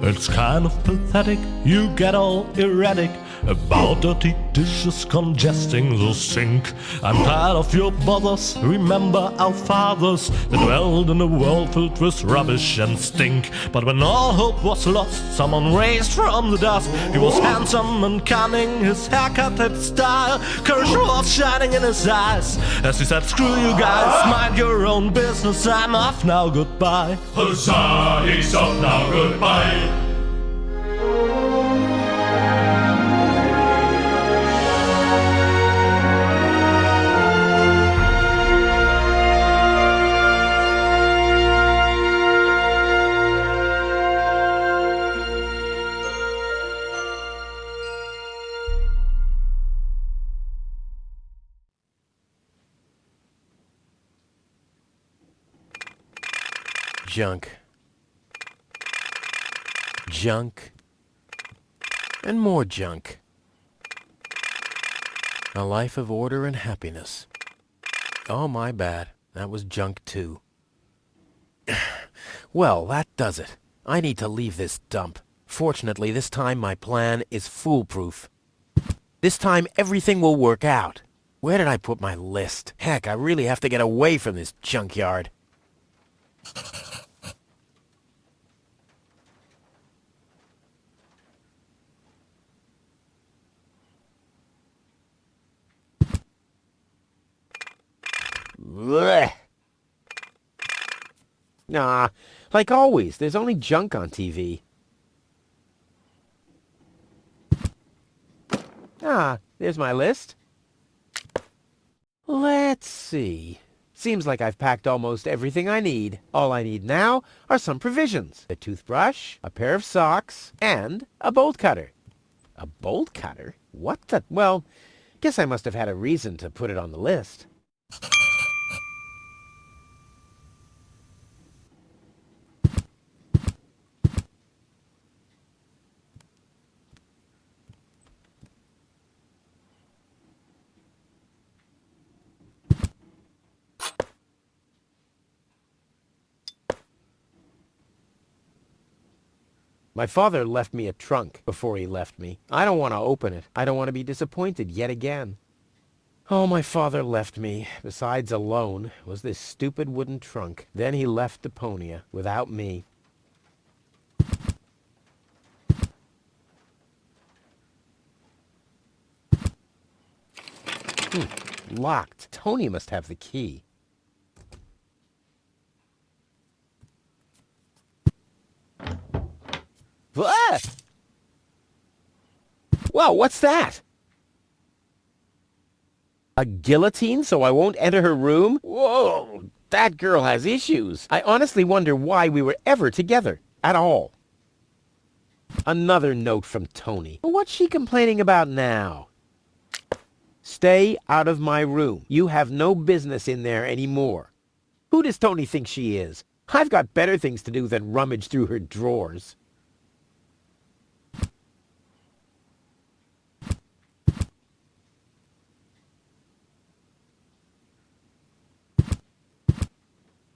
It's kind of pathetic, you get all erratic about dirty dishes congesting the sink. I'm tired of your bothers, remember our fathers that dwelled in a world filled with rubbish and stink. But when all hope was lost, someone raised from the dust. He was handsome and cunning, his haircut had style. Courage was shining in his eyes as he said, screw you guys, mind your own business, I'm off now, goodbye. Huzzah, he's off now, goodbye. Junk. Junk. And more junk. A life of order and happiness. Oh, my bad. That was junk too. Well, that does it. I need to leave this dump. Fortunately, this time my plan is foolproof. This time everything will work out. Where did I put my list? Heck, I really have to get away from this junkyard. Blech. Nah, like always, there's only junk on TV. Ah, there's my list. Let's see. Seems like I've packed almost everything I need. All I need now are some provisions. A toothbrush, a pair of socks, and a bolt cutter. A bolt cutter? What the... Well, guess I must have had a reason to put it on the list. My father left me a trunk before he left me. I don't want to open it. I don't want to be disappointed yet again. All my father left me, besides alone, was this stupid wooden trunk. Then he left Deponia without me. Locked. Tony must have the key. Ah! Whoa, what's that? A guillotine so I won't enter her room? Whoa, that girl has issues. I honestly wonder why we were ever together at all. Another note from Tony. What's she complaining about now? Stay out of my room. You have no business in there anymore. Who does Tony think she is? I've got better things to do than rummage through her drawers.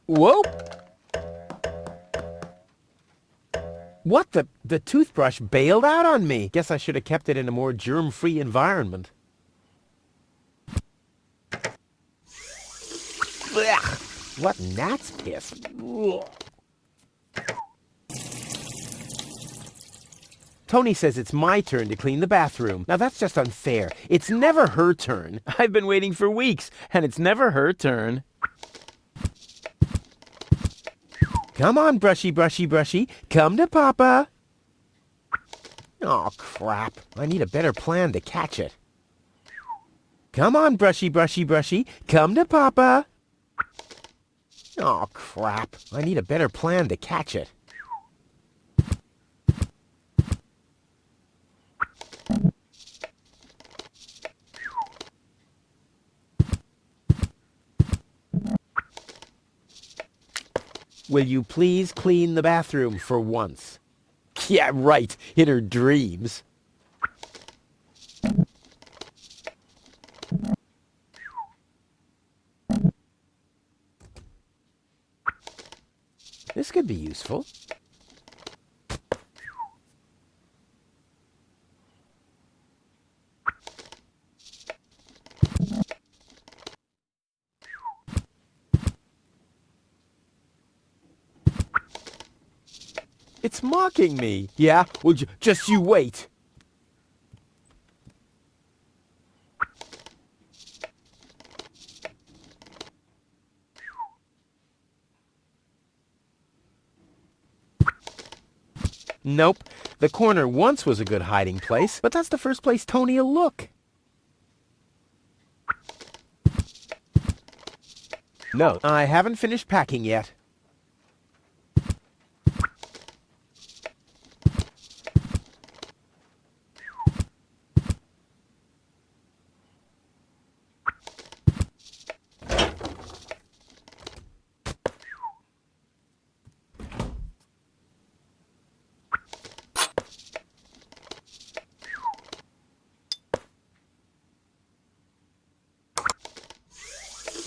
Whoa! What the toothbrush bailed out on me. Guess I should have kept it in a more germ-free environment. Blech. What gnat's piss. Ugh. Tony says it's my turn to clean the bathroom. Now that's just unfair. It's never her turn. I've been waiting for weeks, and it's never her turn. Come on, brushy, brushy, brushy. Come to Papa. Oh, crap. I need a better plan to catch it. Come on, brushy, brushy, brushy. Come to Papa. Oh, crap. I need a better plan to catch it. Will you please clean the bathroom for once? Yeah, right, in her dreams. This could be useful. It's mocking me. Yeah? Well, just you wait. Nope. The corner once was a good hiding place, but that's the first place Tony'll look. No, I haven't finished packing yet.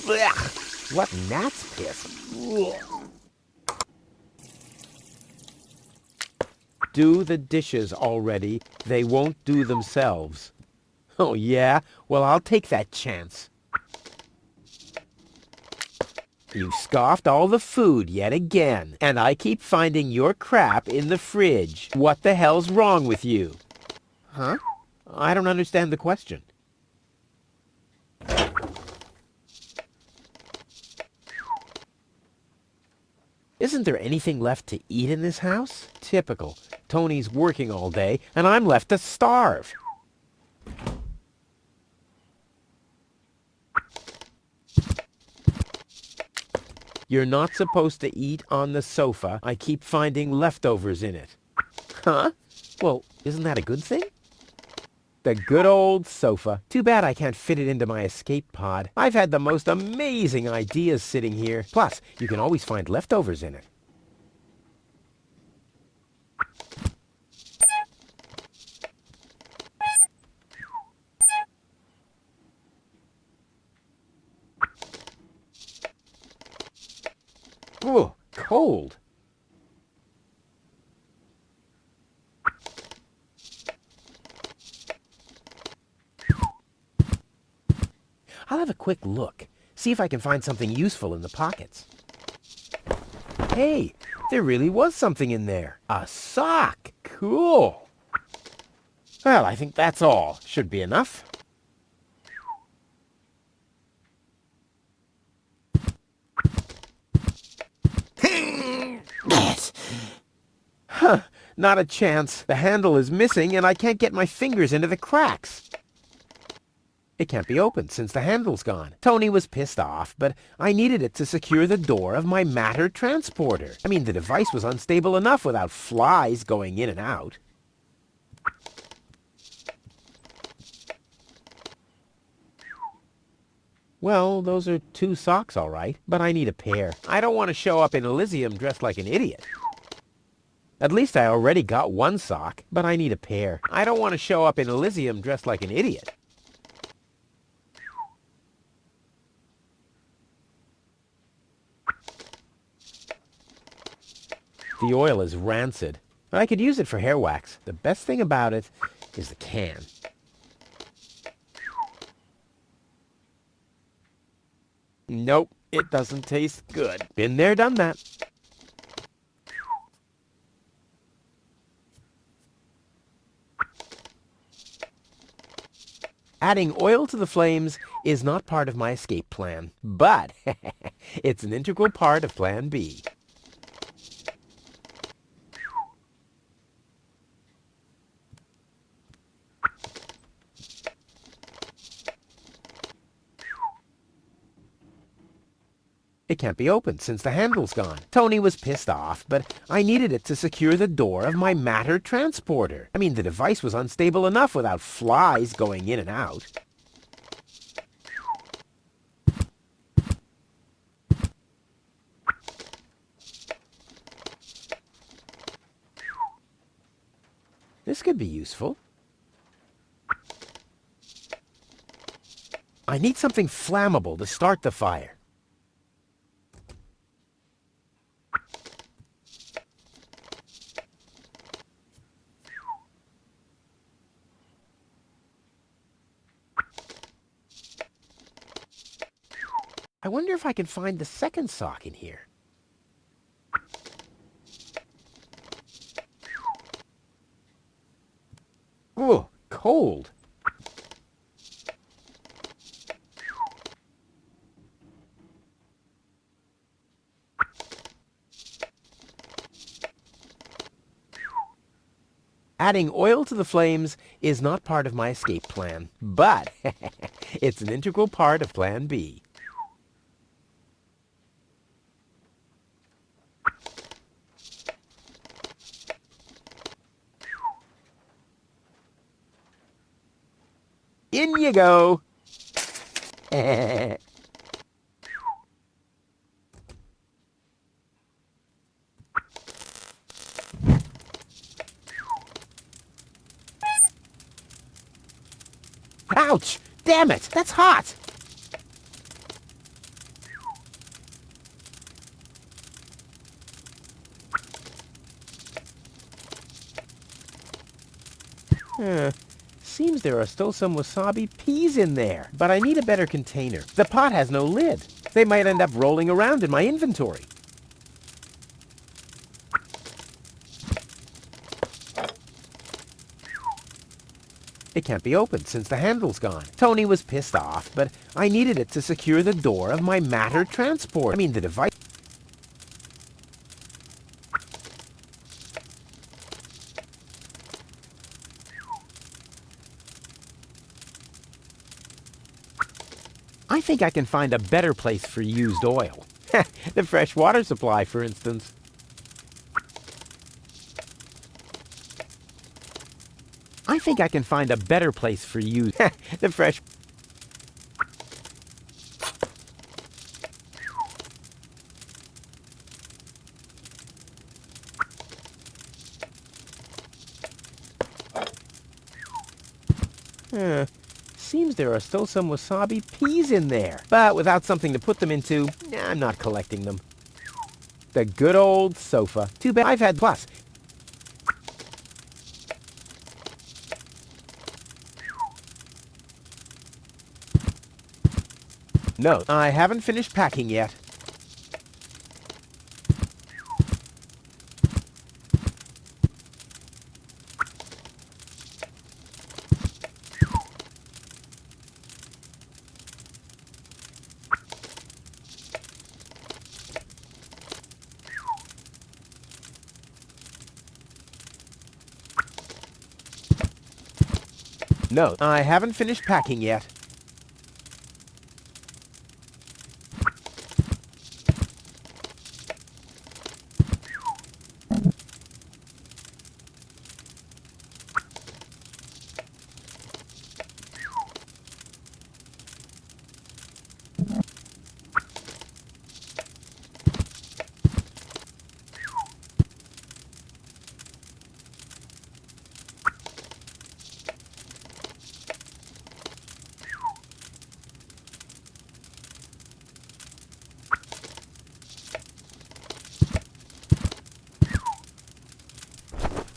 Blech. What gnat's piss. Ugh. Do the dishes already. They won't do themselves. Oh, yeah? Well, I'll take that chance. You scoffed all the food yet again, and I keep finding your crap in the fridge. What the hell's wrong with you? Huh? I don't understand the question. Isn't there anything left to eat in this house? Typical. Tony's working all day, and I'm left to starve. You're not supposed to eat on the sofa. I keep finding leftovers in it. Huh? Well, isn't that a good thing? The good old sofa. Too bad I can't fit it into my escape pod. I've had the most amazing ideas sitting here. Plus, you can always find leftovers in it. Ooh, cold. I'll have a quick look. See if I can find something useful in the pockets. Hey, there really was something in there. A sock. Cool. Well, I think that's all. Should be enough. Huh, not a chance. The handle is missing and I can't get my fingers into the cracks. It can't be opened since the handle's gone. Tony was pissed off, but I needed it to secure the door of my matter transporter. I mean, the device was unstable enough without flies going in and out. Well, those are 2 socks, all right, but I need a pair. I don't want to show up in Elysium dressed like an idiot. At least I already got 1 sock, but I need a pair. I don't want to show up in Elysium dressed like an idiot. The oil is rancid, but I could use it for hair wax. The best thing about it is the can. Nope, it doesn't taste good. Been there, done that. Adding oil to the flames is not part of my escape plan, but it's an integral part of Plan B. It can't be opened since the handle's gone. Tony was pissed off, but I needed it to secure the door of my matter transporter. I mean, the device was unstable enough without flies going in and out. This could be useful. I need something flammable to start the fire. I wonder if I can find the second sock in here. cold. Adding oil to the flames is not part of my escape plan, but it's an integral part of Plan B. In you go. Ouch! Damn it! That's hot! Seems there are still some wasabi peas in there, but I need a better container. The pot has no lid. They might end up rolling around in my inventory. It can't be opened since the handle's gone. Tony was pissed off, but I needed it to secure the door of my matter transport. I mean, the device. I think I can find a better place for used oil. The fresh water supply, for instance. I think I can find a better place for used... the fresh... Seems there are still some wasabi peas in there. But without something to put them into, I'm not collecting them. The good old sofa. Too bad I've had plus. No, I haven't finished packing yet. No, I haven't finished packing yet.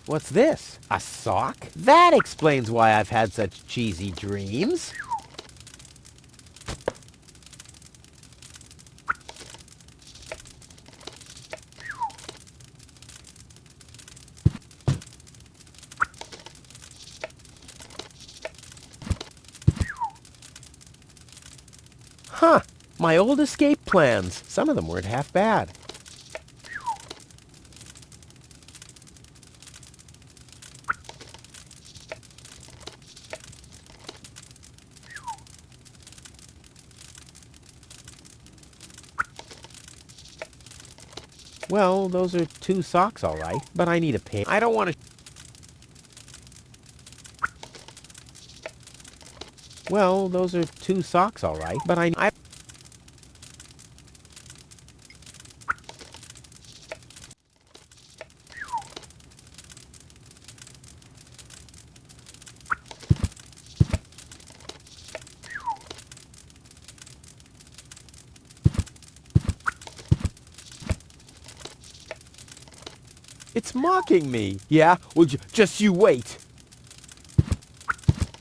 What's this? A sock? That explains why I've had such cheesy dreams. Huh, my old escape plans. Some of them weren't half bad. Well, those are 2 socks, all right, but I need a pair. I don't want to... Well, those are 2 socks, all right, but I... It's mocking me. Yeah? Well, just you wait.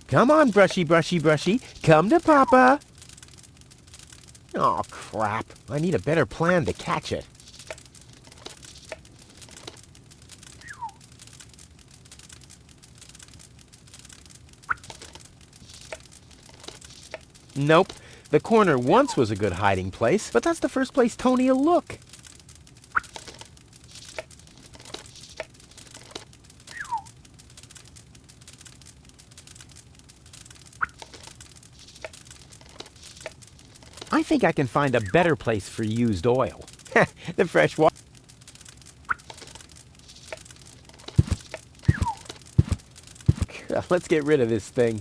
Come on, brushy, brushy, brushy. Come to Papa. Oh, crap. I need a better plan to catch it. Nope. The corner once was a good hiding place, but that's the first place Tony'll look. I think I can find a better place for used oil. The fresh water. Let's get rid of this thing.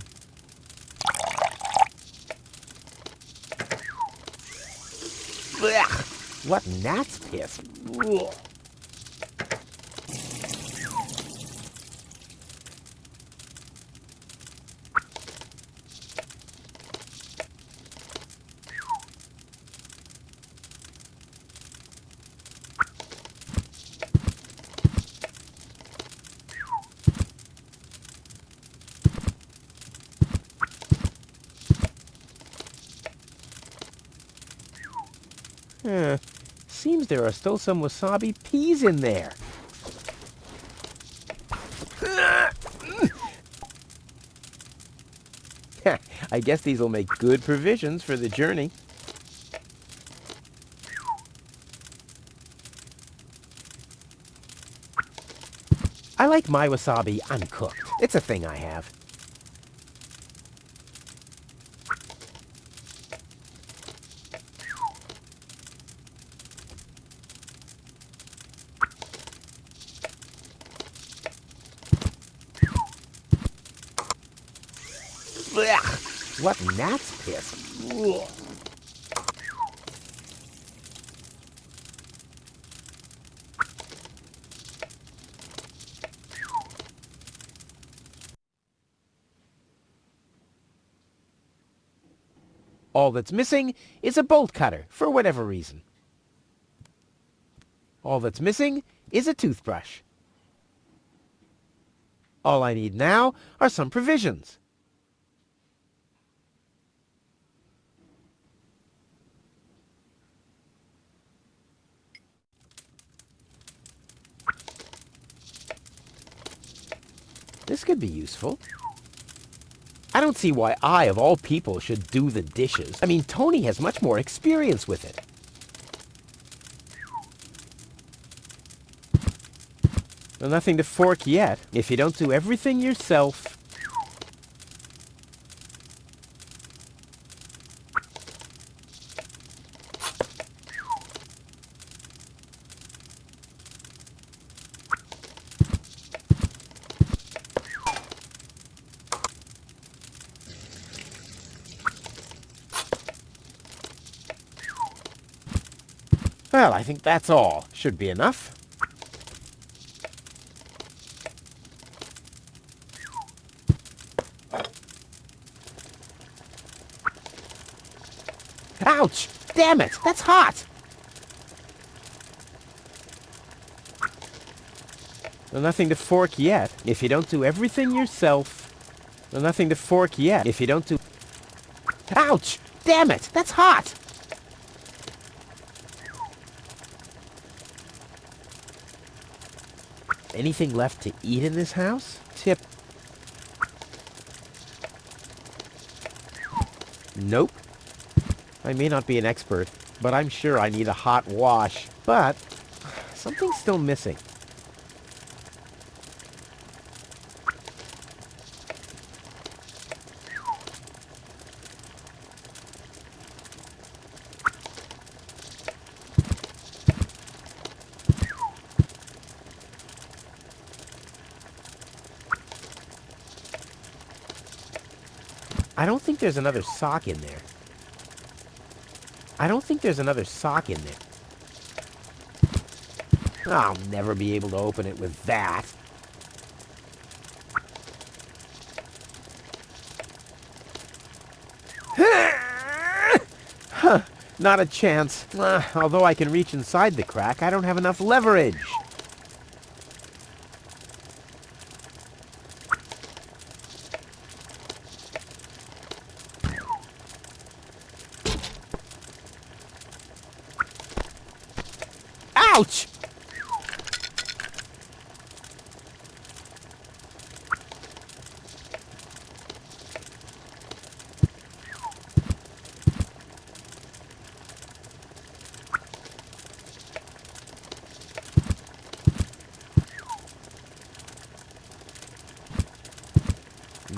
Blech. What gnat's piss. Ugh. Seems there are still some wasabi peas in there. I guess these will make good provisions for the journey. I like my wasabi uncooked. It's a thing I have. Blech. What gnat's piss. Ugh. All that's missing is a bolt cutter, for whatever reason. All that's missing is a toothbrush. All I need now are some provisions. This could be useful. I don't see why I, of all people, should do the dishes. I mean, Tony has much more experience with it. Well, nothing to fork yet, if you don't do everything yourself. Well, I think that's all. Should be enough. Ouch! Damn it! That's hot! Well, nothing to fork yet, if you don't do everything yourself. Well, nothing to fork yet, if you don't do... Ouch! Damn it! That's hot! Anything left to eat in this house? Tip. Nope. I may not be an expert, but I'm sure I need a hot wash. But something's still missing. I don't think there's another sock in there. I don't think there's another sock in there. I'll never be able to open it with that. Huh, not a chance. Although I can reach inside the crack, I don't have enough leverage. Ouch!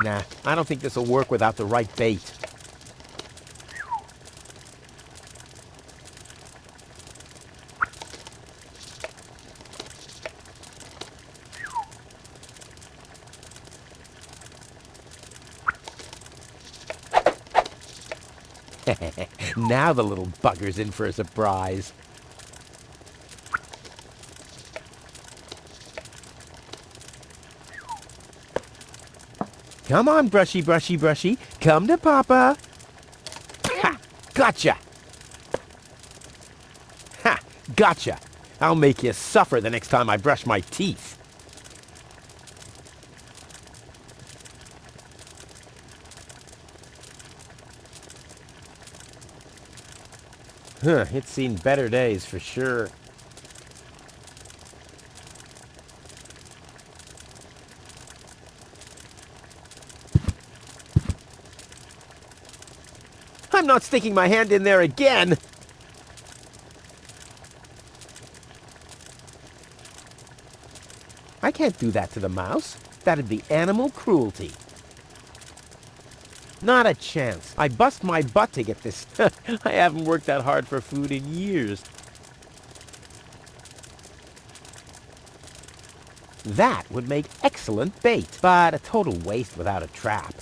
Nah, I don't think this will work without the right bait. Now the little bugger's in for a surprise. Come on, brushy, brushy, brushy. Come to Papa. Ha! Gotcha! Ha! Gotcha! I'll make you suffer the next time I brush my teeth. Huh, it's seen better days for sure. I'm not sticking my hand in there again! I can't do that to the mouse. That'd be animal cruelty. Not a chance. I bust my butt to get this. I haven't worked that hard for food in years. That would make excellent bait, but a total waste without a trap.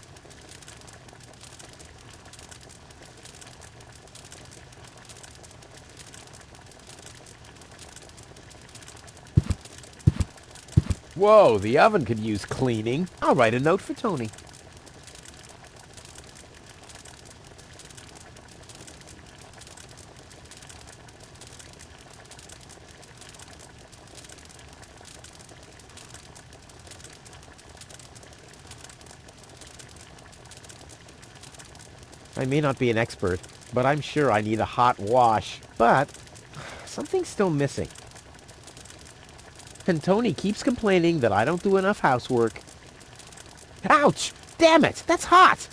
Whoa, the oven could use cleaning. I'll write a note for Tony. I may not be an expert, but I'm sure I need a hot wash. But something's still missing. And Tony keeps complaining that I don't do enough housework. Ouch! Damn it! That's hot!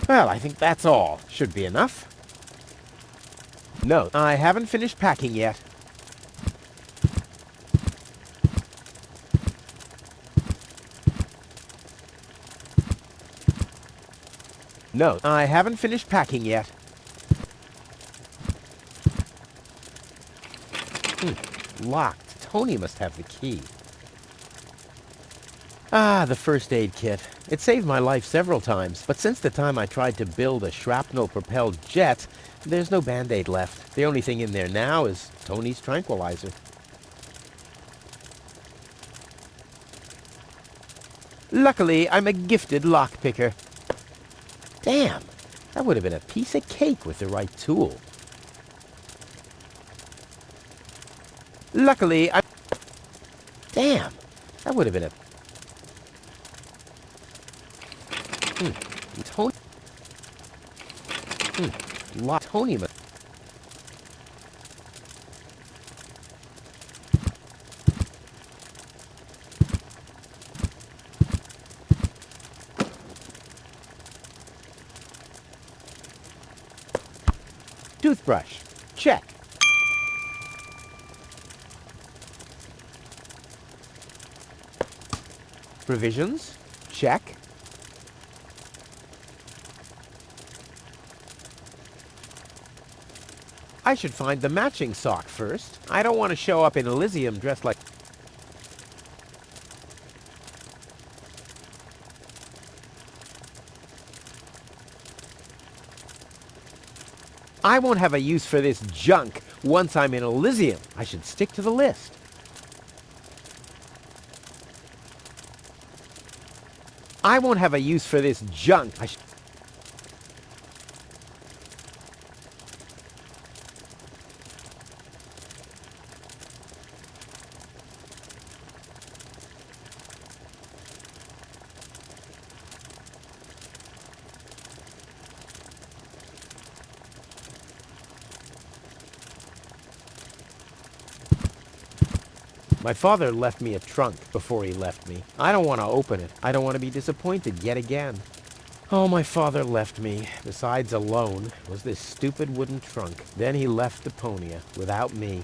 Well, I think that's all. Should be enough. No, I haven't finished packing yet. No, I haven't finished packing yet. Locked. Tony must have the key. Ah, the first aid kit. It saved my life several times, but since the time I tried to build a shrapnel-propelled jet, there's no Band-Aid left. The only thing in there now is Tony's tranquilizer. Luckily, I'm a gifted lockpicker. Damn, that would have been a piece of cake with the right tool. Luckily, Damn, that would have been a... Tony... Tony... Toothbrush. Check. Provisions. Check. I should find the matching sock first. I don't want to show up in Elysium dressed like... I won't have a use for this junk once I'm in Elysium. I should stick to the list. I won't have a use for this junk. My father left me a trunk before he left me. I don't want to open it. I don't want to be disappointed yet again. All my father left me, besides alone, was this stupid wooden trunk. Then he left Deponia without me.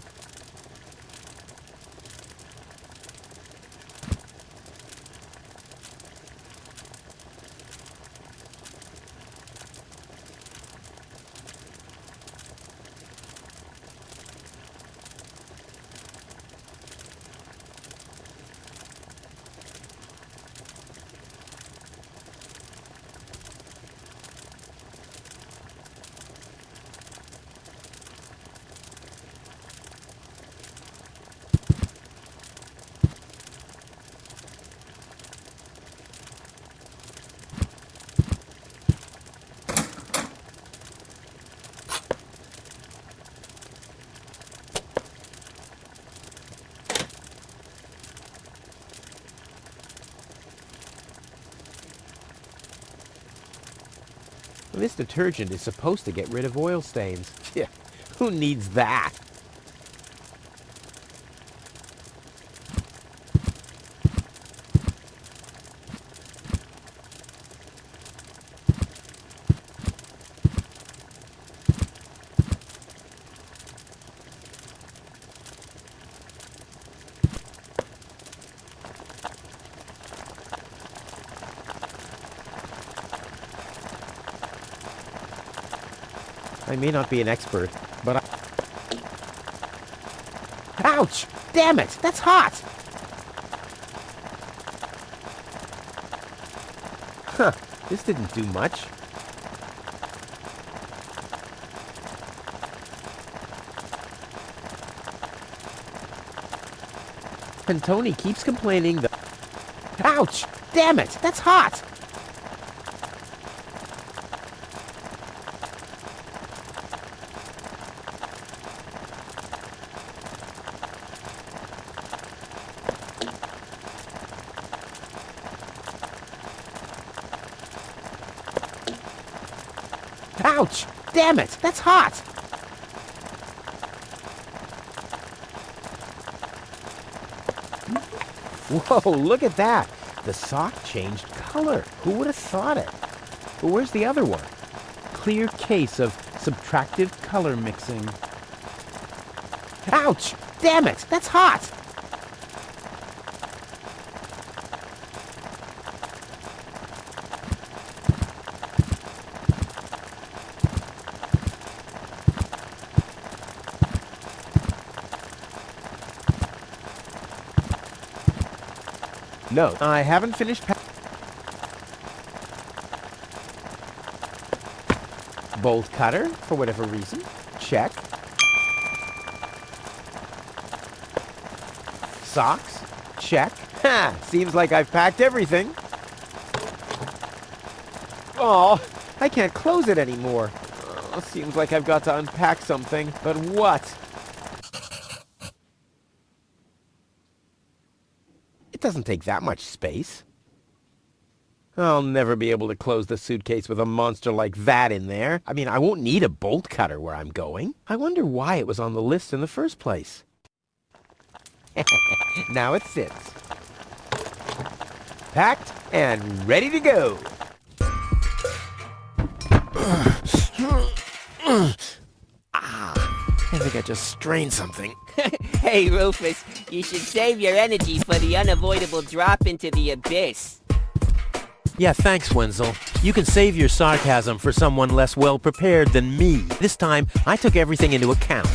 This detergent is supposed to get rid of oil stains. Yeah, who needs that? I may not be an expert, but Ouch! Damn it! That's hot! Huh, this didn't do much. And Tony keeps complaining that... Ouch! Damn it! That's hot! Ouch! Damn it! That's hot! Whoa, look at that! The sock changed color. Who would have thought it? But where's the other one? Clear case of subtractive color mixing. Ouch! Damn it! That's hot! No, I haven't finished bolt cutter, for whatever reason. Check. Socks? Check. Ha! Seems like I've packed everything. Oh, I can't close it anymore. Oh, seems like I've got to unpack something. But what? It doesn't take that much space. I'll never be able to close the suitcase with a monster like that in there. I mean, I won't need a bolt cutter where I'm going. I wonder why it was on the list in the first place. Now it fits. Packed and ready to go. I think I just strained something. Hey, Rufus, you should save your energy for the unavoidable drop into the abyss. Yeah, thanks, Wenzel. You can save your sarcasm for someone less well-prepared than me. This time, I took everything into account.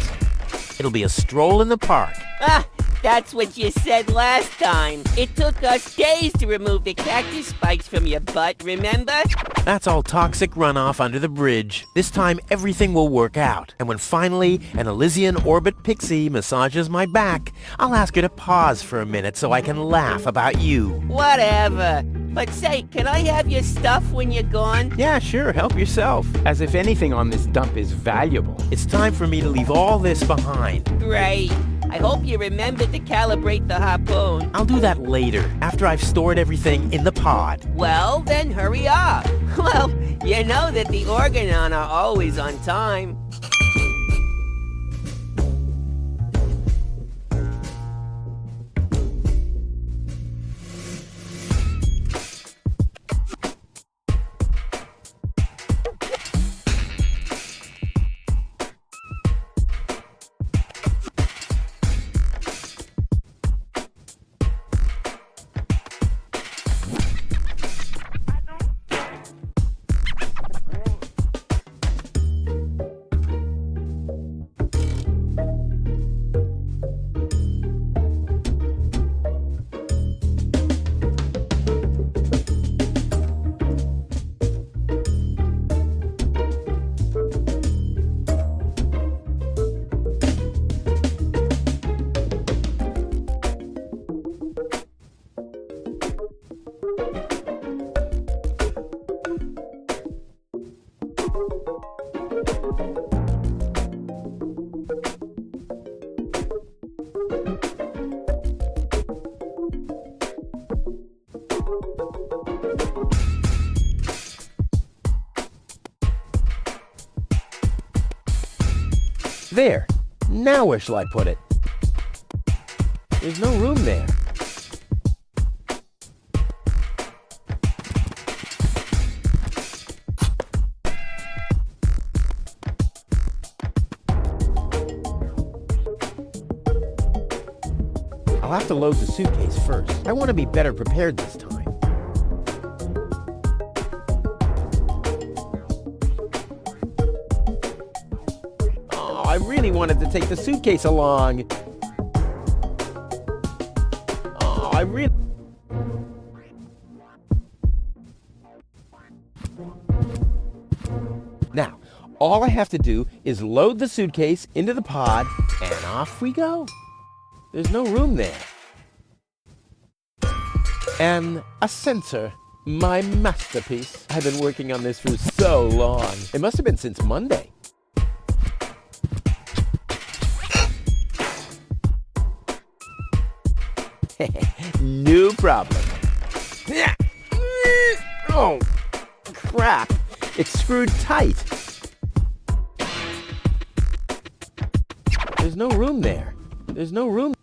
It'll be a stroll in the park. Ah, that's what you said last time. It took us days to remove the cactus spikes from your butt, remember? That's all toxic runoff under the bridge. This time, everything will work out. And when finally an Elysian orbit pixie massages my back, I'll ask her to pause for a minute so I can laugh about you. Whatever. But say, can I have your stuff when you're gone? Yeah, sure, help yourself. As if anything on this dump is valuable. It's time for me to leave all this behind. Great. I hope you remembered to calibrate the harpoon. I'll do that later, after I've stored everything in the pod. Well, then hurry up. Well, you know that the Organon are always on time. There. Now where shall I put it? There's no room there. I'll have to load the suitcase first. I want to be better prepared this time. I really wanted to take the suitcase along. Oh, I really... Now, all I have to do is load the suitcase into the pod, and off we go. There's no room there. And a sensor. My masterpiece. I've been working on this for so long. It must have been since Monday. No problem. Oh, crap. It's screwed tight. There's no room there. There's no room.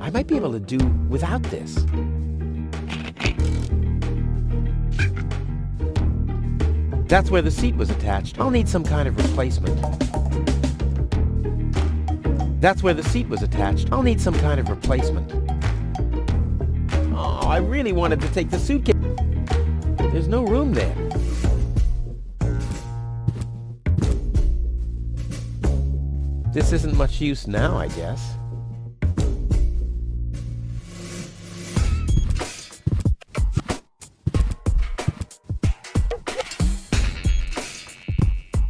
I might be able to do without this. That's where the seat was attached. I'll need some kind of replacement. That's where the seat was attached. I'll need some kind of replacement. Oh, I really wanted to take the suitcase. There's no room there. This isn't much use now, I guess.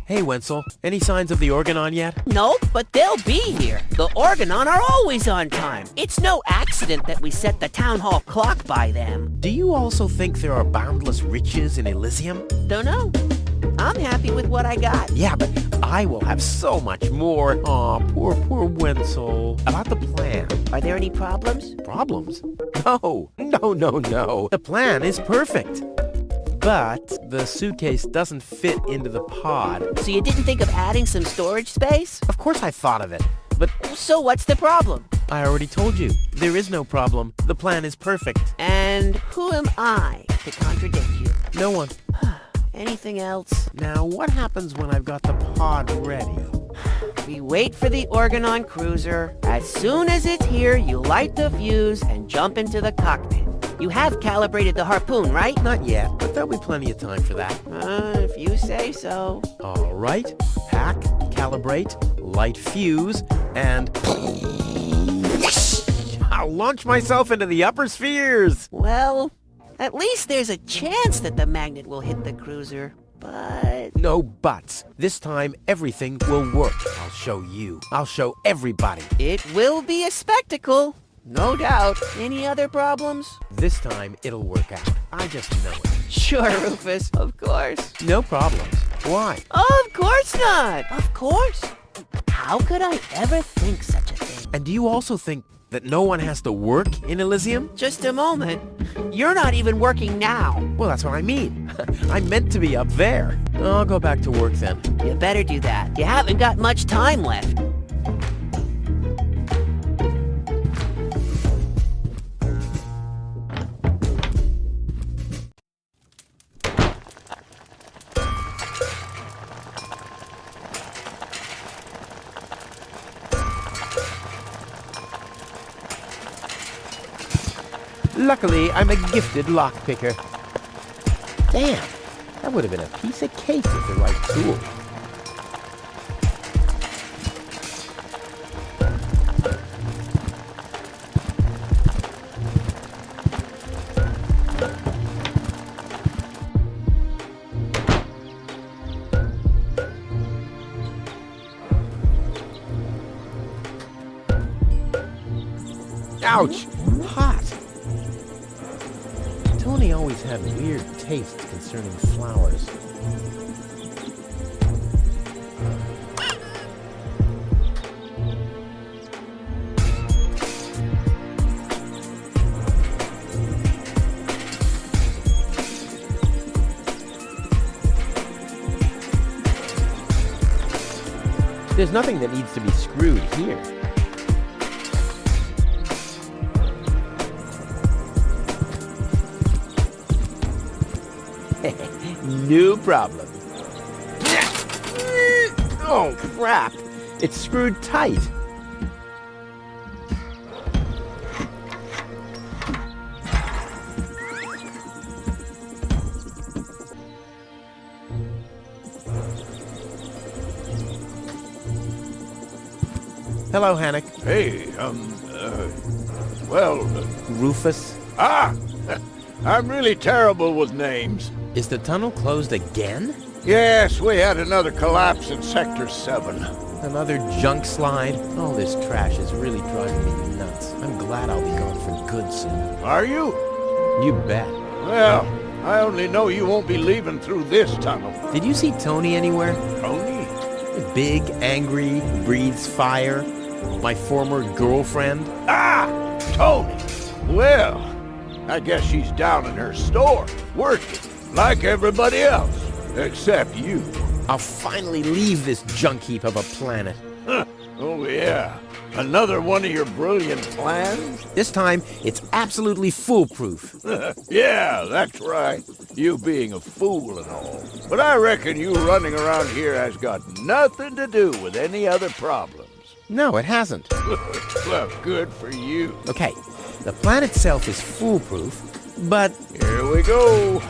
Hey, Wenzel, any signs of the Organon yet? Nope, but they'll be here. The Organon are always on time. It's no accident that we set the town hall clock by them. Do you also think there are boundless riches in Elysium? Don't know. I'm happy with what I got. Yeah, but I will have so much more. Aw, poor Wenzel. About the plan. Are there any problems? Problems? No. The plan is perfect. But the suitcase doesn't fit into the pod. So you didn't think of adding some storage space? Of course I thought of it, but So what's the problem? I already told you. There is no problem. The plan is perfect. And who am I to contradict you? No one. Anything else? Now, what happens when I've got the pod ready? We wait for the Organon cruiser. As soon as it's here, you light the fuse and jump into the cockpit. You have calibrated the harpoon, right? Not yet, but there'll be plenty of time for that. If you say so. All right. Pack, calibrate, light fuse, and... I'll launch myself into the upper spheres! Well, at least there's a chance that the magnet will hit the cruiser. But... No buts. This time, everything will work. I'll show you. I'll show everybody. it will be a spectacle. No doubt. Any other problems? This time, it'll work out. I just know it. Sure, Rufus. Of course. No problems. Why? Of course not. Of course. How could I ever think such a thing? And do you also think that no one has to work in Elysium? Just a moment. You're not even working now. Well, that's what I mean. I'm meant to be up there. I'll go back to work then. You better do that. You haven't got much time left. Luckily, I'm a gifted lockpicker. Damn, that would have been a piece of cake with the right tool. Ouch! Hot! always had weird tastes concerning flowers. There's nothing that needs to be screwed here. No problem. Oh, crap. It's screwed tight. Hello, Hannock. Hey, Rufus. I'm really terrible with names. Is the tunnel closed again? Yes, we had another collapse in Sector 7. Another junk slide? All this trash is really driving me nuts. I'm glad I'll be gone for good soon. Are you? You bet. Well, I only know you won't be leaving through this tunnel. Did you see Tony anywhere? Tony? Big, angry, breathes fire. My former girlfriend. Tony! Well, I guess she's down in her store, working, like everybody else, except you. I'll finally leave this junk heap of a planet. Oh yeah, another one of your brilliant plans? This time, it's absolutely foolproof. Yeah, that's right. You being a fool and all. But I reckon you running around here has got nothing to do with any other problems. No, it hasn't. Well, good for you. Okay, the plan itself is foolproof, but Here we go.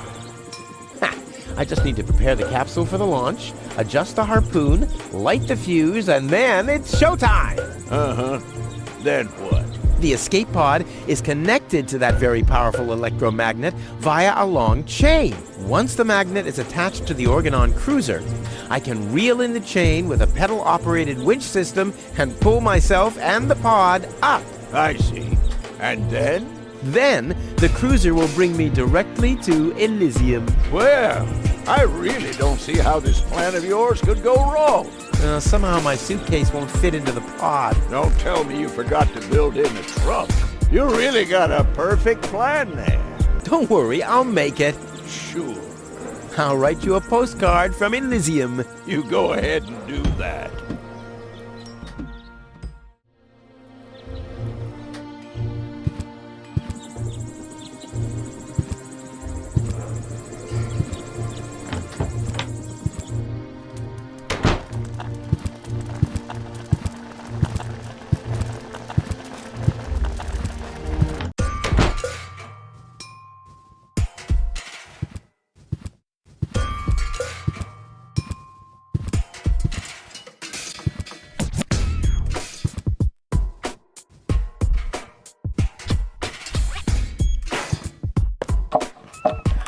I just need to prepare the capsule for the launch, adjust the harpoon, light the fuse, and then it's showtime! Uh-huh. Then what? The escape pod is connected to that very powerful electromagnet via a long chain. Once the magnet is attached to the Organon cruiser, I can reel in the chain with a pedal-operated winch system and pull myself and the pod up. I see. And then? Then, the cruiser will bring me directly to Elysium. Well, I really don't see how this plan of yours could go wrong. Somehow my suitcase won't fit into the pod. Don't tell me you forgot to build in a trunk. You really got a perfect plan there. Don't worry, I'll make it. Sure. I'll write you a postcard from Elysium. You go ahead and do that.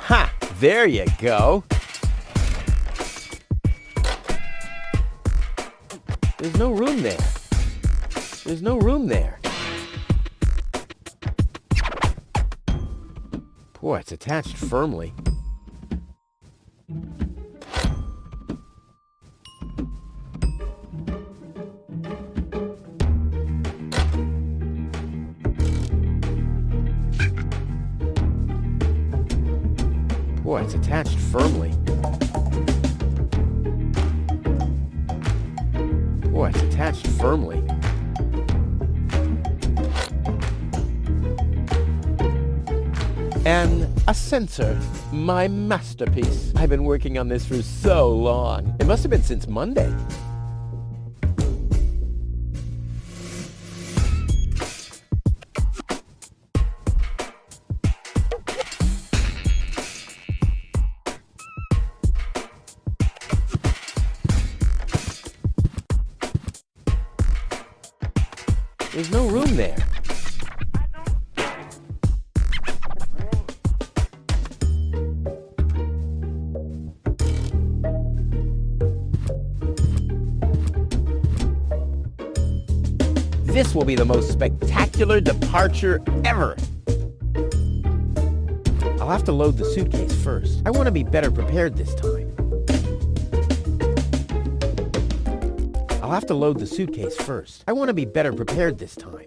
Ha! There you go. There's no room there. There's no room there. Boy, it's attached firmly. Boy, it's attached firmly. Boy, it's attached firmly. And a sensor, my masterpiece. I've been working on this for so long. It must have been since Monday. There's no room there. This will be the most spectacular departure ever. I'll I'll have to load the suitcase first. I want to be better prepared this time. I'll have to load the suitcase first. I want to be better prepared this time.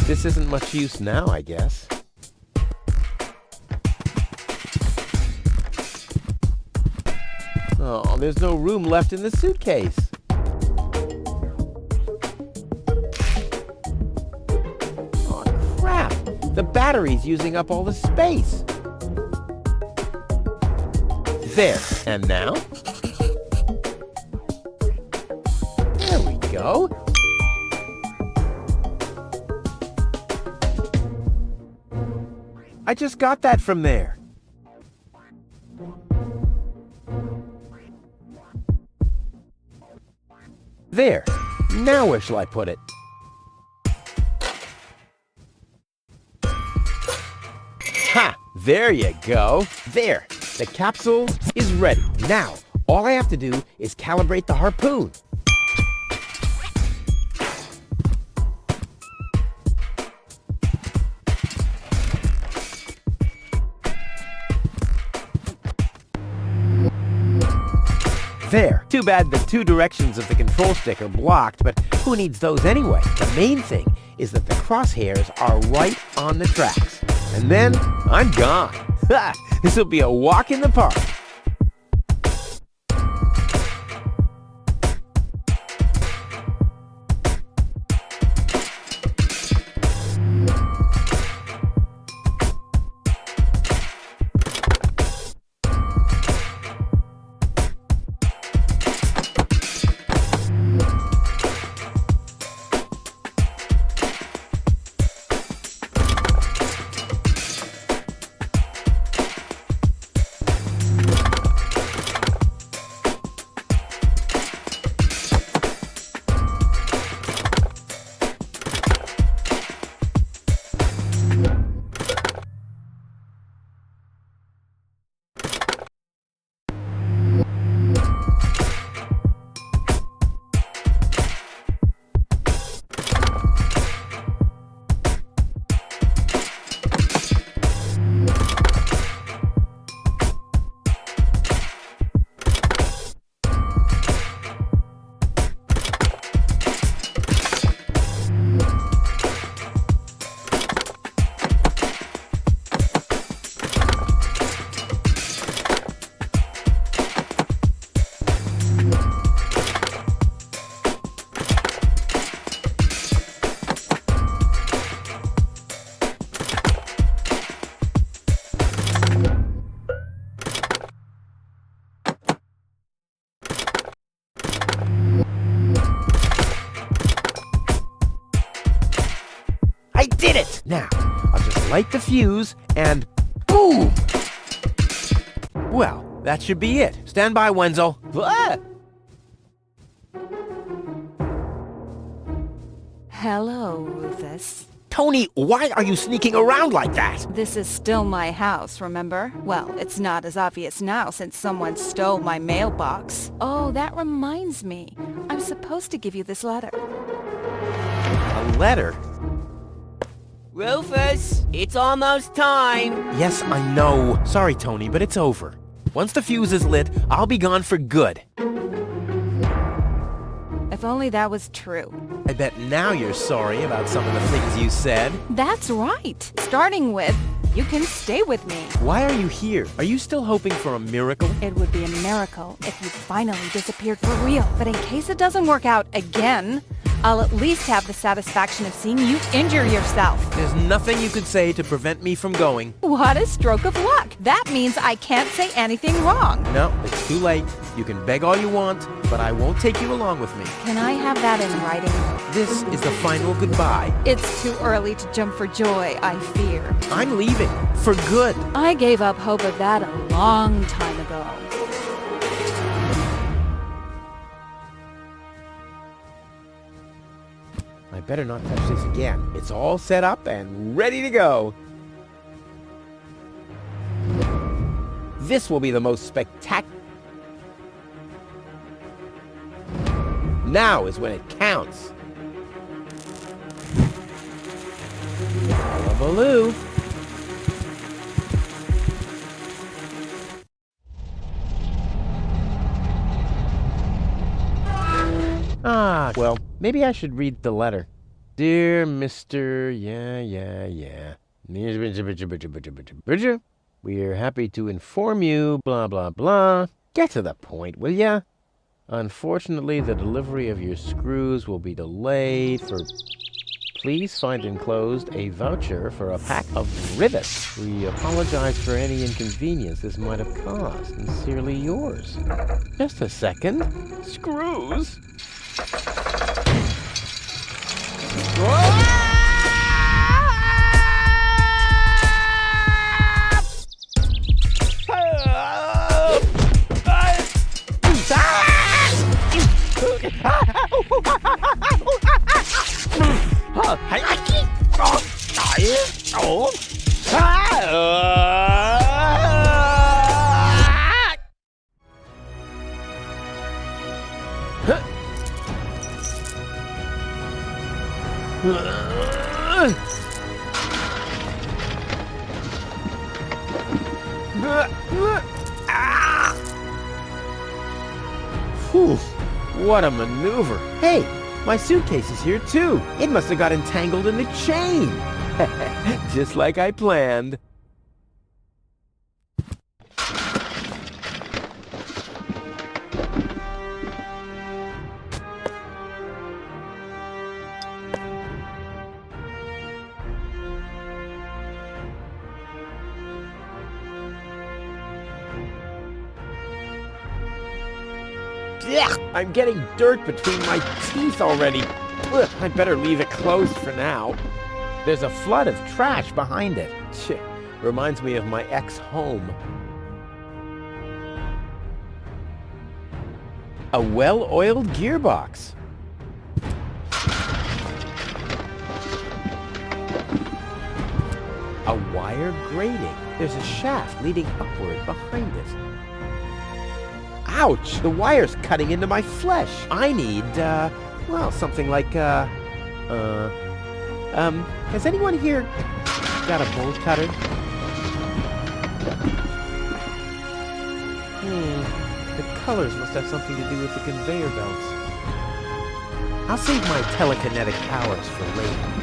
This isn't much use now, I guess. Oh, there's no room left in the suitcase. Oh, crap! The battery's using up all the space. There, and now? There we go. I just got that from there. There. Now where shall I put it? Ha! There you go. There. The capsule is ready. Now, all I have to do is calibrate the harpoon. There. Too bad the two directions of the control stick are blocked, but who needs those anyway? The main thing is that the crosshairs are right on the tracks. And then I'm gone. Ha! This'll be a walk in the park. Did it! Now, I'll just light the fuse and boom! Well, that should be it. Stand by, Wenzel. Ah! Hello, Rufus. Tony, why are you sneaking around like that? This is still my house, remember? Well, it's not as obvious now since someone stole my mailbox. Oh, that reminds me. I'm supposed to give you this letter. A letter? Rufus, it's almost time. Yes, I know. Sorry, Tony, but it's over. Once the fuse is lit, I'll be gone for good. If only that was true. I bet now you're sorry about some of the things you said. That's right. Starting with, you can stay with me. Why are you here? Are you still hoping for a miracle? It would be a miracle if you finally disappeared for real. But in case it doesn't work out again, I'll at least have the satisfaction of seeing you injure yourself. There's nothing you could say to prevent me from going. What a stroke of luck. That means I can't say anything wrong. No, it's too late. You can beg all you want, but I won't take you along with me. Can I have that in writing? This is the final goodbye. It's too early to jump for joy, I fear. I'm leaving. For good. I gave up hope of that a long time ago. better not touch this again. It's all set up and ready to go. This will be the most spectacular. Now is when it counts. Hullabaloo. Ah, well, maybe I should read the letter. Dear Mr. Yeah. We are happy to inform you, blah, blah, blah. Get to the point, will ya? Unfortunately, the delivery of your screws will be delayed for... Please find enclosed a voucher for a pack of rivets. We apologize for any inconvenience this might have caused. Sincerely yours. Just a second. Screws? Whew, what a maneuver. Hey, my suitcase is here too. It must have got entangled in the chain. Just like I planned. Ugh, I'm getting dirt between my teeth already. Ugh, I'd better leave it closed for now. There's a flood of trash behind it. Reminds me of my ex-home. A well-oiled gearbox. A wire grating. There's a shaft leading upward behind it. Ouch! The wire's cutting into my flesh. I need, well, something like, has anyone here got a bolt cutter? The colors must have something to do with the conveyor belts. I'll save my telekinetic powers for later.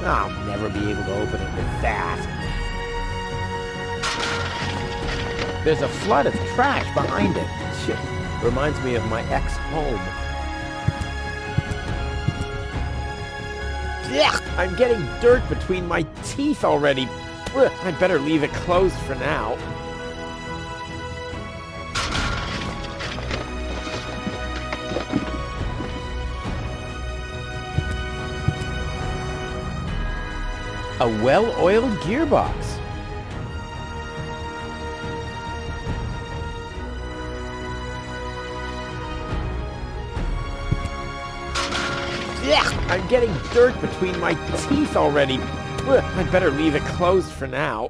I'll never be able to open it with that. There's a flood of trash behind it. Shit. Reminds me of my ex-home. Ugh, I'm getting dirt between my teeth already. Ugh, I'd better leave it closed for now. A well-oiled gearbox. Ugh, I'm getting dirt between my teeth already. Ugh, I'd better leave it closed for now.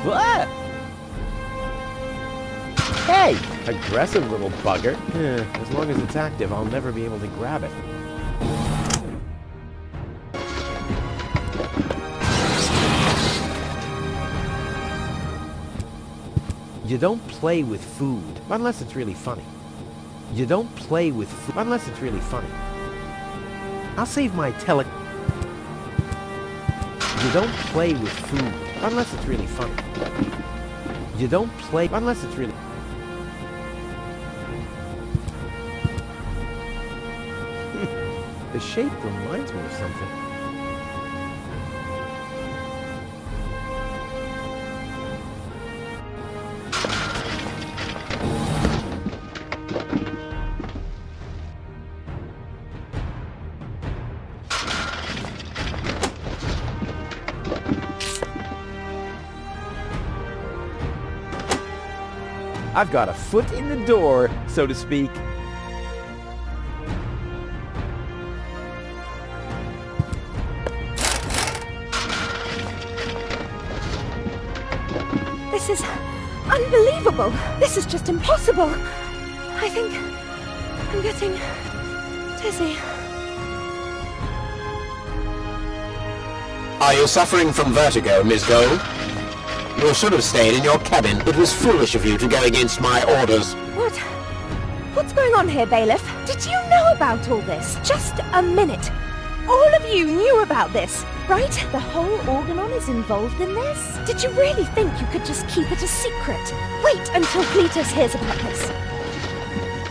What? Hey! Aggressive little bugger. As long as it's active, I'll never be able to grab it. You don't play with food unless it's really funny. You don't play with food unless it's really funny. I'll save my You don't play with food unless it's really funny. You don't play unless it's really... The shape reminds me of something. I've got a foot in the door, so to speak. This is unbelievable. This is just impossible. I think I'm getting dizzy. Are you suffering from vertigo, Miss Gold? You should have stayed in your cabin. It was foolish of you to go against my orders. What's going on here, Bailiff? Did you know about all this? Just a minute. All of you knew about this, right? The whole Organon is involved in this? Did you really think you could just keep it a secret? Wait until Cletus hears about this.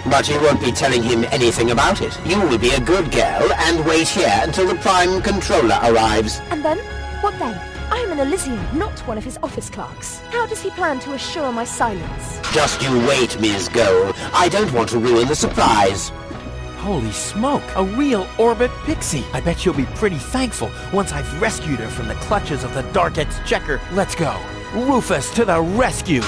But you won't be telling him anything about it. You will be a good girl and wait here until the Prime Controller arrives. And then? What then? I'm an Elysian, not one of his office clerks. How does he plan to assure my silence? Just you wait, Ms. Gold. I don't want to ruin the surprise. Holy smoke! A real orbit pixie! I bet she'll be pretty thankful once I've rescued her from the clutches of the Dark Exchequer. Let's go! Rufus to the rescue!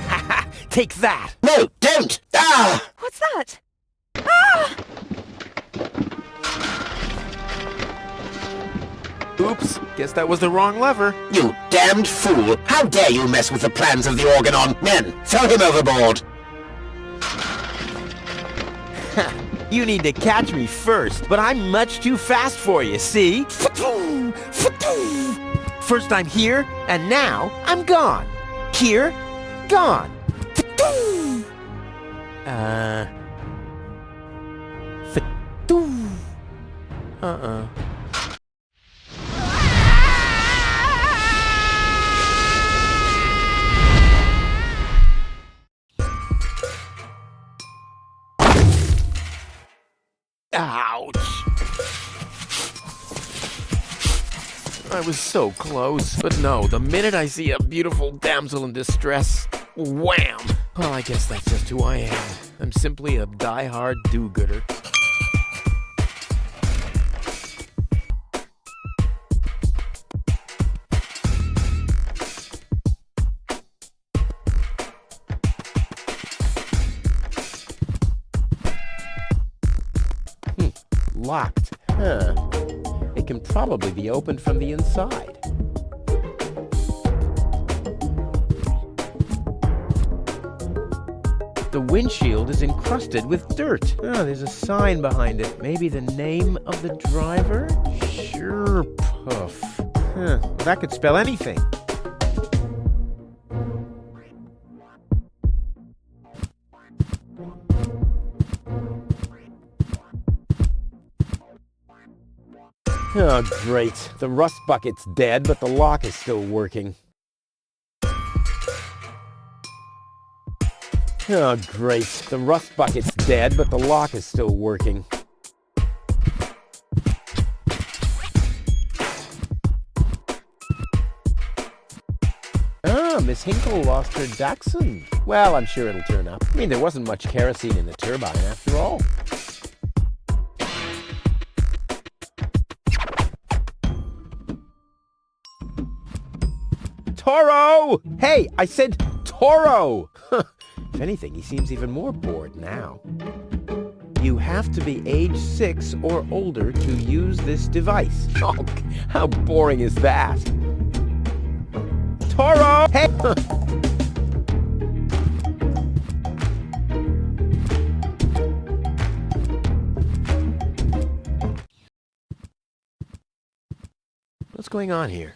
Haha! Take that! No, don't! Ah! What's that? Ah! Oops, guess that was the wrong lever. You damned fool! How dare you mess with the plans of the Organon? Men, throw him overboard! You need to catch me first, but I'm much too fast for you, see? First I'm here, and now I'm gone. Here, gone. Ouch! I was so close. But no, the minute I see a beautiful damsel in distress, wham! Well, I guess that's just who I am. I'm simply a die-hard do-gooder. Locked. Huh. It can probably be opened from the inside. The windshield is encrusted with dirt. Oh, there's a sign behind it. Maybe the name of the driver? Sure, Puff. Huh. Well, that could spell anything. Oh, great. The rust bucket's dead, but the lock is still working. Oh, great. The rust bucket's dead, but the lock is still working. Ah, Miss Hinkle lost her Dachshund. Well, I'm sure it'll turn up. I mean, there wasn't much kerosene in the turbine after all. Toro! Hey, I said Toro! If anything, he seems even more bored now. You have to be age 6 or older to use this device. Oh, how boring is that? Toro! Hey! What's going on here?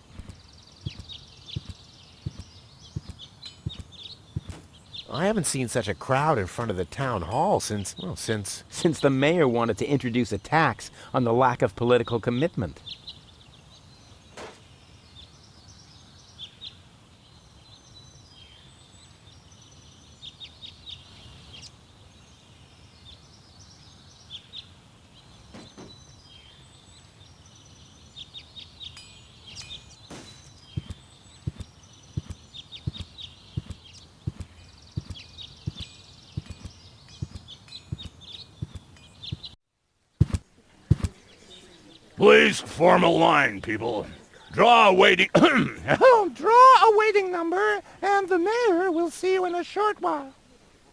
I haven't seen such a crowd in front of the town hall since the mayor wanted to introduce a tax on the lack of political commitment. Please form a line, people. Draw a waiting... Oh, draw a waiting number, and the mayor will see you in a short while.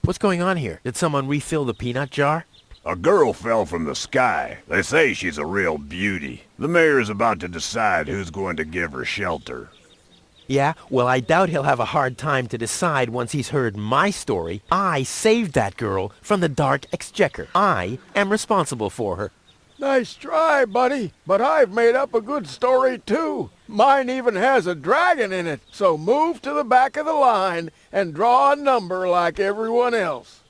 What's going on here? Did someone refill the peanut jar? A girl fell from the sky. They say she's a real beauty. The mayor's about to decide who's going to give her shelter. Yeah, well, I doubt he'll have a hard time to decide once he's heard my story. I saved that girl from the dark exchequer. I am responsible for her. Nice try, buddy. But I've made up a good story, too. Mine even has a dragon in it. So move to the back of the line and draw a number like everyone else.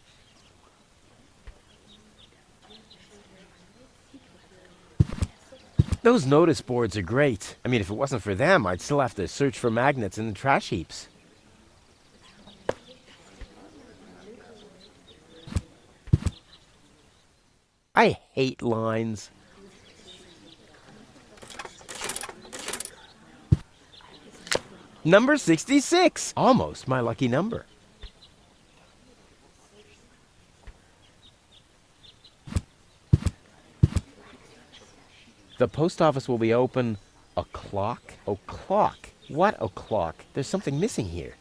Those notice boards are great. I mean, if it wasn't for them, I'd still have to search for magnets in the trash heaps. I hate lines. Number 66. Almost my lucky number. The post office will be open o'clock? O'clock? What o'clock? There's something missing here.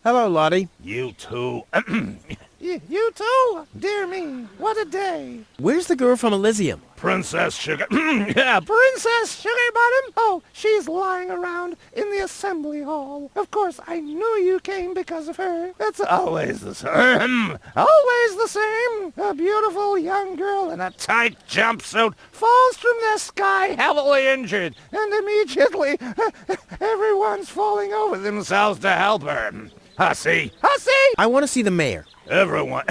Hello, Lottie. You too. You too? Dear me, what a day. Where's the girl from Elysium? Princess Sugar... Yeah, Princess Sugarbottom? Oh, she's lying around in the assembly hall. Of course, I knew you came because of her. It's always the same. Always the same. A beautiful young girl in a tight jumpsuit falls from the sky heavily injured, and immediately everyone's falling over themselves to help her. Hussy! Hussy! I want to see the mayor. Everyone...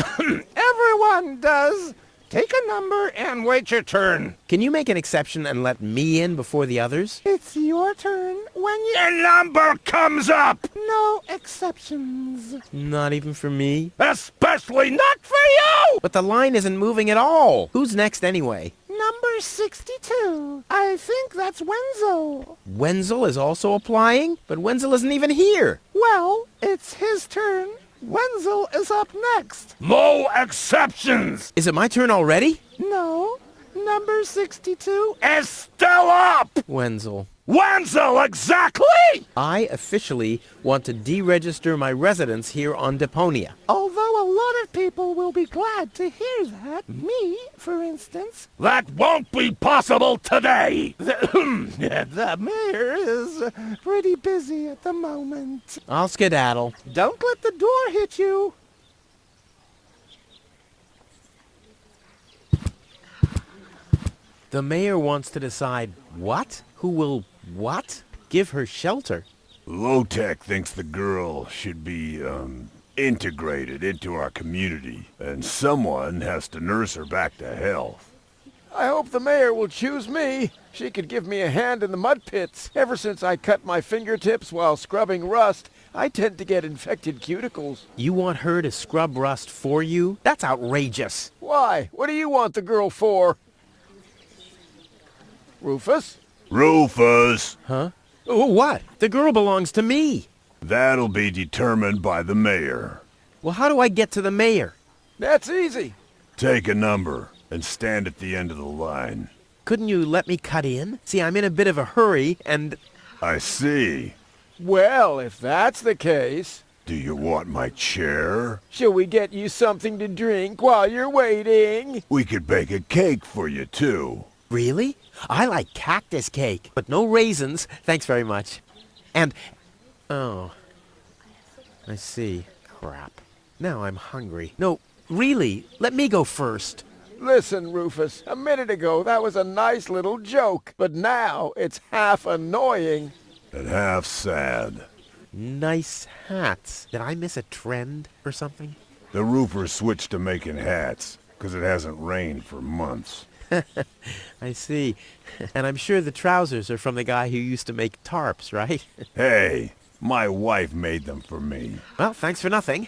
Everyone does. Take a number and wait your turn. Can you make an exception and let me in before the others? It's your turn when you... Your number comes up! No exceptions. Not even for me? Especially not for you! But the line isn't moving at all. Who's next anyway? Number 62. I think that's Wenzel. Wenzel is also applying? But Wenzel isn't even here. Well, it's his turn. Wenzel is up next. No exceptions! Is it my turn already? No. Number 62 is still up! Wenzel. Wenzel, exactly! I officially want to deregister my residence here on Deponia. Although a lot of people will be glad to hear that. Me, for instance. That won't be possible today! The mayor is pretty busy at the moment. I'll skedaddle. Don't let the door hit you. The mayor wants to decide what? Who will what? Give her shelter. Low-Tech thinks the girl should be, integrated into our community, and someone has to nurse her back to health. I hope the mayor will choose me. She could give me a hand in the mud pits. Ever since I cut my fingertips while scrubbing rust, I tend to get infected cuticles. You want her to scrub rust for you? That's outrageous. Why? What do you want the girl for? Rufus? Rufus! Huh? Oh, what? The girl belongs to me. That'll be determined by the mayor. Well, how do I get to the mayor? That's easy. Take a number and stand at the end of the line. Couldn't you let me cut in? See, I'm in a bit of a hurry, and... I see. Well, if that's the case... Do you want my chair? Shall we get you something to drink while you're waiting? We could bake a cake for you, too. Really? I like cactus cake, but no raisins. Thanks very much. And... Oh. I see. Crap. Now I'm hungry. No, really, let me go first. Listen, Rufus, a minute ago that was a nice little joke, but now it's half annoying. And half sad. Nice hats. Did I miss a trend or something? The roofer switched to making hats, 'cause it hasn't rained for months. I see. And I'm sure the trousers are from the guy who used to make tarps, right? Hey, my wife made them for me. Well, thanks for nothing.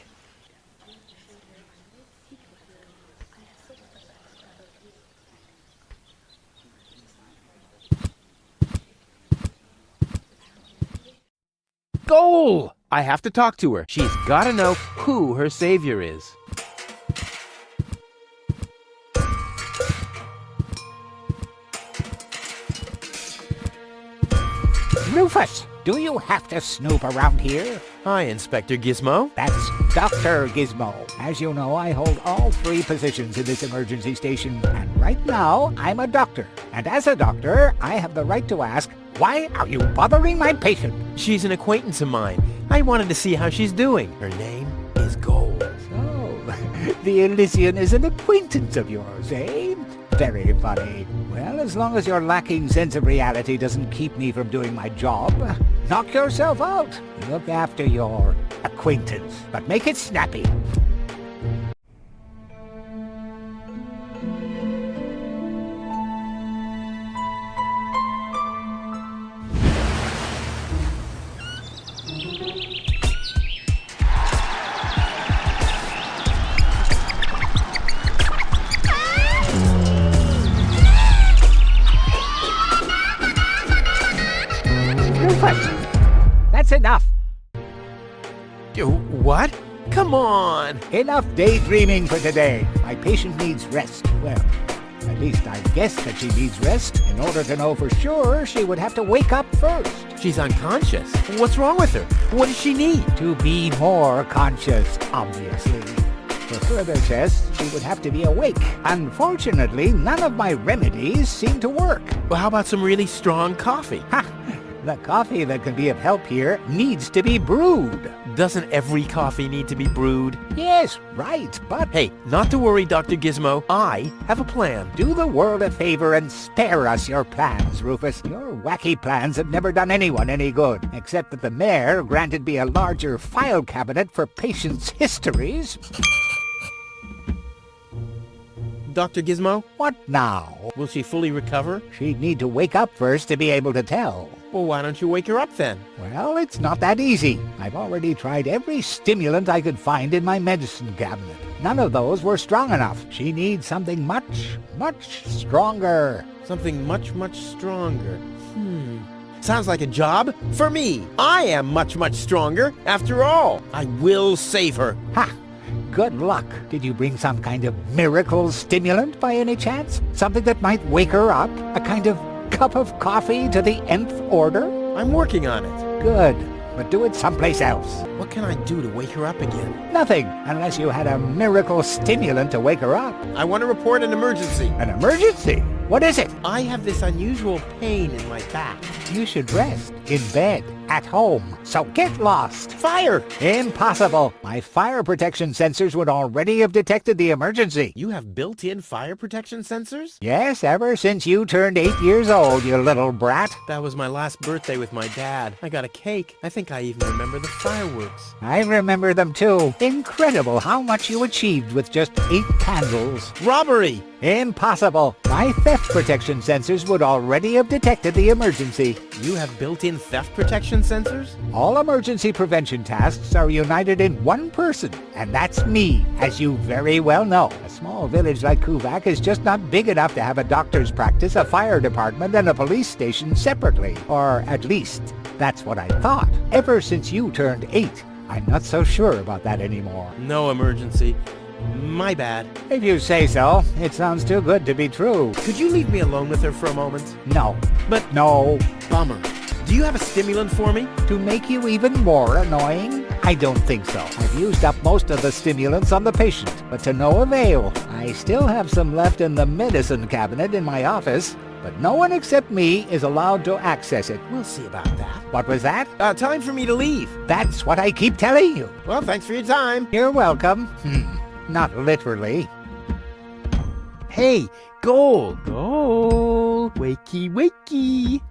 Goal! I have to talk to her. She's gotta know who her savior is. Rufus, do you have to snoop around here? Hi, Inspector Gizmo. That's Dr. Gizmo. As you know, I hold all 3 positions in this emergency station, and right now, I'm a doctor. And as a doctor, I have the right to ask, why are you bothering my patient? She's an acquaintance of mine. I wanted to see how she's doing. Her name is Gold. So, the Elysian is an acquaintance of yours, eh? Very funny. Well, as long as your lacking sense of reality doesn't keep me from doing my job, knock yourself out. Look after your acquaintance, but make it snappy. That's enough. What? Come on! Enough daydreaming for today. My patient needs rest. Well, at least I guess that she needs rest. In order to know for sure, she would have to wake up first. She's unconscious. What's wrong with her? What does she need? To be more conscious, obviously. For further tests, she would have to be awake. Unfortunately, none of my remedies seem to work. Well, how about some really strong coffee? Ha! The coffee that can be of help here needs to be brewed. Doesn't every coffee need to be brewed? Yes, right, but... Hey, not to worry, Dr. Gizmo. I have a plan. Do the world a favor and spare us your plans, Rufus. Your wacky plans have never done anyone any good, except that the mayor granted me a larger file cabinet for patients' histories. Dr. Gizmo? What now? Will she fully recover? She'd need to wake up first to be able to tell. Well, why don't you wake her up then? Well, it's not that easy. I've already tried every stimulant I could find in my medicine cabinet. None of those were strong enough. She needs something much, much stronger. Something much, much stronger. Sounds like a job for me. I am much, much stronger. After all, I will save her. Ha! Good luck. Did you bring some kind of miracle stimulant by any chance? Something that might wake her up? A kind of cup of coffee to the nth order? I'm working on it. Good, but do it someplace else. What can I do to wake her up again? Nothing, unless you had a miracle stimulant to wake her up. I want to report an emergency. An emergency? What is it? I have this unusual pain in my back. You should rest in bed, at home, so get lost. Fire! Impossible. My fire protection sensors would already have detected the emergency. You have built-in fire protection sensors? Yes, ever since you turned 8 years old, you little brat. That was my last birthday with my dad. I got a cake. I think I even remember the fireworks. I remember them too. Incredible how much you achieved with just 8 candles. Robbery! Impossible. My theft protection sensors would already have detected the emergency. You have built-in theft protection sensors? All emergency prevention tasks are united in one person, and that's me, as you very well know. A small village like Kuvak is just not big enough to have a doctor's practice, a fire department, and a police station separately. Or at least, that's what I thought. Ever since you turned 8, I'm not so sure about that anymore. No emergency. My bad. If you say so. It sounds too good to be true. Could you leave me alone with her for a moment? No. But no. Bummer. Do you have a stimulant for me? To make you even more annoying? I don't think so. I've used up most of the stimulants on the patient, but to no avail. I still have some left in the medicine cabinet in my office, but no one except me is allowed to access it. We'll see about that. What was that? Time for me to leave. That's what I keep telling you. Well, thanks for your time. You're welcome. Not literally. Hey, Gold! Gold! Wakey, wakey!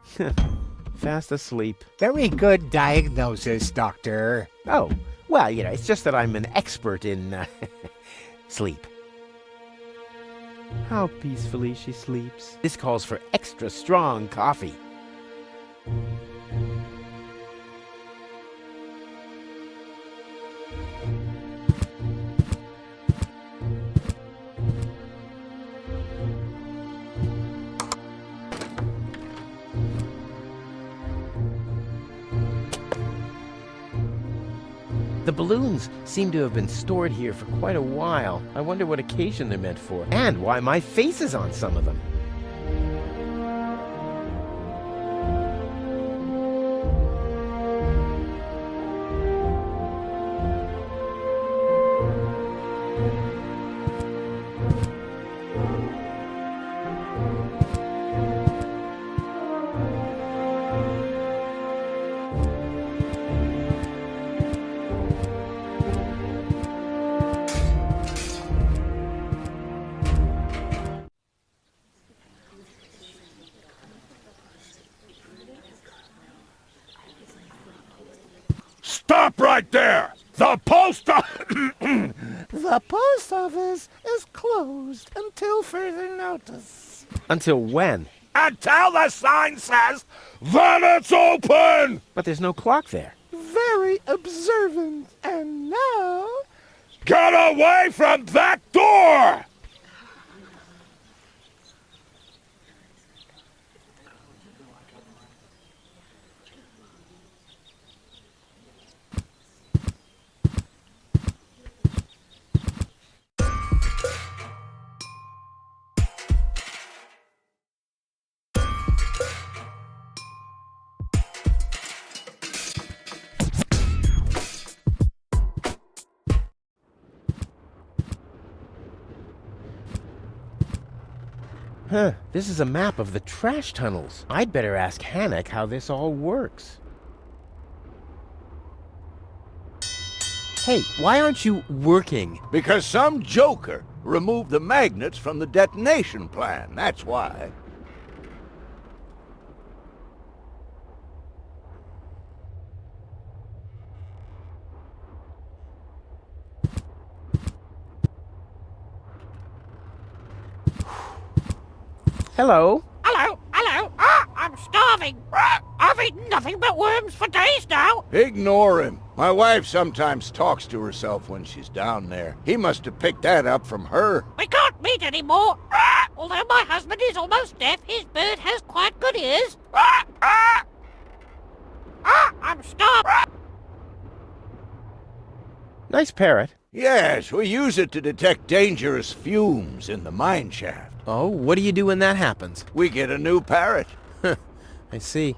Fast asleep. Very good diagnosis, Doctor. Oh, well, it's just that I'm an expert in sleep. How peacefully she sleeps. This calls for extra strong coffee. The balloons seem to have been stored here for quite a while. I wonder what occasion they're meant for, and why my face is on some of them. Stop right there! The post The post office is closed until further notice. Until when? Until the sign says that it's open! But there's no clock there. Very observant. And now... Get away from that door! Huh, this is a map of the trash tunnels. I'd better ask Hannock how this all works. Hey, why aren't you working? Because some joker removed the magnets from the detonation plan, that's why. Hello? Hello, hello. I'm starving. I've eaten nothing but worms for days now. Ignore him. My wife sometimes talks to herself when she's down there. He must have picked that up from her. We can't meet anymore. Although my husband is almost deaf, his bird has quite good ears. I'm starving. Nice parrot. Yes, we use it to detect dangerous fumes in the mine shaft. Oh, what do you do when that happens? We get a new parrot. I see.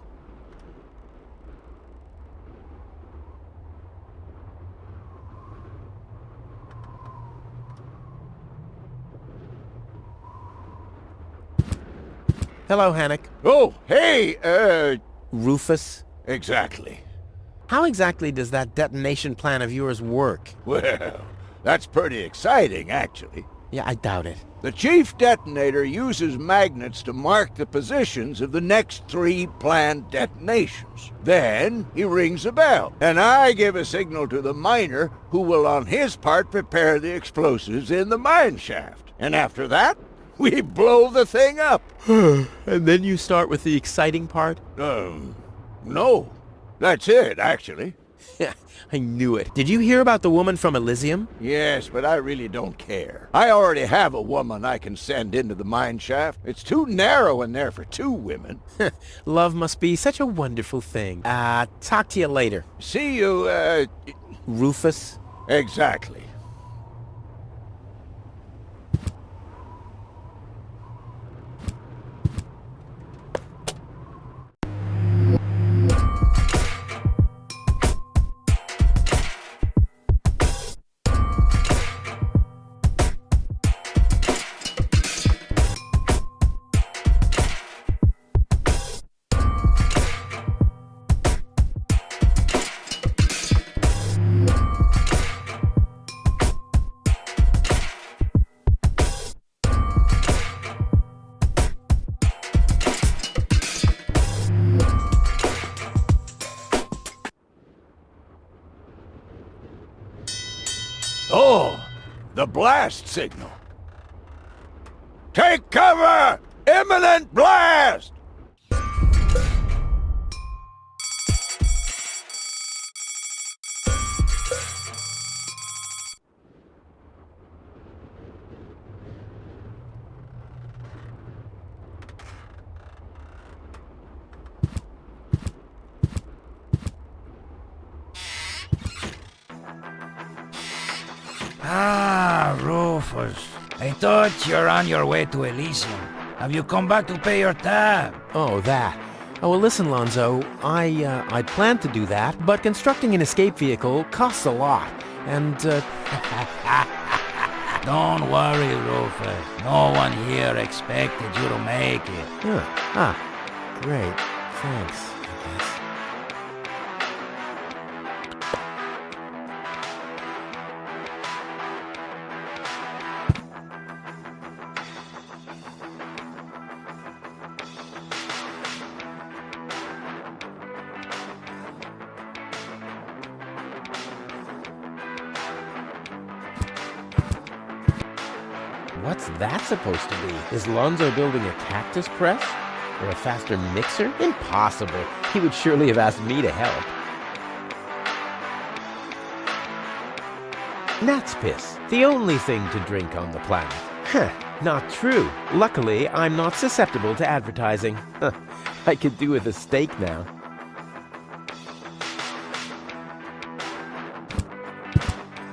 Hello, Hannock. Oh, hey, Rufus? Exactly. How exactly does that detonation plan of yours work? Well, that's pretty exciting, actually. Yeah, I doubt it. The chief detonator uses magnets to mark the positions of the next 3 planned detonations. Then he rings a bell, and I give a signal to the miner who will on his part prepare the explosives in the mine shaft. And after that, we blow the thing up. And then you start with the exciting part? No. That's it, actually. I knew it. Did you hear about the woman from Elysium? Yes, but I really don't care. I already have a woman I can send into the mine shaft. It's too narrow in there for 2 women. Love must be such a wonderful thing. Talk to you later. See you, Rufus? Exactly. Oh, the blast signal. Take cover! Imminent blast! Ah, Rufus. I thought you're on your way to Elysium. Have you come back to pay your tab? Oh, that. Oh, well, listen, Lonzo. I planned to do that, but constructing an escape vehicle costs a lot. And, Don't worry, Rufus. No one here expected you to make it. Great. Thanks, I guess. What's that supposed to be? Is Lonzo building a cactus press? Or a faster mixer? Impossible. He would surely have asked me to help. Gnat's piss. The only thing to drink on the planet. Not true. Luckily, I'm not susceptible to advertising. I could do with a steak now.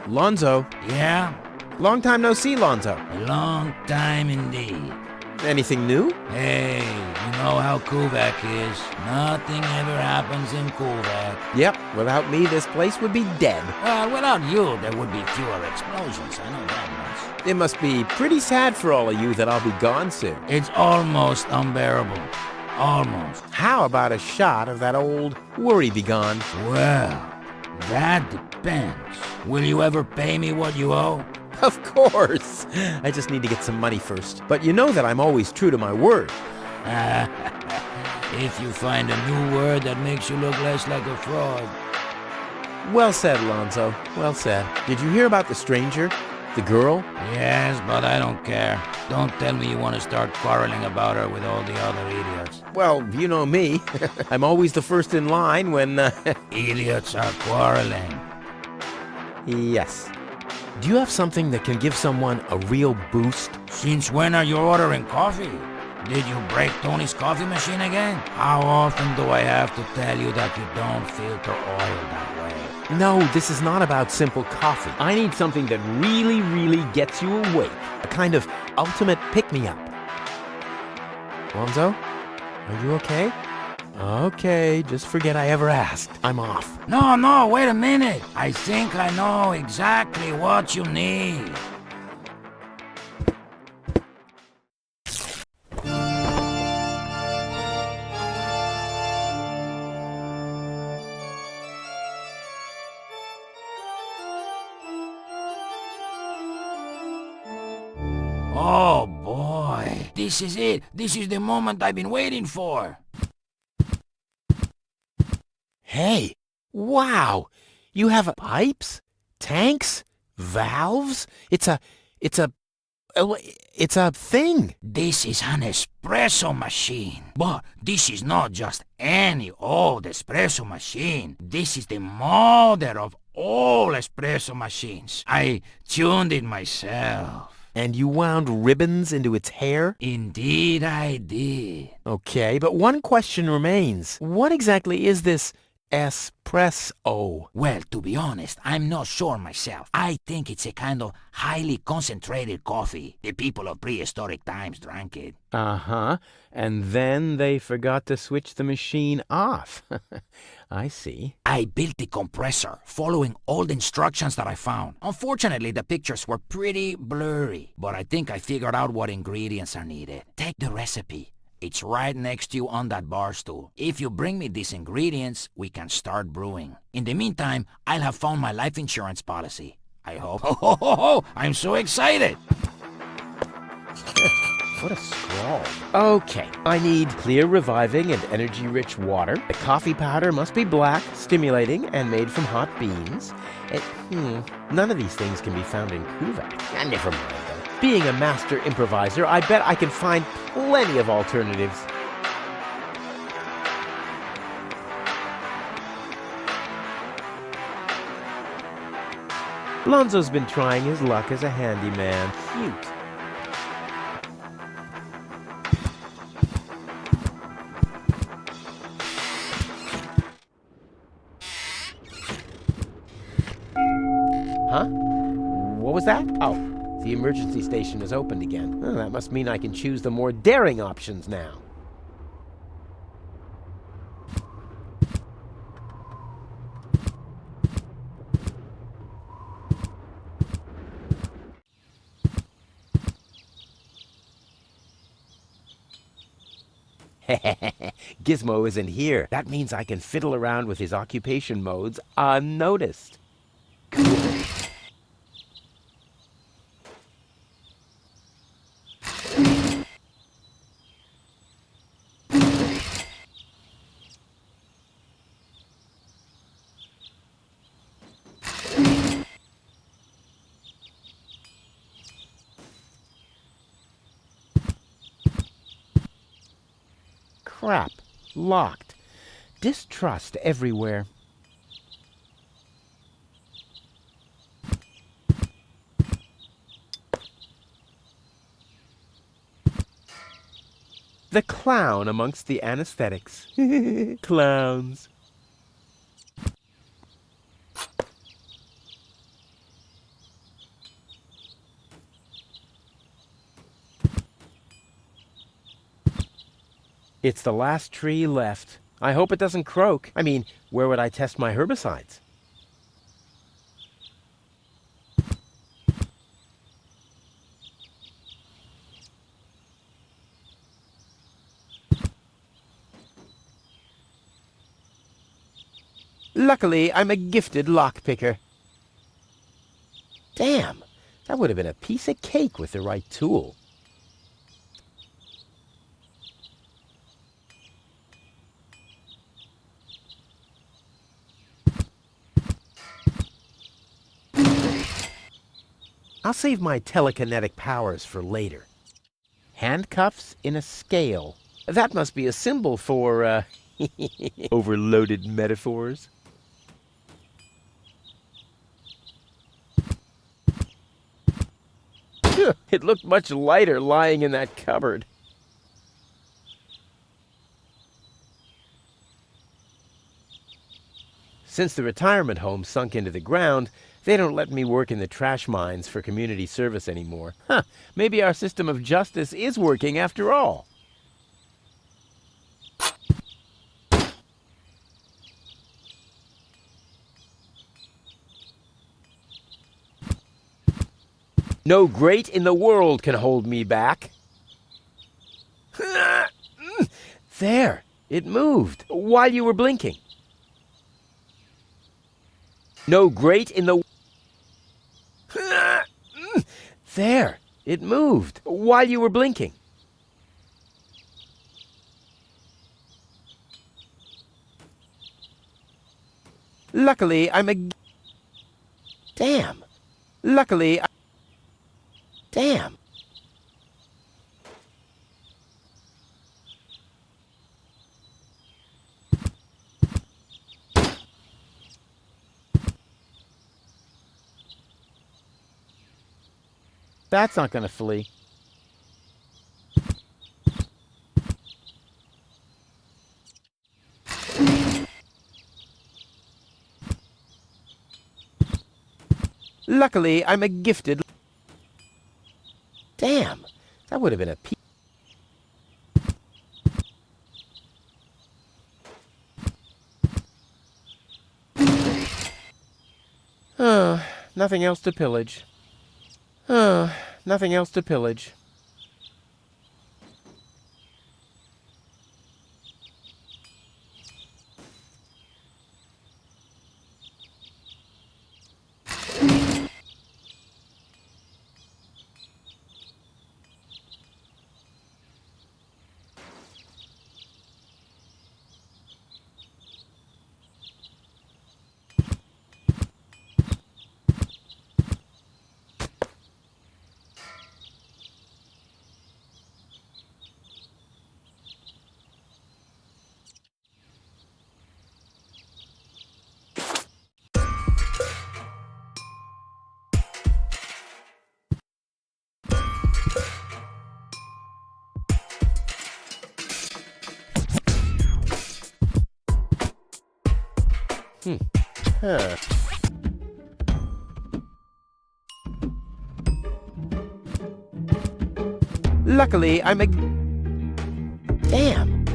Lonzo. Yeah? Long time no see, Lonzo. A long time indeed. Anything new? Hey, you know how Kuvak is. Nothing ever happens in Kuvak. Yep, without me, this place would be dead. Well, without you, there would be fewer explosions. I know that much. It must be pretty sad for all of you that I'll be gone soon. It's almost unbearable. Almost. How about a shot of that old worry begone? Well, that depends. Will you ever pay me what you owe? Of course. I just need to get some money first. But you know that I'm always true to my word. If you find a new word that makes you look less like a fraud. Well said, Lonzo. Well said. Did you hear about the stranger? The girl? Yes, but I don't care. Don't tell me you want to start quarreling about her with all the other idiots. Well, you know me. I'm always the first in line when... Idiots are quarreling. Yes. Do you have something that can give someone a real boost? Since when are you ordering coffee? Did you break Tony's coffee machine again? How often do I have to tell you that you don't filter oil that way? No, this is not about simple coffee. I need something that really, really gets you awake. A kind of ultimate pick-me-up. Lonzo, are you okay? Okay, just forget I ever asked. I'm off. No, wait a minute. I think I know exactly what you need. Oh boy, this is it. This is the moment I've been waiting for. Hey, wow! You have pipes, tanks, valves? It's a thing. This is an espresso machine. But this is not just any old espresso machine. This is the mother of all espresso machines. I tuned it myself. And you wound ribbons into its hair? Indeed I did. Okay, but one question remains. What exactly is this espresso? Well, to be honest, I'm not sure myself. I think it's a kind of highly concentrated coffee. The people of prehistoric times drank it. Uh-huh. And then they forgot to switch the machine off. I see. I built the compressor, following all the instructions that I found. Unfortunately, the pictures were pretty blurry, but I think I figured out what ingredients are needed. Take the recipe. It's right next to you on that bar stool. If you bring me these ingredients, we can start brewing. In the meantime, I'll have found my life insurance policy. I hope. I'm so excited! What a scrawl. Okay, I need clear, reviving, and energy-rich water. The coffee powder must be black, stimulating, and made from hot beans. None of these things can be found in Kuvak. Never mind, though. Being a master improviser, I bet I can find plenty of alternatives. Lonzo's been trying his luck as a handyman. Cute. Huh? What was that? Oh, the emergency station is opened again. Oh, that must mean I can choose the more daring options now. Gizmo isn't here. That means I can fiddle around with his occupation modes unnoticed. Cool. Crap. Locked. Distrust everywhere. The clown amongst the anesthetics. Clowns. It's the last tree left. I hope it doesn't croak. I mean, where would I test my herbicides? Luckily, I'm a gifted lockpicker. Damn, that would have been a piece of cake with the right tool. I'll save my telekinetic powers for later. Handcuffs in a scale. That must be a symbol for, overloaded metaphors. It looked much lighter lying in that cupboard. Since the retirement home sunk into the ground, they don't let me work in the trash mines for community service anymore. Huh, maybe our system of justice is working after all. No great in the world can hold me back. There, it moved while you were blinking. No great in the... There, it moved while you were blinking. Luckily, I'm a... Damn. Luckily, Damn. That's not gonna flee. Luckily, I'm a gifted... Damn, that would have been a piece. Nothing else to pillage. Nothing else to pillage. Huh. Luckily, I'm a... Damn.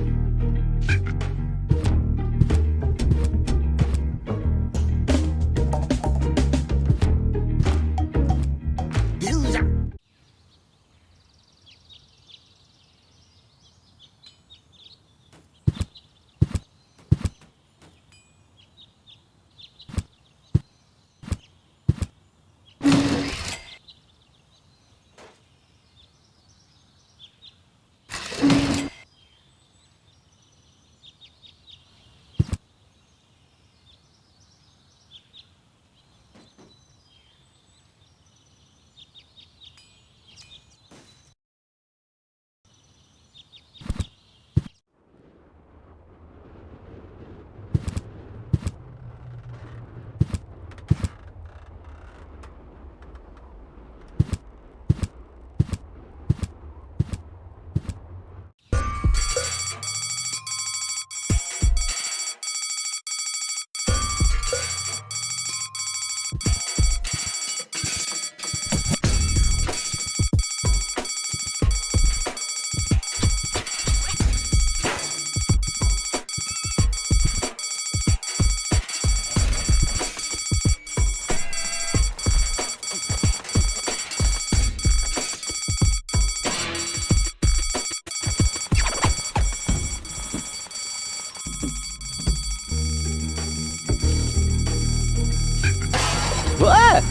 Ah!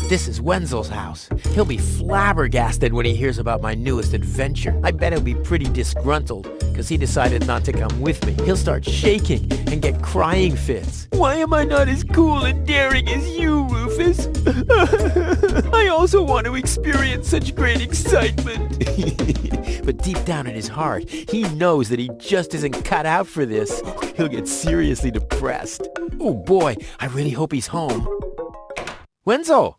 This is Wenzel's house. He'll be flabbergasted when he hears about my newest adventure. I bet he'll be pretty disgruntled, because he decided not to come with me. He'll start shaking and get crying fits. Why am I not as cool and daring as you, Rufus? I also want to experience such great excitement. But deep down in his heart, he knows that he just isn't cut out for this. He'll get seriously depressed. Oh boy, I really hope he's home. Wenzel!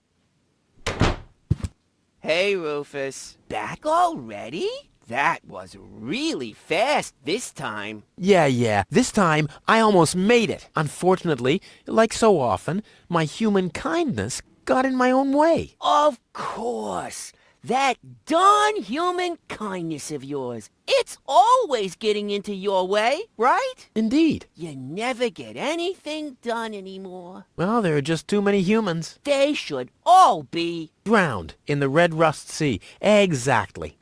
Hey, Rufus. Back already? That was really fast this time. Yeah. This time, I almost made it. Unfortunately, like so often, my human kindness got in my own way. Of course. That darn human kindness of yours. It's always getting into your way, right? Indeed. You never get anything done anymore. Well, there are just too many humans. They should all be drowned in the Red Rust Sea. Exactly.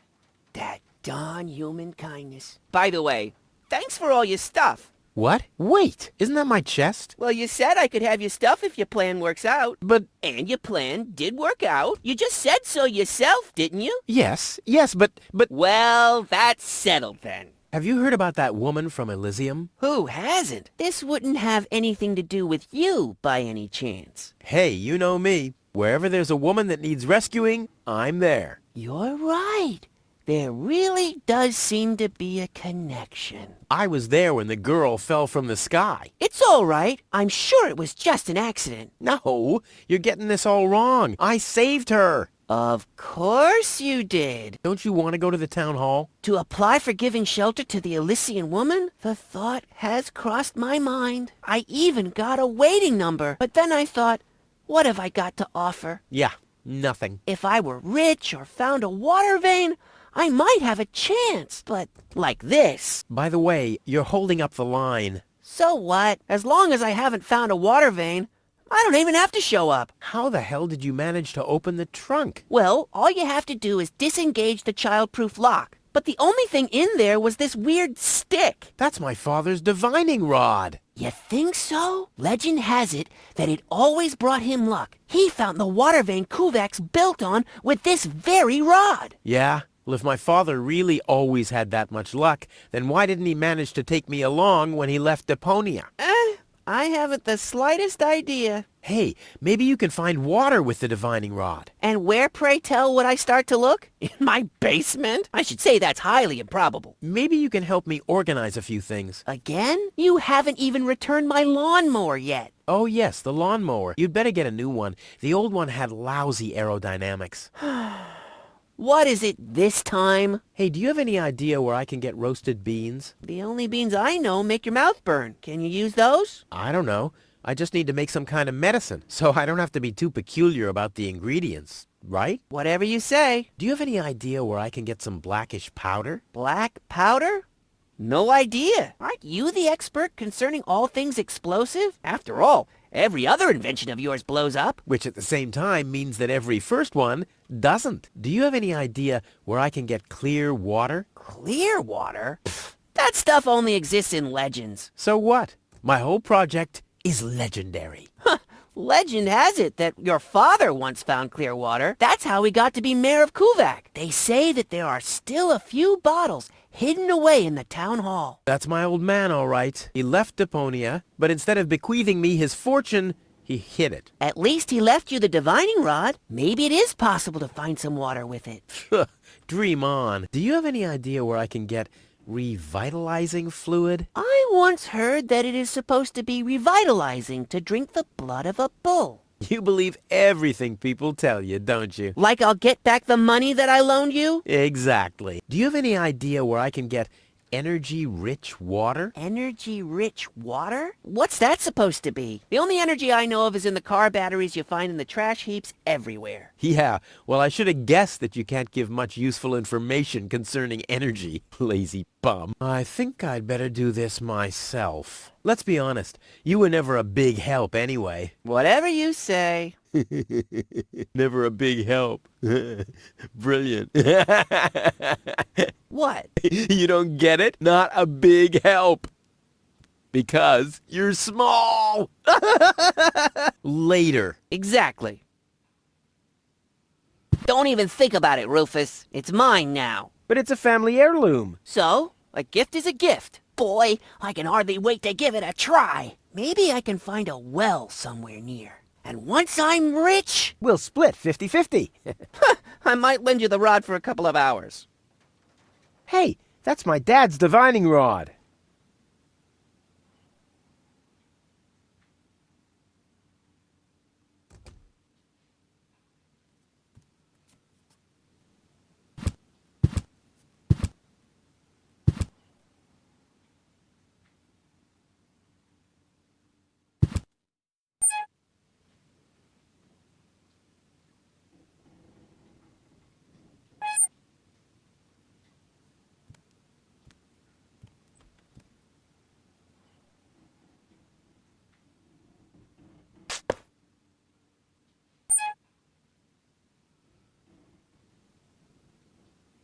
That darn human kindness. By the way, thanks for all your stuff. What? Wait, isn't that my chest? Well, you said I could have your stuff if your plan works out. But... And your plan did work out. You just said so yourself, didn't you? Yes, but... Well, that's settled then. Have you heard about that woman from Elysium? Who hasn't? This wouldn't have anything to do with you, by any chance. Hey, you know me. Wherever there's a woman that needs rescuing, I'm there. You're right. There really does seem to be a connection. I was there when the girl fell from the sky. It's all right. I'm sure it was just an accident. No, you're getting this all wrong. I saved her. Of course you did. Don't you want to go to the town hall? To apply for giving shelter to the Elysian woman? The thought has crossed my mind. I even got a waiting number. But then I thought, what have I got to offer? Yeah, nothing. If I were rich or found a water vein, I might have a chance, but like this. By the way, you're holding up the line. So what? As long as I haven't found a water vein, I don't even have to show up. How the hell did you manage to open the trunk? Well, all you have to do is disengage the child-proof lock. But the only thing in there was this weird stick. That's my father's divining rod. You think so? Legend has it that it always brought him luck. He found the water vein Kuvak's built on with this very rod. Yeah? Well, if my father really always had that much luck, then why didn't he manage to take me along when he left Deponia? I haven't the slightest idea. Hey, maybe you can find water with the divining rod. And where, pray tell, would I start to look? In my basement? I should say that's highly improbable. Maybe you can help me organize a few things. Again? You haven't even returned my lawnmower yet. Oh yes, the lawnmower. You'd better get a new one. The old one had lousy aerodynamics. What is it this time? Hey, do you have any idea where I can get roasted beans? The only beans I know make your mouth burn. Can you use those? I don't know. I just need to make some kind of medicine, so I don't have to be too peculiar about the ingredients, right? Whatever you say. Do you have any idea where I can get some blackish powder? Black powder? No idea. Aren't you the expert concerning all things explosive? After all, every other invention of yours blows up. Which at the same time means that every first one doesn't. Do you have any idea where I can get clear water? Clear water? Pfft, that stuff only exists in legends. So what? My whole project is legendary. Legend has it that your father once found clear water. That's how he got to be mayor of Kuvak. They say that there are still a few bottles hidden away in the town hall. That's my old man, all right. He left Deponia, but instead of bequeathing me his fortune, he hid it. At least he left you the divining rod. Maybe it is possible to find some water with it. Dream on. Do you have any idea where I can get revitalizing fluid? I once heard that it is supposed to be revitalizing to drink the blood of a bull. You believe everything people tell you, don't you? Like I'll get back the money that I loaned you? Exactly. Do you have any idea where I can get energy-rich water? Energy-rich water? What's that supposed to be? The only energy I know of is in the car batteries you find in the trash heaps everywhere. Yeah, well, I should have guessed that you can't give much useful information concerning energy, lazy bum. I think I'd better do this myself. Let's be honest, you were never a big help anyway. Whatever you say. Never a big help. Brilliant. What? You don't get it? Not a big help. Because you're small. Later. Exactly. Don't even think about it, Rufus. It's mine now. But it's a family heirloom. So, a gift is a gift. Boy, I can hardly wait to give it a try. Maybe I can find a well somewhere near. And once I'm rich... We'll split 50-50. I might lend you the rod for a couple of hours. Hey, that's my dad's divining rod.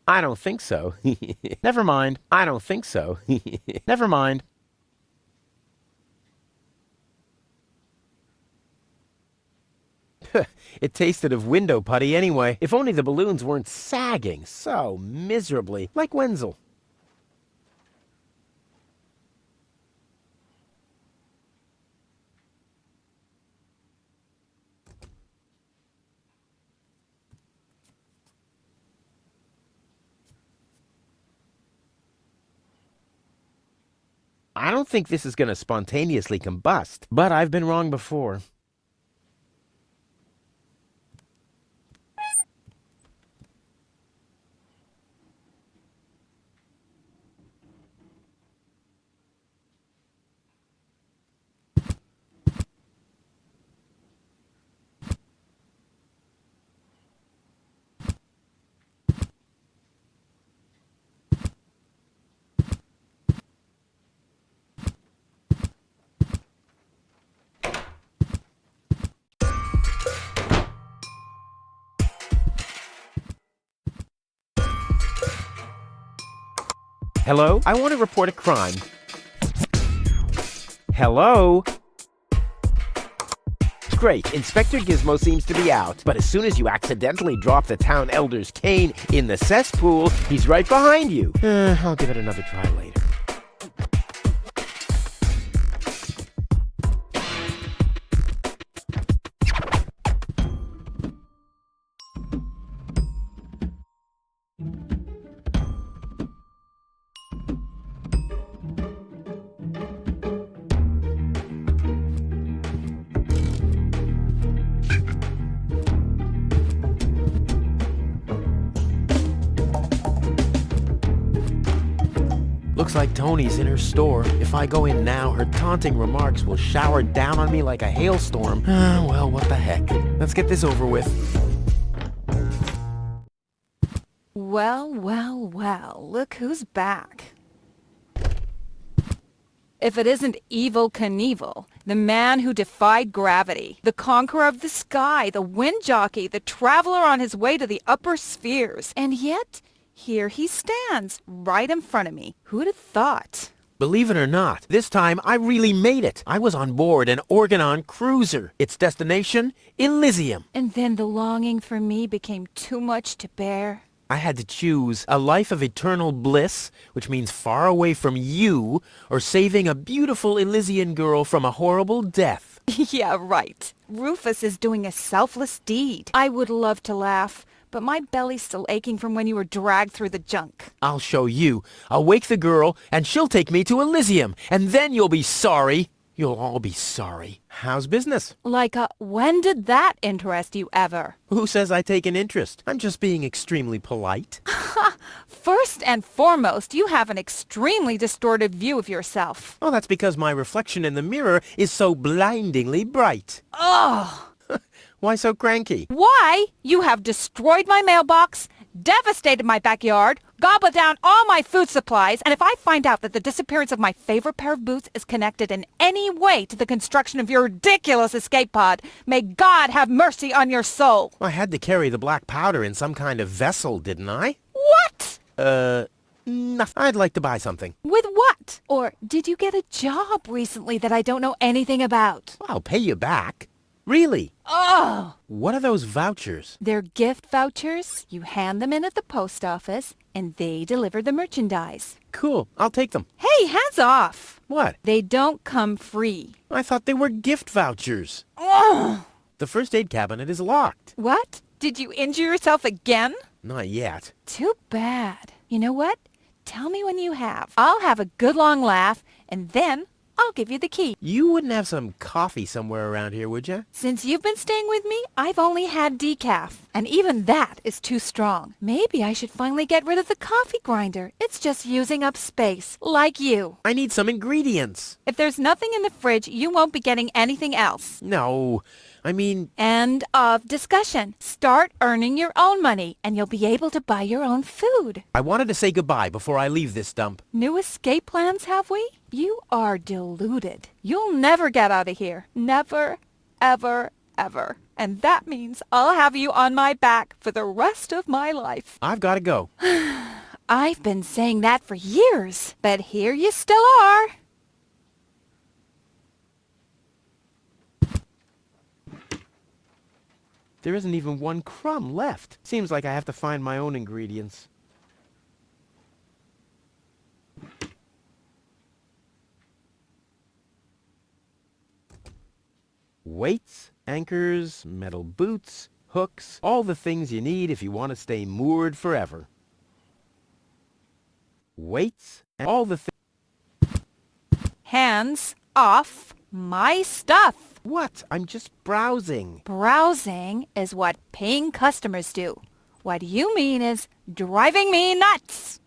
I don't think so. Never mind. I don't think so. Never mind. It tasted of window putty anyway. If only the balloons weren't sagging so miserably, like Wenzel. I don't think this is going to spontaneously combust, but I've been wrong before. Hello? I want to report a crime. Hello? Great, Inspector Gizmo seems to be out, but as soon as you accidentally drop the town elder's cane in the cesspool, he's right behind you. I'll give it another try later. Looks like Tony's in her store. If I go in now, her taunting remarks will shower down on me like a hailstorm. Well, what the heck. Let's get this over with. Well, well, well, look who's back. If it isn't Evil Knievel, the man who defied gravity, the conqueror of the sky, the wind jockey, the traveler on his way to the upper spheres, and yet here he stands, right in front of me. Who'd have thought? Believe it or not, this time I really made it. I was on board an Organon cruiser. Its destination, Elysium. And then the longing for me became too much to bear. I had to choose a life of eternal bliss, which means far away from you, or saving a beautiful Elysian girl from a horrible death. Yeah, right. Rufus is doing a selfless deed. I would love to laugh, but my belly's still aching from when you were dragged through the junk. I'll show you. I'll wake the girl, and she'll take me to Elysium, and then you'll be sorry. You'll all be sorry. How's business? When did that interest you ever? Who says I take an interest? I'm just being extremely polite. First and foremost, you have an extremely distorted view of yourself. Oh, that's because my reflection in the mirror is so blindingly bright. Ugh! Why so cranky? Why? You have destroyed my mailbox, devastated my backyard, gobbled down all my food supplies, and if I find out that the disappearance of my favorite pair of boots is connected in any way to the construction of your ridiculous escape pod, may God have mercy on your soul. I had to carry the black powder in some kind of vessel, didn't I? What? Nothing. I'd like to buy something. With what? Or did you get a job recently that I don't know anything about? I'll pay you back. Really? Oh! What are those vouchers? They're gift vouchers. You hand them in at the post office, and they deliver the merchandise. Cool. I'll take them. Hey, hands off! What? They don't come free. I thought they were gift vouchers. Oh! The first aid cabinet is locked. What? Did you injure yourself again? Not yet. Too bad. You know what? Tell me when you have. I'll have a good long laugh, and then I'll give you the key. You wouldn't have some coffee somewhere around here, would you? Since you've been staying with me, I've only had decaf. And even that is too strong. Maybe I should finally get rid of the coffee grinder. It's just using up space, like you. I need some ingredients. If there's nothing in the fridge, you won't be getting anything else. No, I mean... End of discussion. Start earning your own money, and you'll be able to buy your own food. I wanted to say goodbye before I leave this dump. New escape plans, have we? You are deluded. You'll never get out of here. Never, ever, ever. And that means I'll have you on my back for the rest of my life. I've got to go. I've been saying that for years, but here you still are. There isn't even one crumb left. Seems like I have to find my own ingredients. Weights, anchors, metal boots, hooks, all the things you need if you want to stay moored forever. Weights, and all the things... Hands off my stuff. What? I'm just browsing. Browsing is what paying customers do. What you mean is driving me nuts.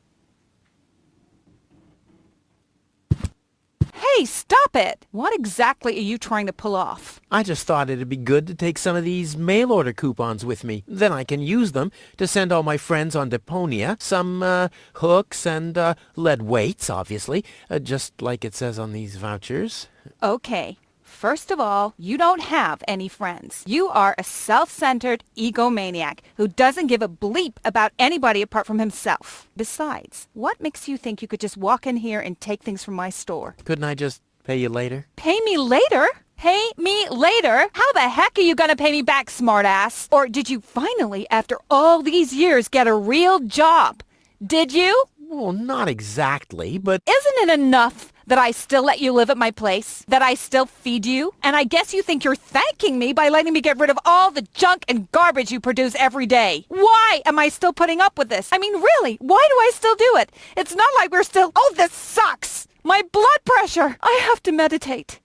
Hey, stop it! What exactly are you trying to pull off? I just thought it'd be good to take some of these mail order coupons with me. Then I can use them to send all my friends on Deponia some hooks and lead weights, obviously, just like it says on these vouchers. Okay. First of all, you don't have any friends. You are a self-centered egomaniac who doesn't give a bleep about anybody apart from himself. Besides, what makes you think you could just walk in here and take things from my store? Couldn't I just Pay you later? Pay me later? Pay me later? How the heck are you gonna pay me back, smartass? Or did you finally, after all these years, get a real job? Did you? Well, not exactly, but... Isn't it enough that I still let you live at my place? That I still feed you? And I guess you think you're thanking me by letting me get rid of all the junk and garbage you produce every day. Why am I still putting up with this? I mean, really, why do I still do it? It's not like we're still... Oh, this sucks! My blood pressure! I have to meditate.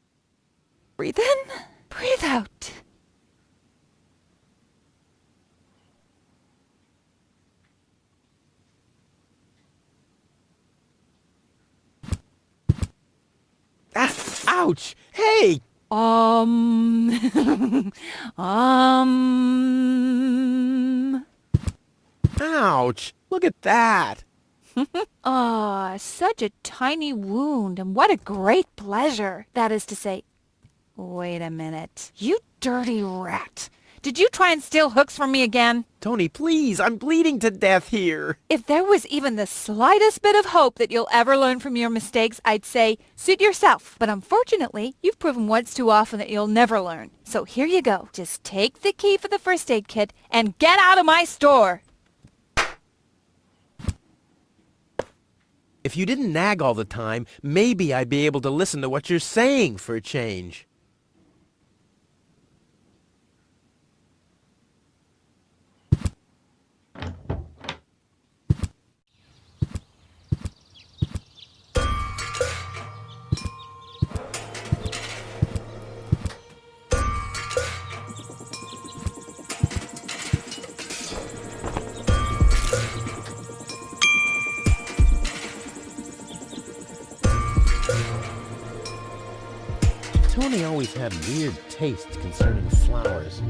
Breathe in, breathe out. Ah, ouch! Hey! Ouch! Look at that! Ah, such a tiny wound, and what a great pleasure. That is to say... Wait a minute. You dirty rat. Did you try and steal hooks from me again? Tony, please, I'm bleeding to death here. If there was even the slightest bit of hope that you'll ever learn from your mistakes, I'd say, suit yourself. But unfortunately, you've proven once too often that you'll never learn. So here you go. Just take the key for the first aid kit and get out of my store. If you didn't nag all the time, maybe I'd be able to listen to what you're saying for a change. Tony always had weird tastes concerning flowers.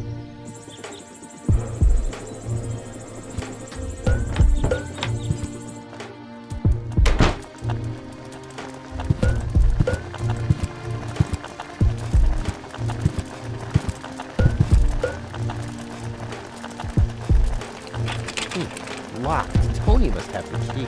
Locked. Tony must have the key.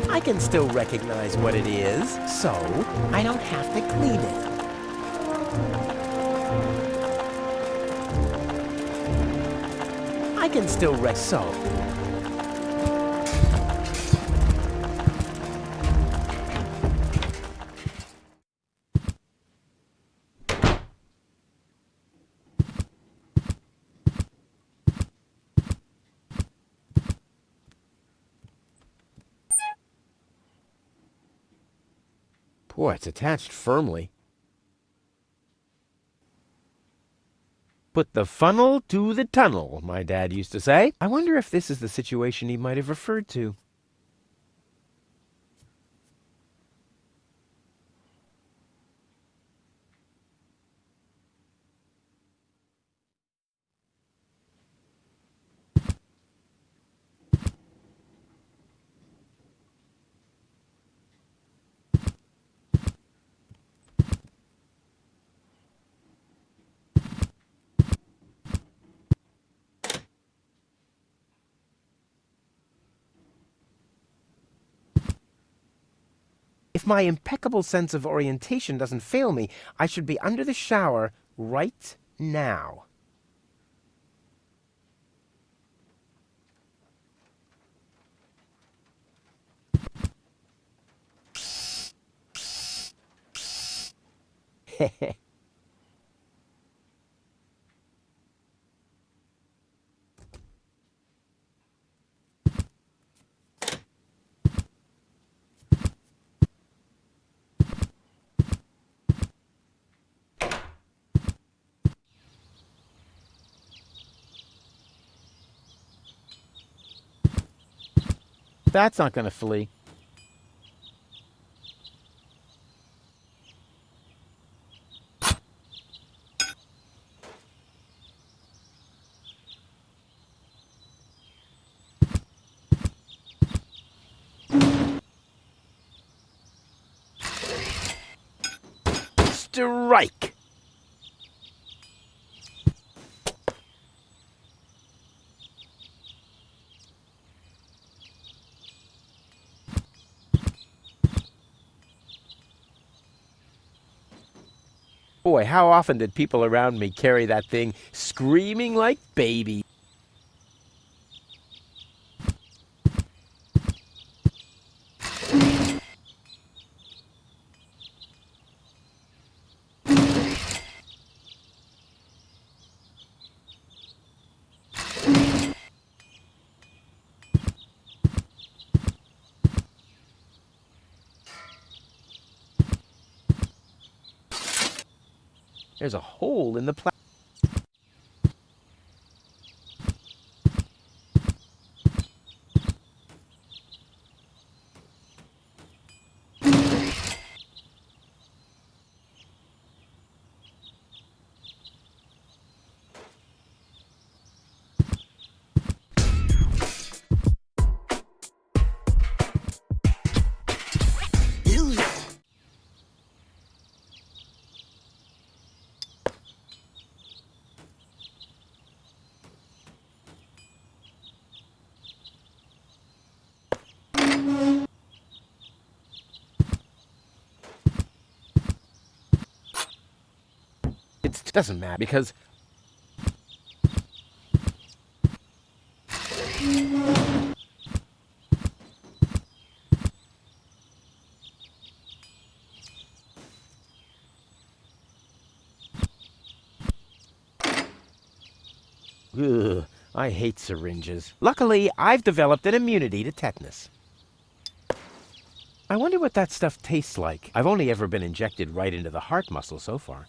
I can still recognize what it is, so I don't have to clean it. I can still so. Boy, it's attached firmly. Put the funnel to the tunnel, my dad used to say. I wonder if this is the situation he might have referred to. If my impeccable sense of orientation doesn't fail me, I should be under the shower right now. That's not going to flee. Strike! Boy, how often did people around me carry that thing screaming like babies? There's a hole in the plastic. It doesn't matter because ugh, I hate syringes. Luckily, I've developed an immunity to tetanus. I wonder what that stuff tastes like. I've only ever been injected right into the heart muscle so far.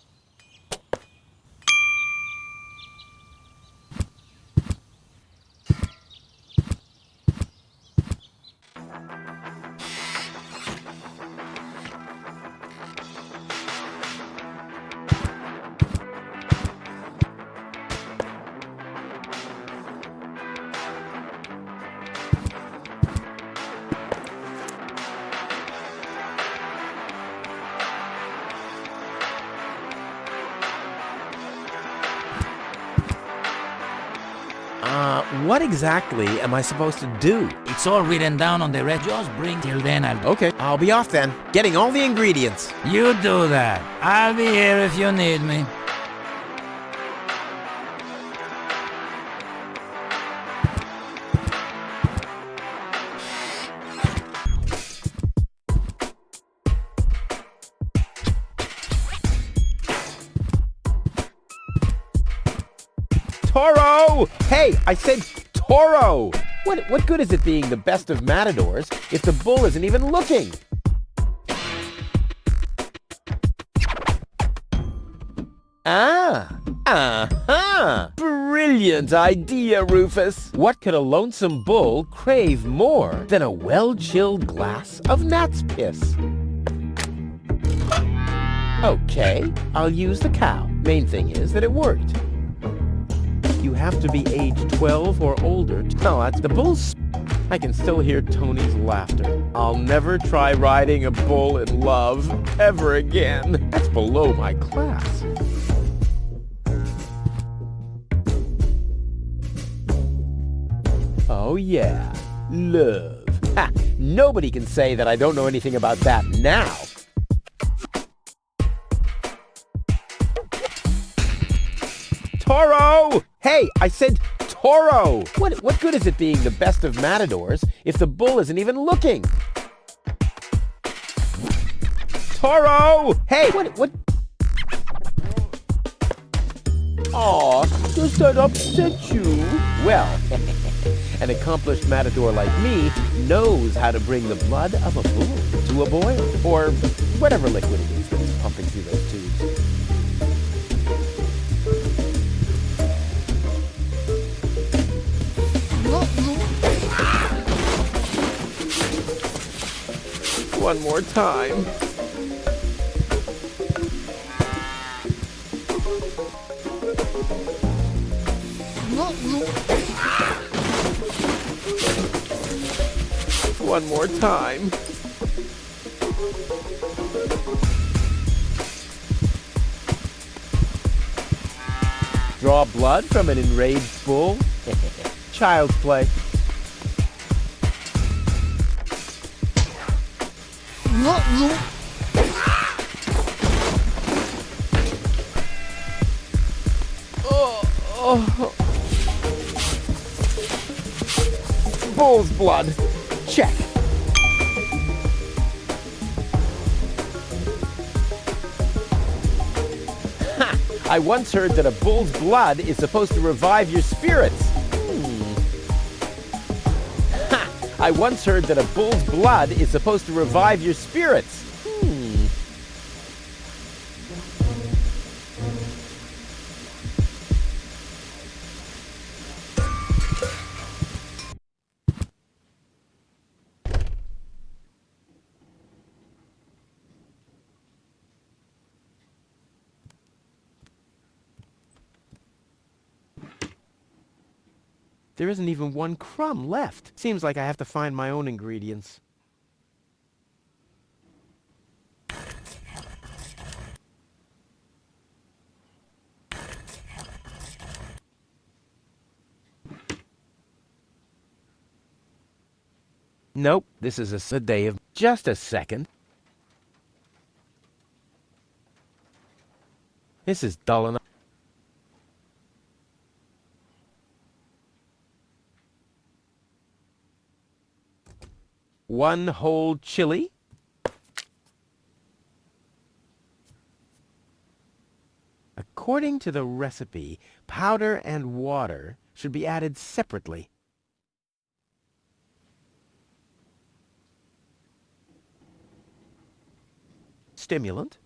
What exactly am I supposed to do? It's all written down on the red. Just bring till then. Okay, I'll be off then. Getting all the ingredients. You do that. I'll be here if you need me. Toro! Hey, I said Toro! What good is it being the best of matadors if the bull isn't even looking? Brilliant idea, Rufus! What could a lonesome bull crave more than a well-chilled glass of gnat's piss? Okay, I'll use the cow. Main thing is that it worked. You have to be age 12 or older. Oh, that's the bull's... I can still hear Tony's laughter. I'll never try riding a bull in love ever again. That's below my class. Oh yeah, love. Ha! Nobody can say that I don't know anything about that now. Toro! Hey, I said Toro! What good is it being the best of matadors if the bull isn't even looking? Toro! Hey, what? Aw, does that upset you? Well, an accomplished matador like me knows how to bring the blood of a bull to a boil, or whatever liquid it is that's pumping through those tubes. One more time. One more time. Draw blood from an enraged bull? Child's play. Bull's blood. Check. Ha! I once heard that a bull's blood is supposed to revive your spirits. Ha! I once heard that a bull's blood is supposed to revive your spirits. There isn't even one crumb left. Seems like I have to find my own ingredients. Nope, this is a day of... Just a second. This is dull enough. One whole chili. According to the recipe, powder and water should be added separately. Stimulant.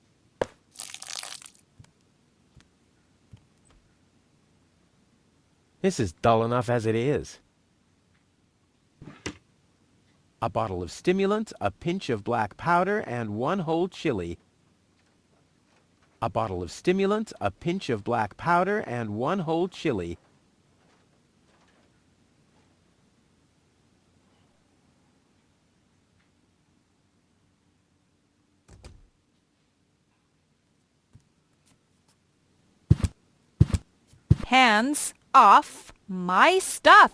This is dull enough as it is. A bottle of stimulant, a pinch of black powder, and one whole chili. A bottle of stimulant, a pinch of black powder, and one whole chili. Hands off my stuff.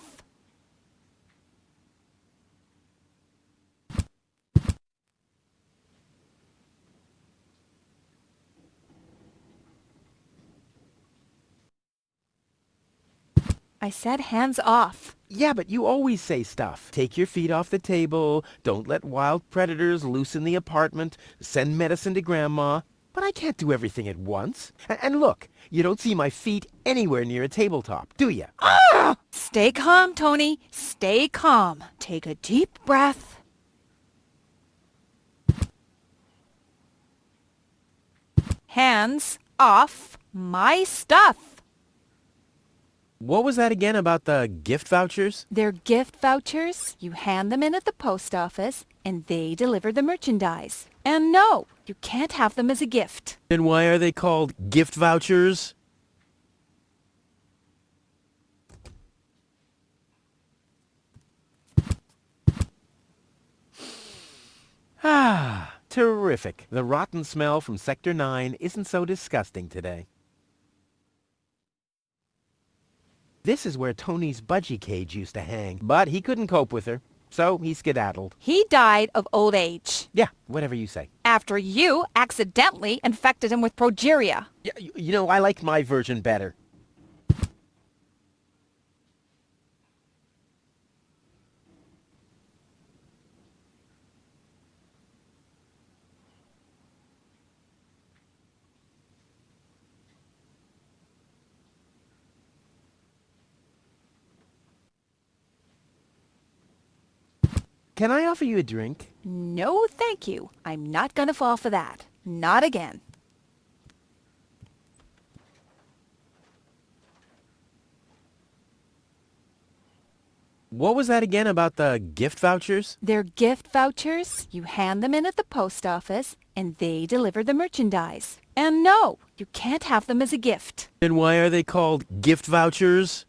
I said hands off. Yeah, but you always say stuff. Take your feet off the table. Don't let wild predators loose in the apartment. Send medicine to Grandma. But I can't do everything at once. And look, you don't see my feet anywhere near a tabletop, do you? Ah! Stay calm, Tony. Stay calm. Take a deep breath. Hands off my stuff. What was that again about the gift vouchers? They're gift vouchers. You hand them in at the post office, and they deliver the merchandise. And no, you can't have them as a gift. Then why are they called gift vouchers? Ah, terrific. The rotten smell from Sector 9 isn't so disgusting today. This is where Tony's budgie cage used to hang, but he couldn't cope with her. So he skedaddled. He died of old age. Yeah, whatever you say. After you accidentally infected him with progeria. Yeah, you know, I like my version better. Can I offer you a drink? No, thank you. I'm not gonna fall for that. Not again. What was that again about the gift vouchers? They're gift vouchers. You hand them in at the post office, and they deliver the merchandise. And no, you can't have them as a gift. Then why are they called gift vouchers?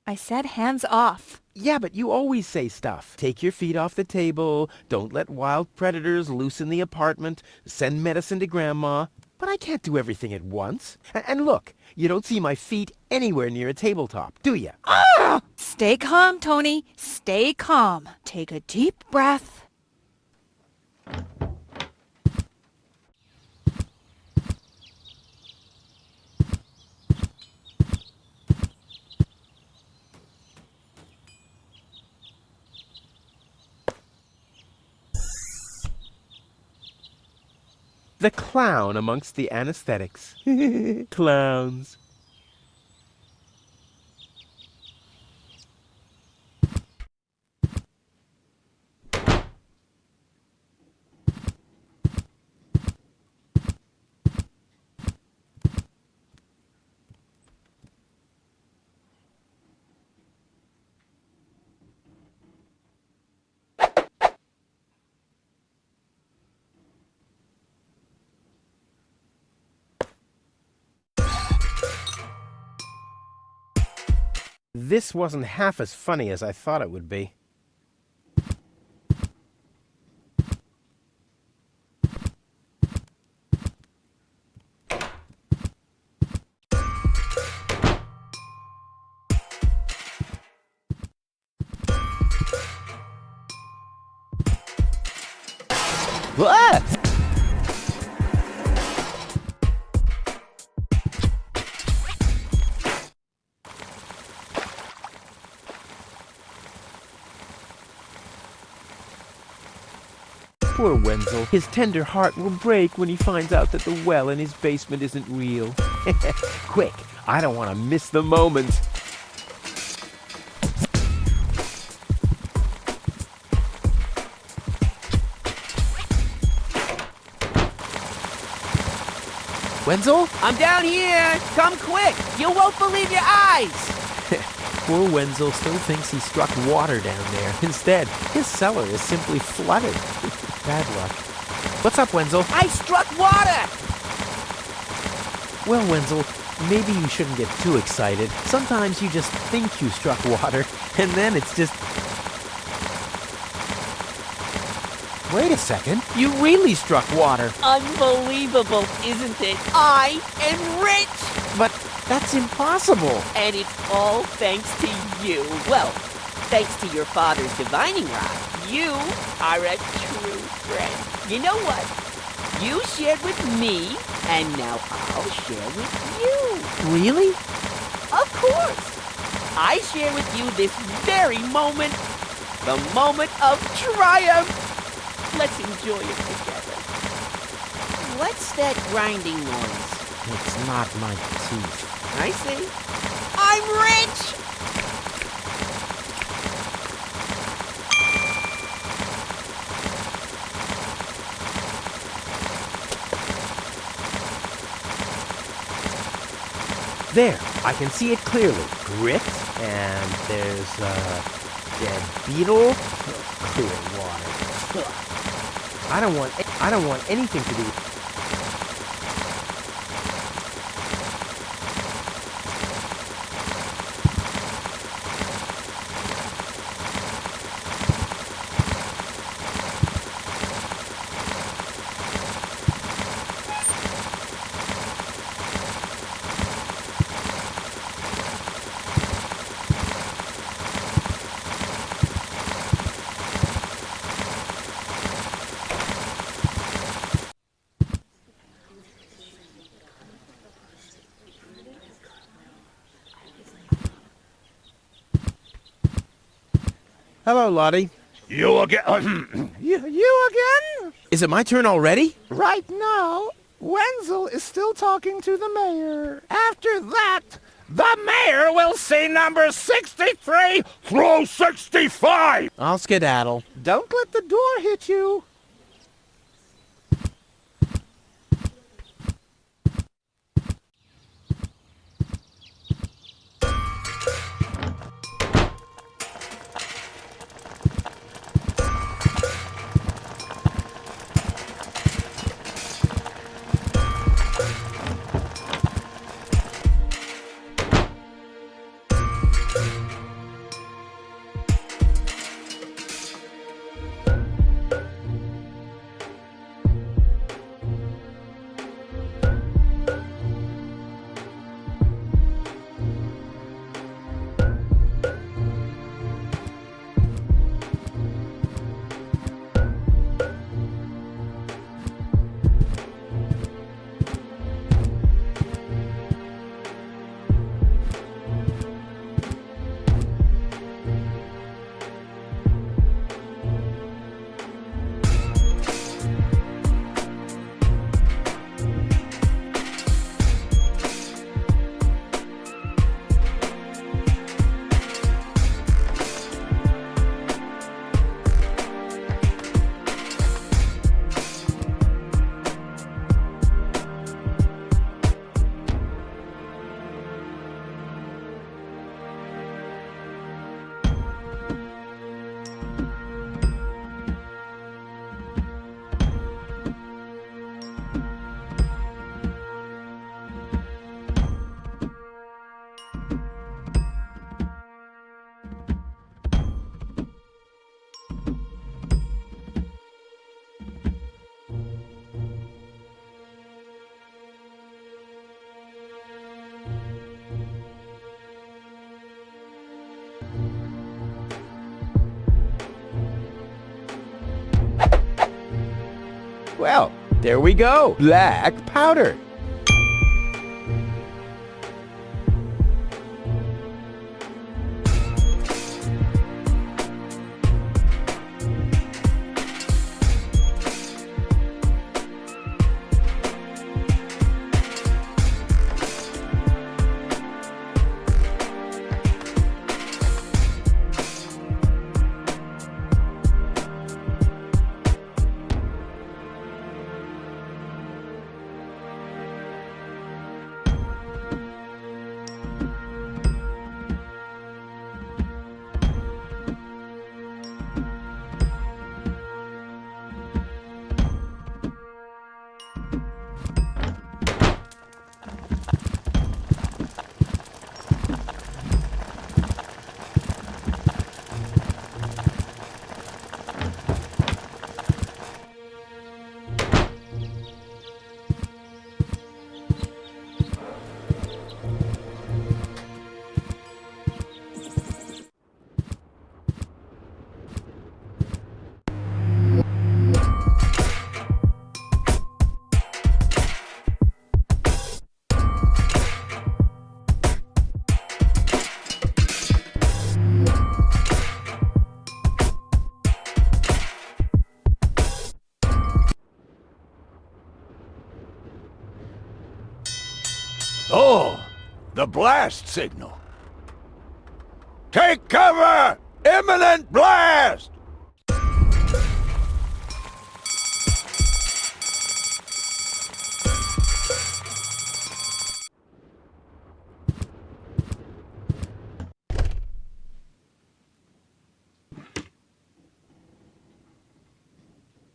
I said hands off. Yeah, but you always say stuff. Take your feet off the table, don't let wild predators loose in the apartment, send medicine to Grandma. But I can't do everything at once. And look, you don't see my feet anywhere near a tabletop, do you? Ah! Stay calm, Tony. Stay calm. Take a deep breath. The clown amongst the anesthetics. Clowns. This wasn't half as funny as I thought it would be. What? Poor Wenzel. His tender heart will break when he finds out that the well in his basement isn't real. Quick, I don't want to miss the moment. Wenzel? I'm down here! Come quick! You won't believe your eyes! Poor Wenzel still thinks he struck water down there. Instead, his cellar is simply flooded. Bad luck. What's up, Wenzel? I struck water! Well, Wenzel, maybe you shouldn't get too excited. Sometimes you just think you struck water, and then it's just... Wait a second. You really struck water. Unbelievable, isn't it? I am rich! But that's impossible. And it's all thanks to you. Well, thanks to your father's divining rod. You are a true friend. You know what? You shared with me, and now I'll share with you. Really? Of course. I share with you this very moment, the moment of triumph. Let's enjoy it together. What's that grinding noise? It's not my teeth. I see. I'm rich! There, I can see it clearly. Grit, and there's a dead beetle. Clear water. I don't want anything to do with... Hello, Lottie. You again? you again? Is it my turn already? Right now, Wenzel is still talking to the mayor. After that, the mayor will say number 63 through 65. I'll skedaddle. Don't let the door hit you. Well, there we go. Black powder. Oh, the blast signal. Take cover! Imminent blast!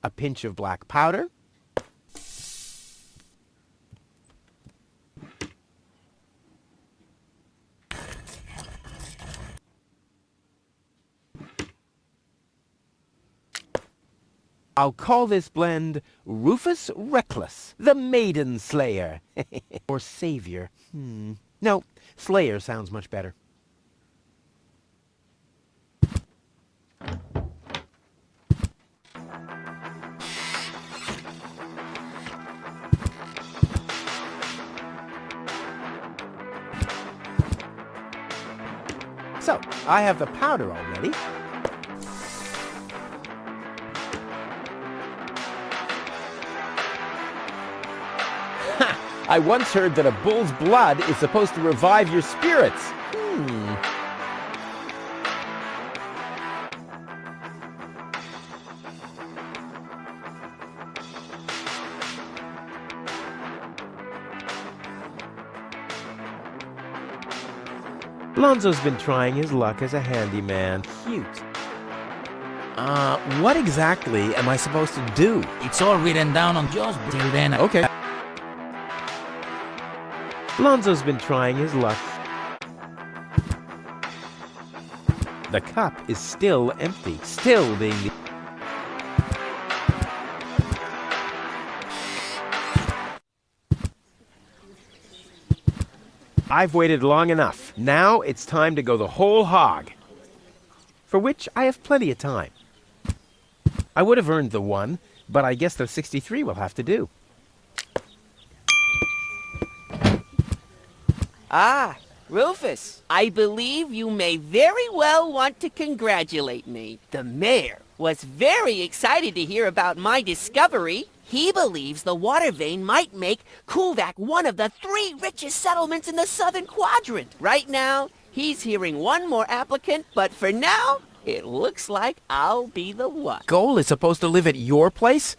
A pinch of black powder. I'll call this blend Rufus Reckless, the Maiden Slayer. Or Savior. No, Slayer sounds much better. So, I have the powder already. I once heard that a bull's blood is supposed to revive your spirits. Lonzo's been trying his luck as a handyman. Cute. What exactly am I supposed to do? It's all written down on just till then. Okay. Lonzo's been trying his luck. The cup is still empty, still being... I've waited long enough. Now it's time to go the whole hog. For which I have plenty of time. I would have earned the 1, but I guess the 63 will have to do. Ah, Rufus, I believe you may very well want to congratulate me. The mayor was very excited to hear about my discovery. He believes the water vein might make Kuvak one of the 3 richest settlements in the southern quadrant. Right now, he's hearing one more applicant, but for now, it looks like I'll be the one. Goal is supposed to live at your place?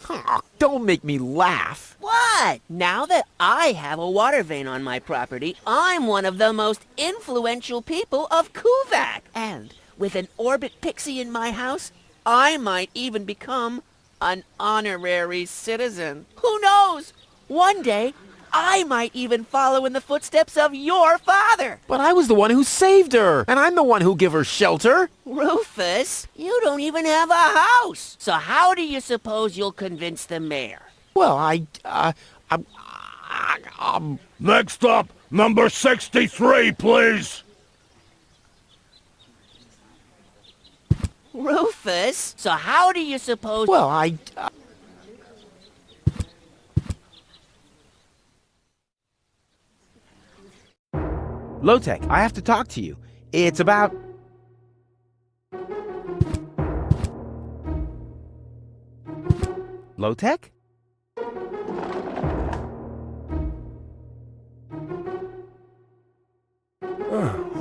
Don't make me laugh. What? Now that I have a water vein on my property, I'm one of the most influential people of Kuvak. And with an orbit pixie in my house, I might even become an honorary citizen. Who knows? One day, I might even follow in the footsteps of your father. But I was the one who saved her, and I'm the one who gave her shelter. Rufus, you don't even have a house. So how do you suppose you'll convince the mayor? Well, Next up, number 63, please. Rufus, so how do you suppose... Well, Low-Tech, I have to talk to you. It's about... Low-Tech?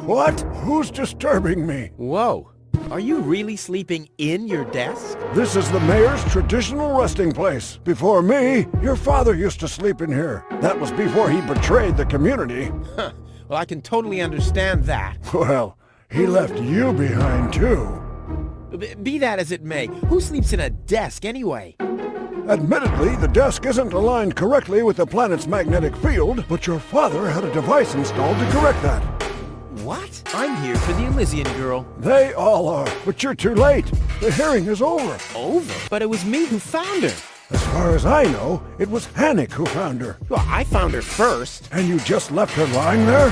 What? Who's disturbing me? Whoa. Are you really sleeping in your desk? This is the mayor's traditional resting place. Before me, your father used to sleep in here. That was before he betrayed the community. Well, I can totally understand that. Well, he left you behind, too. Be that as it may, who sleeps in a desk anyway? Admittedly, the desk isn't aligned correctly with the planet's magnetic field, but your father had a device installed to correct that. What? I'm here for the Elysian girl. They all are, but you're too late. The hearing is over. Over? But it was me who found her. As far as I know, it was Hannick who found her. Well, I found her first. And you just left her lying there?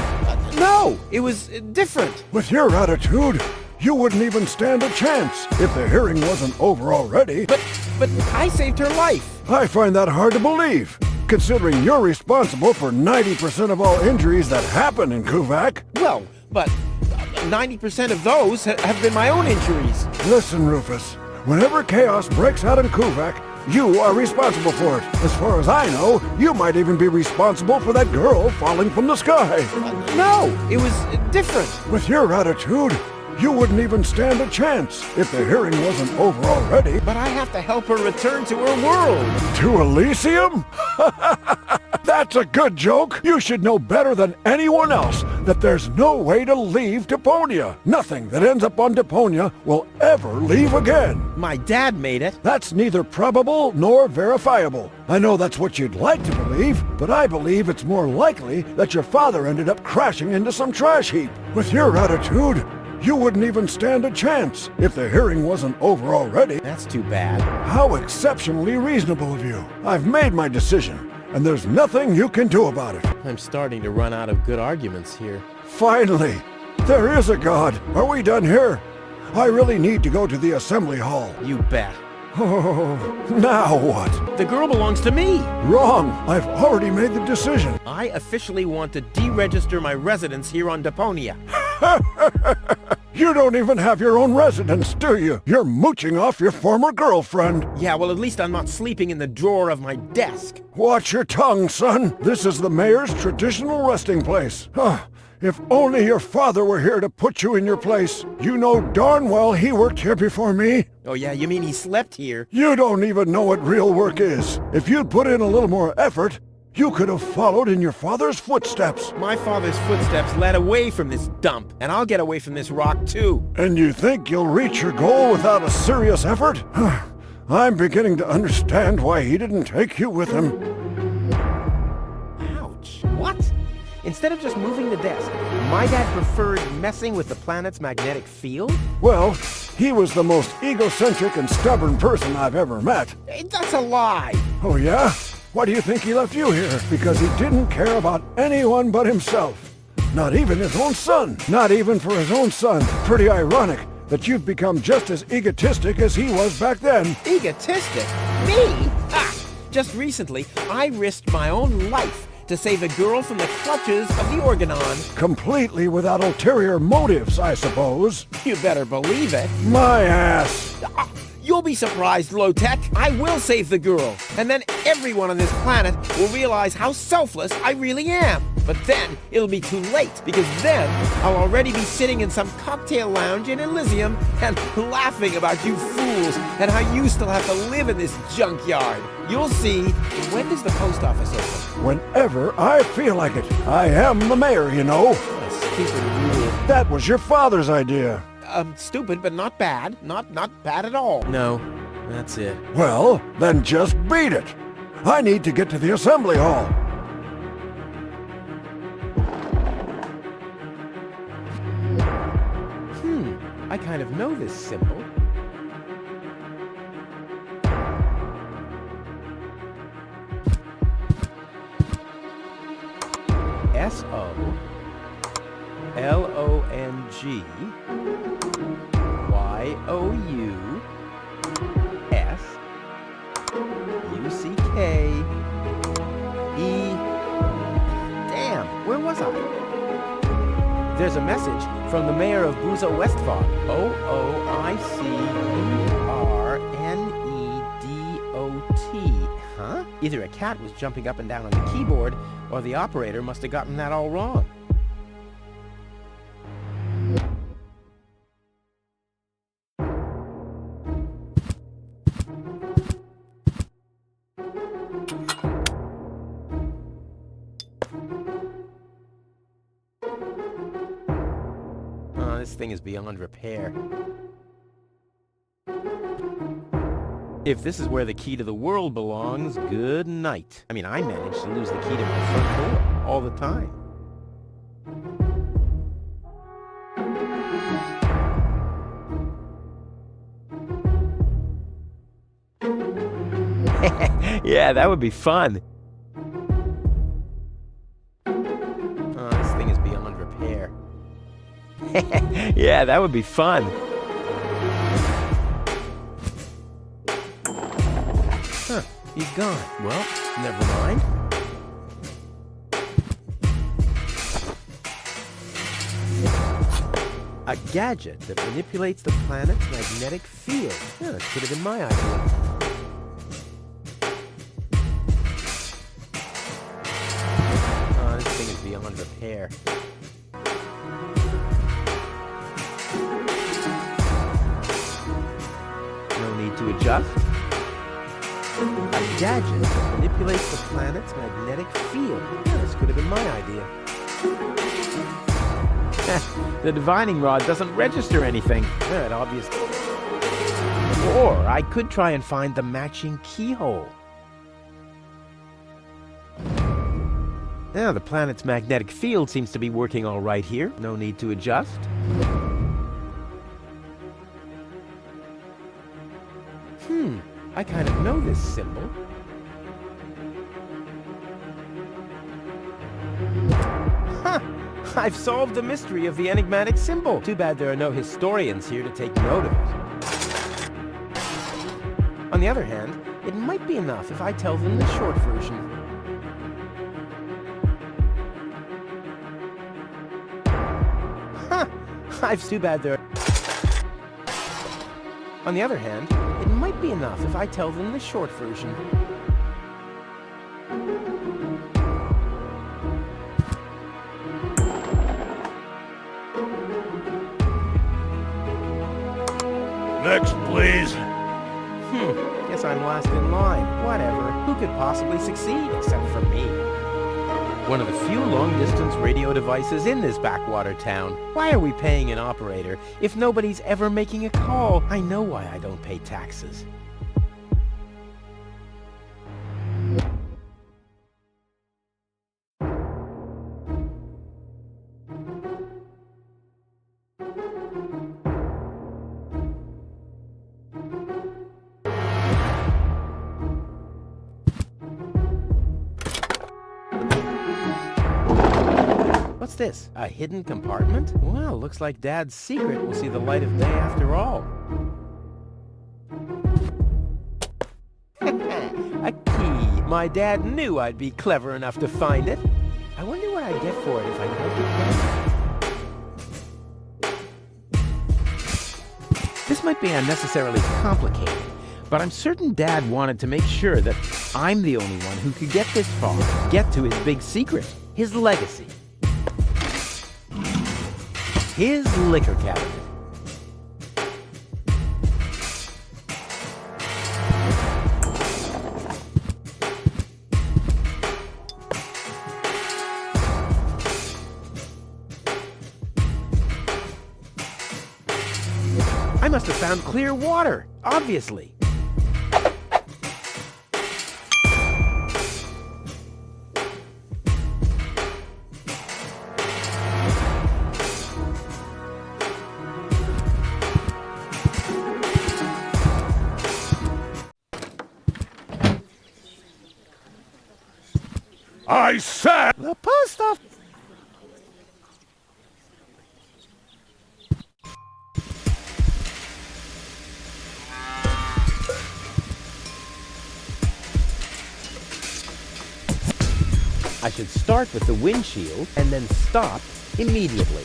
No, it was different. With your attitude, you wouldn't even stand a chance if the hearing wasn't over already. But I saved her life. I find that hard to believe, considering you're responsible for 90% of all injuries that happen in Kuvak. Well, but 90% of those have been my own injuries. Listen, Rufus, whenever chaos breaks out in Kuvak, you are responsible for it. As far as I know, you might even be responsible for that girl falling from the sky. No, it was different. With your attitude, you wouldn't even stand a chance if the hearing wasn't over already. But I have to help her return to her world. To Elysium? That's a good joke. You should know better than anyone else that there's no way to leave Deponia. Nothing that ends up on Deponia will ever leave again. My dad made it. That's neither probable nor verifiable. I know that's what you'd like to believe, but I believe it's more likely that your father ended up crashing into some trash heap. With your attitude, you wouldn't even stand a chance if the hearing wasn't over already. That's too bad. How exceptionally reasonable of you. I've made my decision, and there's nothing you can do about it. I'm starting to run out of good arguments here. Finally! There is a God! Are we done here? I really need to go to the assembly hall. You bet. Oh, now what? The girl belongs to me. Wrong! I've already made the decision. I officially want to deregister my residence here on Deponia. You don't even have your own residence, do you? You're mooching off your former girlfriend. Yeah, well, at least I'm not sleeping in the drawer of my desk. Watch your tongue, son. This is the mayor's traditional resting place. If only your father were here to put you in your place. You know darn well he worked here before me. Oh yeah, you mean he slept here? You don't even know what real work is. If you'd put in a little more effort, you could have followed in your father's footsteps. My father's footsteps led away from this dump, and I'll get away from this rock too. And you think you'll reach your goal without a serious effort? I'm beginning to understand why he didn't take you with him. Ouch. What? Instead of just moving the desk, my dad preferred messing with the planet's magnetic field? Well, he was the most egocentric and stubborn person I've ever met. That's a lie. Oh yeah? Why do you think he left you here? Because he didn't care about anyone but himself. Not even his own son. Not even for his own son. Pretty ironic that you've become just as egotistic as he was back then. Egotistic? Me? Just recently, I risked my own life to save a girl from the clutches of the Organon. Completely without ulterior motives, I suppose. You better believe it. My ass. You'll be surprised, Low-Tech. I will save the girl. And then everyone on this planet will realize how selfless I really am. But then it'll be too late, because then I'll already be sitting in some cocktail lounge in Elysium and laughing about you fools and how you still have to live in this junkyard. You'll see. When does the post office open? Whenever I feel like it. I am the mayor, you know. What a stupid rule. That was your father's idea. Stupid, but not bad. Not bad at all. No, that's it. Well, then just beat it. I need to get to the assembly hall. I kind of know this symbol. S-O-L-O-N-G Y-O-U-S U-C-K-E. Damn, where was I? There's a message from the mayor of Buzo Westfog. O-O-I-C-U-R-N-E-D-O-T. Huh? Either a cat was jumping up and down on the keyboard, or the operator must have gotten that all wrong. This thing is beyond repair. If this is where the key to the world belongs, good night. I mean, I managed to lose the key to my front door all the time. Yeah, that would be fun. Oh, this thing is beyond repair. Yeah, that would be fun. Huh, he's gone. Well, never mind. A gadget that manipulates the planet's magnetic field. Yeah, that could have been my idea. Oh, this thing is beyond repair. No need to adjust. A gadget that manipulates the planet's magnetic field. Yeah, this could have been my idea. The divining rod doesn't register anything. Yeah, it obviously. Or I could try and find the matching keyhole. Now, the planet's magnetic field seems to be working all right here. No need to adjust. I kind of know this symbol. Huh! I've solved the mystery of the enigmatic symbol. Too bad there are no historians here to take note of it. On the other hand, it might be enough if I tell them the short version. Huh! Life's too bad there. On the other hand, it might be enough if I tell them the short version. Next, please. Guess I'm last in line. Whatever. Who could possibly succeed except for me? One of the few long-distance radio devices in this backwater town. Why are we paying an operator if nobody's ever making a call? I know why I don't pay taxes. What's this? A hidden compartment? Well, looks like Dad's secret will see the light of day after all. A key. My dad knew I'd be clever enough to find it. I wonder what I'd get for it if I broke it. This might be unnecessarily complicated, but I'm certain Dad wanted to make sure that I'm the only one who could get this far, get to his big secret, his legacy. His liquor cabinet. I must have found clear water, obviously. I said The post office. I should start with the windshield and then stop immediately.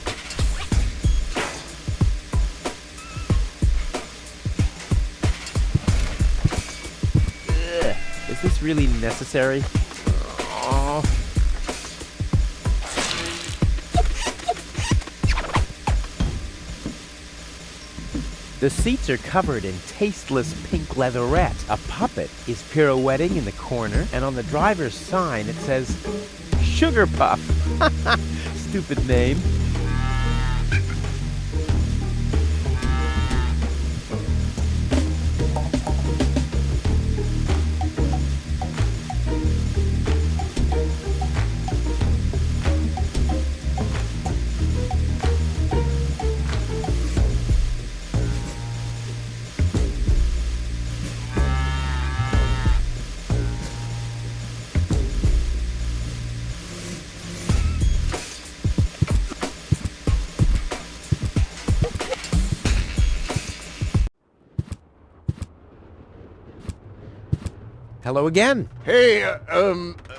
Ugh, is this really necessary? Oh. The seats are covered in tasteless pink leatherette. A puppet is pirouetting in the corner, and on the driver's sign it says, Sugar Puff. Stupid name. Hello again. Hey,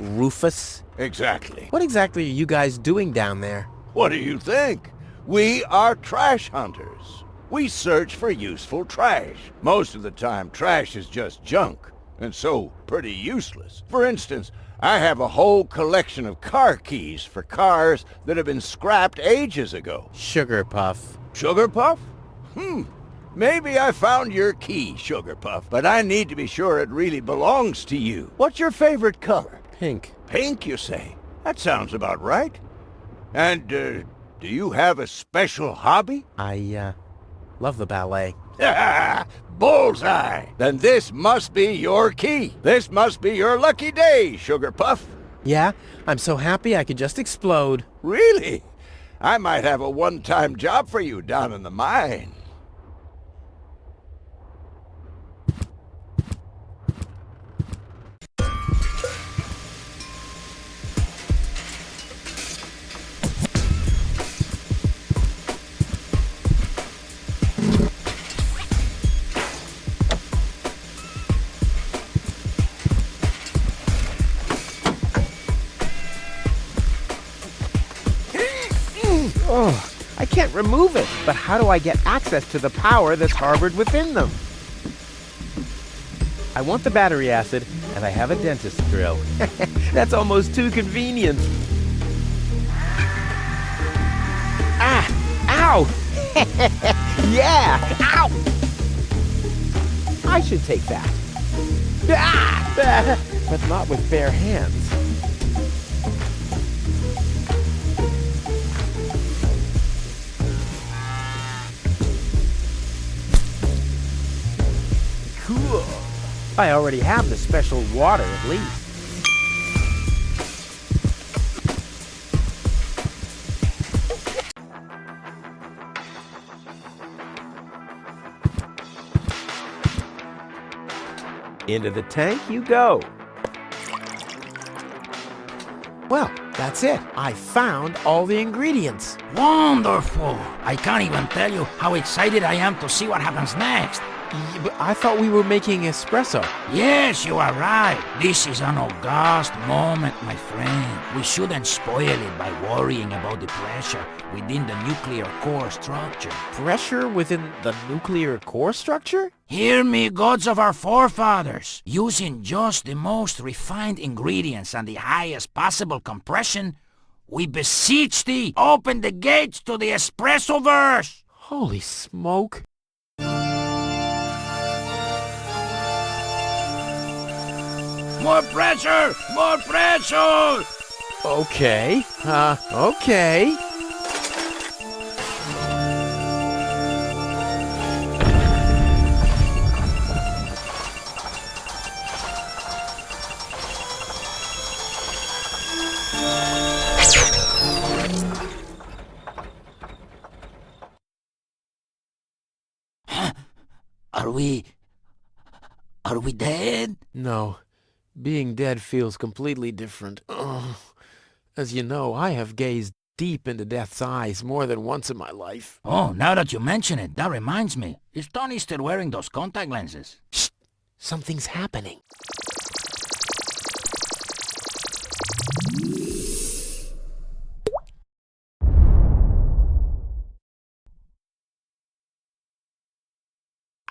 Rufus. Exactly. What exactly are you guys doing down there? What do you think? We are trash hunters. We search for useful trash. Most of the time, trash is just junk, and so pretty useless. For instance, I have a whole collection of car keys for cars that have been scrapped ages ago. Sugar Puff. Sugar Puff? Maybe I found your key, Sugar Puff, but I need to be sure it really belongs to you. What's your favorite color? Pink. Pink, you say? That sounds about right. And, do you have a special hobby? I, love the ballet. Bullseye! Then this must be your key. This must be your lucky day, Sugar Puff. Yeah? I'm so happy I could just explode. Really? I might have a one-time job for you down in the mine. Oh, I can't remove it. But how do I get access to the power that's harbored within them? I want the battery acid, and I have a dentist drill. That's almost too convenient. Ah! Ow! Yeah! Ow! I should take that. Ah! But not with bare hands. Cool. I already have the special water, at least. Into the tank you go. Well, that's it. I found all the ingredients. Wonderful! I can't even tell you how excited I am to see what happens next. But I thought we were making espresso. Yes, you are right. This is an august moment, my friend. We shouldn't spoil it by worrying about the pressure within the nuclear core structure. Pressure within the nuclear core structure? Hear me, gods of our forefathers. Using just the most refined ingredients and the highest possible compression, we beseech thee, open the gates to the espressoverse! Holy smoke. More pressure! More pressure! Okay. Okay. Are we dead? No. Being dead feels completely different. Ugh. As you know, I have gazed deep into death's eyes more than once in my life. Oh, now that you mention it, that reminds me. Is Tony still wearing those contact lenses? Shh! Something's happening.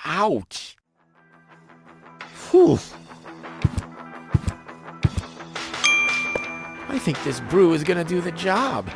Ouch! Whew! I think this brew is gonna do the job.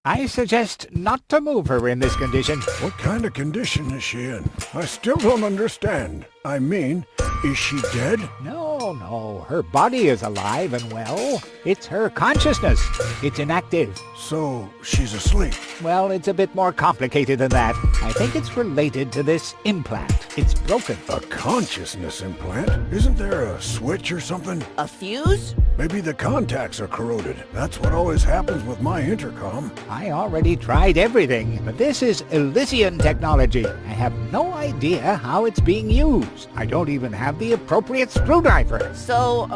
I suggest not to move her in this condition. What kind of condition is she in? I still don't understand. I mean, is she dead? No. Her body is alive and well. It's her consciousness. It's inactive. So, she's asleep. Well, it's a bit more complicated than that. I think it's related to this implant. It's broken. A consciousness implant? Isn't there a switch or something? A fuse? Maybe the contacts are corroded. That's what always happens with my intercom. I already tried everything, but this is Elysian technology. I have no idea how it's being used. I don't even have the appropriate screwdriver. So,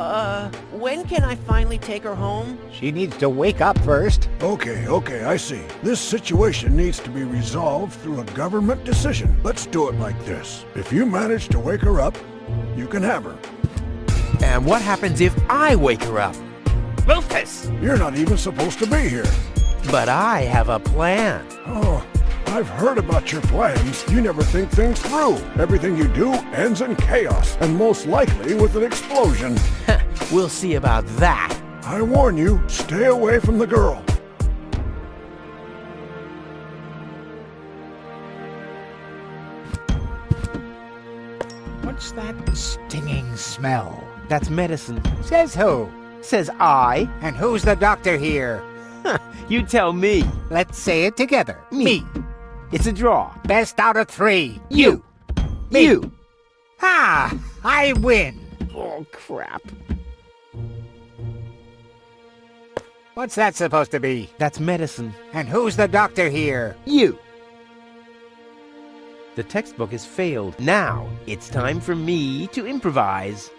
when can I finally take her home? She needs to wake up first. Okay, I see. This situation needs to be resolved through a government decision. Let's do it like this. If you manage to wake her up, you can have her. And what happens if I wake her up? Rufus! You're not even supposed to be here. But I have a plan. Oh, I've heard about your plans. You never think things through. Everything you do ends in chaos, and most likely with an explosion. We'll see about that. I warn you, stay away from the girl. What's that stinging smell? That's medicine. Says who? Says I. And who's the doctor here? You tell me. Let's say it together. Me. It's a draw. Best out of 3. You. Me. You. Ha! I win. Oh, crap. What's that supposed to be? That's medicine. And who's the doctor here? You. The textbook has failed. Now, it's time for me to improvise.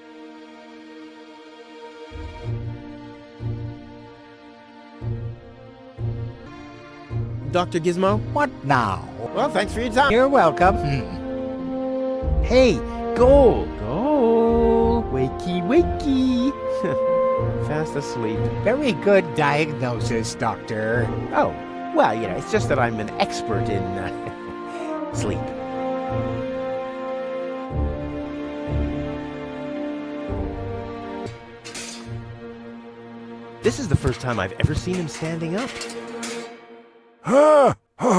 Dr. Gizmo? What now? Well, thanks for your time. You're welcome. Hey, Gold! Gold! Wakey, wakey! Fast asleep. Very good diagnosis, Doctor. Oh, well, it's just that I'm an expert in sleep. This is the first time I've ever seen him standing up.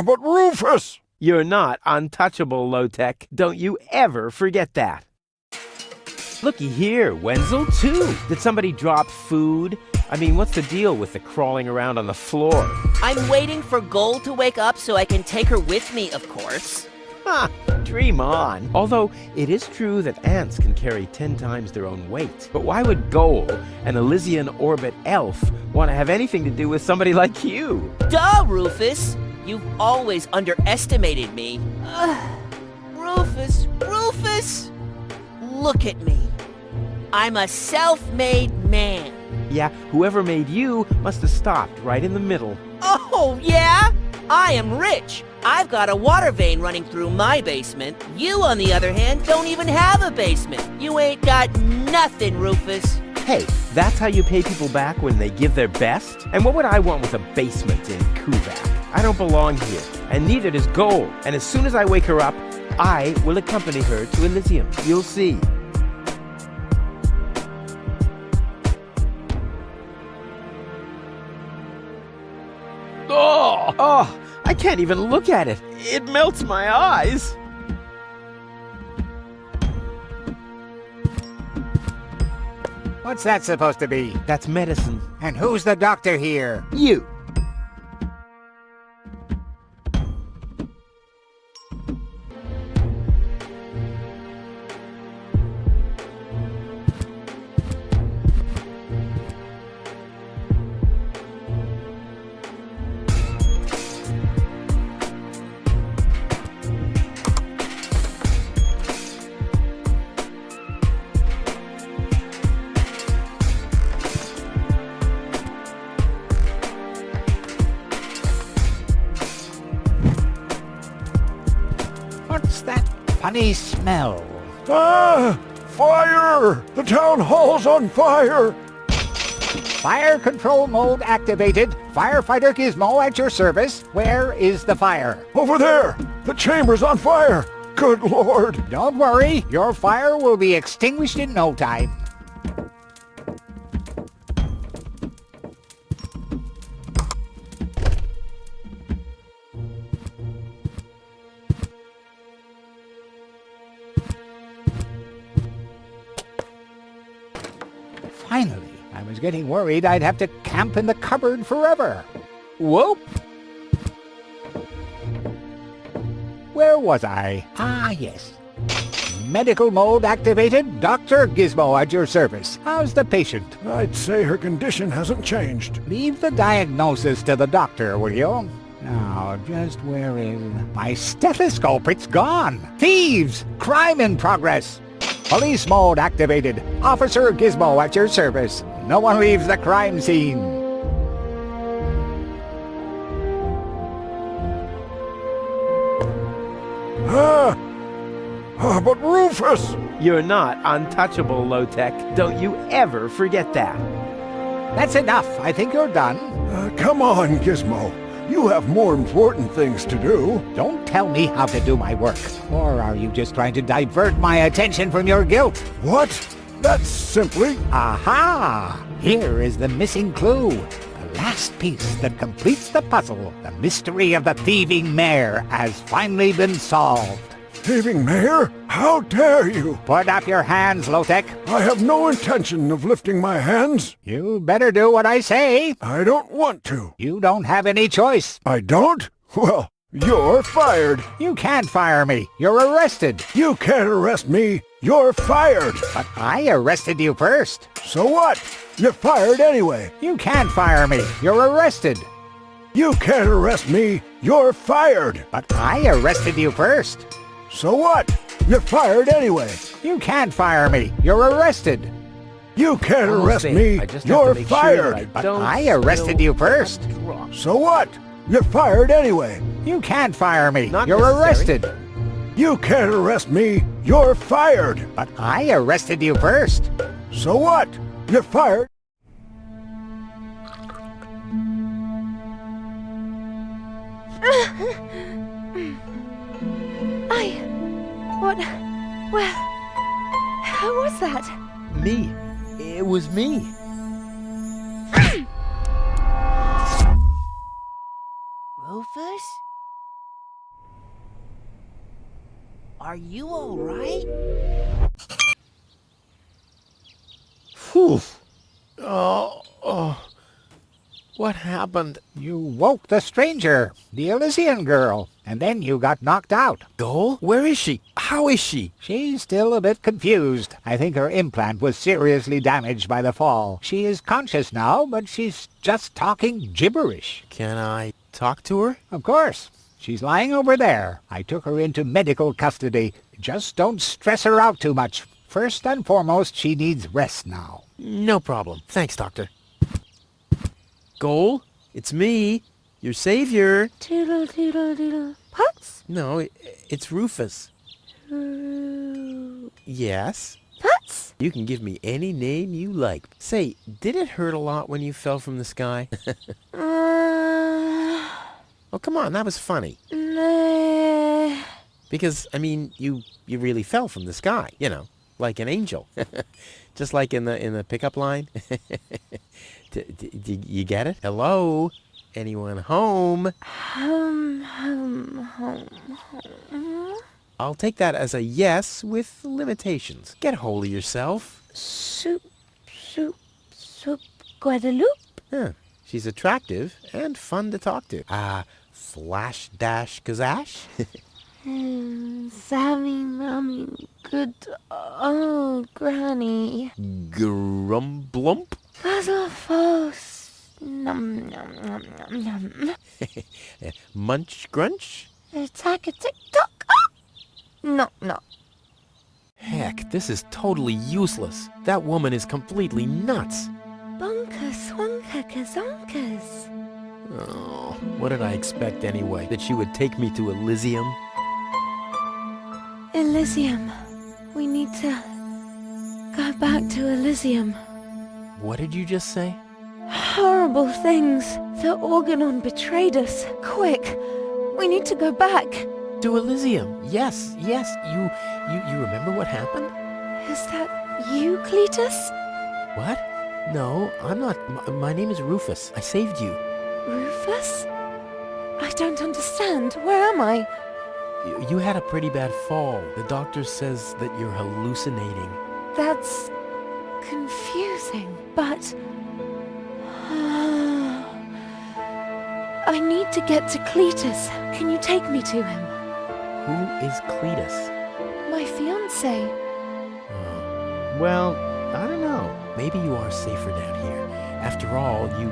But Rufus! You're not untouchable, Low-Tech. Don't you ever forget that. Looky here, Wenzel, too. Did somebody drop food? I mean, what's the deal with the crawling around on the floor? I'm waiting for Gold to wake up so I can take her with me, of course. Ha! Dream on. Although, it is true that ants can carry 10 times their own weight. But why would Goal, an Elysian orbit elf, want to have anything to do with somebody like you? Duh, Rufus! You've always underestimated me. Rufus! Look at me. I'm a self-made man. Yeah, whoever made you must have stopped right in the middle. Oh, yeah? I am rich. I've got a water vein running through my basement. You, on the other hand, don't even have a basement. You ain't got nothing, Rufus. Hey, that's how you pay people back when they give their best? And what would I want with a basement in Kuvak? I don't belong here, and neither does Gold. And as soon as I wake her up, I will accompany her to Elysium. You'll see. Oh, I can't even look at it. It melts my eyes. What's that supposed to be? That's medicine. And who's the doctor here? You. What's that funny smell? Fire! The town hall's on fire! Fire control mode activated. Firefighter Gizmo at your service. Where is the fire? Over there! The chamber's on fire! Good Lord! Don't worry. Your fire will be extinguished in no time. Finally, I was getting worried I'd have to camp in the cupboard forever. Whoop! Where was I? Ah, yes. Medical mode activated. Dr. Gizmo at your service. How's the patient? I'd say her condition hasn't changed. Leave the diagnosis to the doctor, will you? Now, just where is... My stethoscope, it's gone! Thieves! Crime in progress! Police mode activated. Officer Gizmo at your service. No one leaves the crime scene. But Rufus! You're not untouchable, Low-Tech. Don't you ever forget that. That's enough. I think you're done. Come on, Gizmo. You have more important things to do. Don't tell me how to do my work. Or are you just trying to divert my attention from your guilt? What? That's simply... Aha! Here is the missing clue. The last piece that completes the puzzle. The mystery of the thieving mare has finally been solved. Thieving mare? How dare you? Put up your hands, Low-Tech. I have no intention of lifting my hands. You better do what I say. I don't want to. You don't have any choice. I don't? Well, you're fired. You can't fire me. You're arrested. You can't arrest me. You're fired. But I arrested you first. So what? You're fired anyway. You can't fire me. You're arrested. You can't arrest me. You're fired. But I arrested you first. So what? You're fired anyway. You can't fire me. You're arrested. You can't Almost arrest there. me. I just have You're to make sure fired. that I But don't I arrested spill you first. drop. So what? You're fired anyway. You can't fire me. Not You're necessary. arrested. You can't arrest me. You're fired. But I arrested you first. So what? You're fired. Where was that? Me. It was me. Rufus? Are you all right? Whew. What happened? You woke the stranger, the Elysian girl, and then you got knocked out. Goal? Where is she? How is she? She's still a bit confused. I think her implant was seriously damaged by the fall. She is conscious now, but she's just talking gibberish. Can I talk to her? Of course. She's lying over there. I took her into medical custody. Just don't stress her out too much. First and foremost, she needs rest now. No problem. Thanks, Doctor. Goal? It's me, your savior. Doodle doodle doodle. Putz? No, it's Rufus. Yes? Putz? You can give me any name you like. Say, did it hurt a lot when you fell from the sky? Oh, come on, that was funny. Nah. Because, I mean, you really fell from the sky, you know, like an angel. Just like in the pickup line. You get it? Hello? Anyone home? Home. I'll take that as a yes with limitations. Get hold of yourself. Soup, Guadeloupe? Huh. She's attractive and fun to talk to. Flash dash kazash? Sammy, Mommy, good old Granny. Grumblump? Puzzle false. Num num num num num. Munch grunch? Attack a tick-tock. No. Heck, this is totally useless. That woman is completely nuts. Bonka swanka kazonkas. Oh, what did I expect anyway? That she would take me to Elysium? Elysium. We need to go back to Elysium. What did you just say? Horrible things. The Organon betrayed us. Quick, we need to go back. To Elysium. Yes. You remember what happened? Is that you, Cletus? What? No, I'm not. My name is Rufus. I saved you. Rufus? I don't understand. Where am I? You had a pretty bad fall. The doctor says that you're hallucinating. That's confusing, but... I need to get to Cletus. Can you take me to him? Who is Cletus? My fiancé. Well, I don't know. Maybe you are safer down here. After all, you...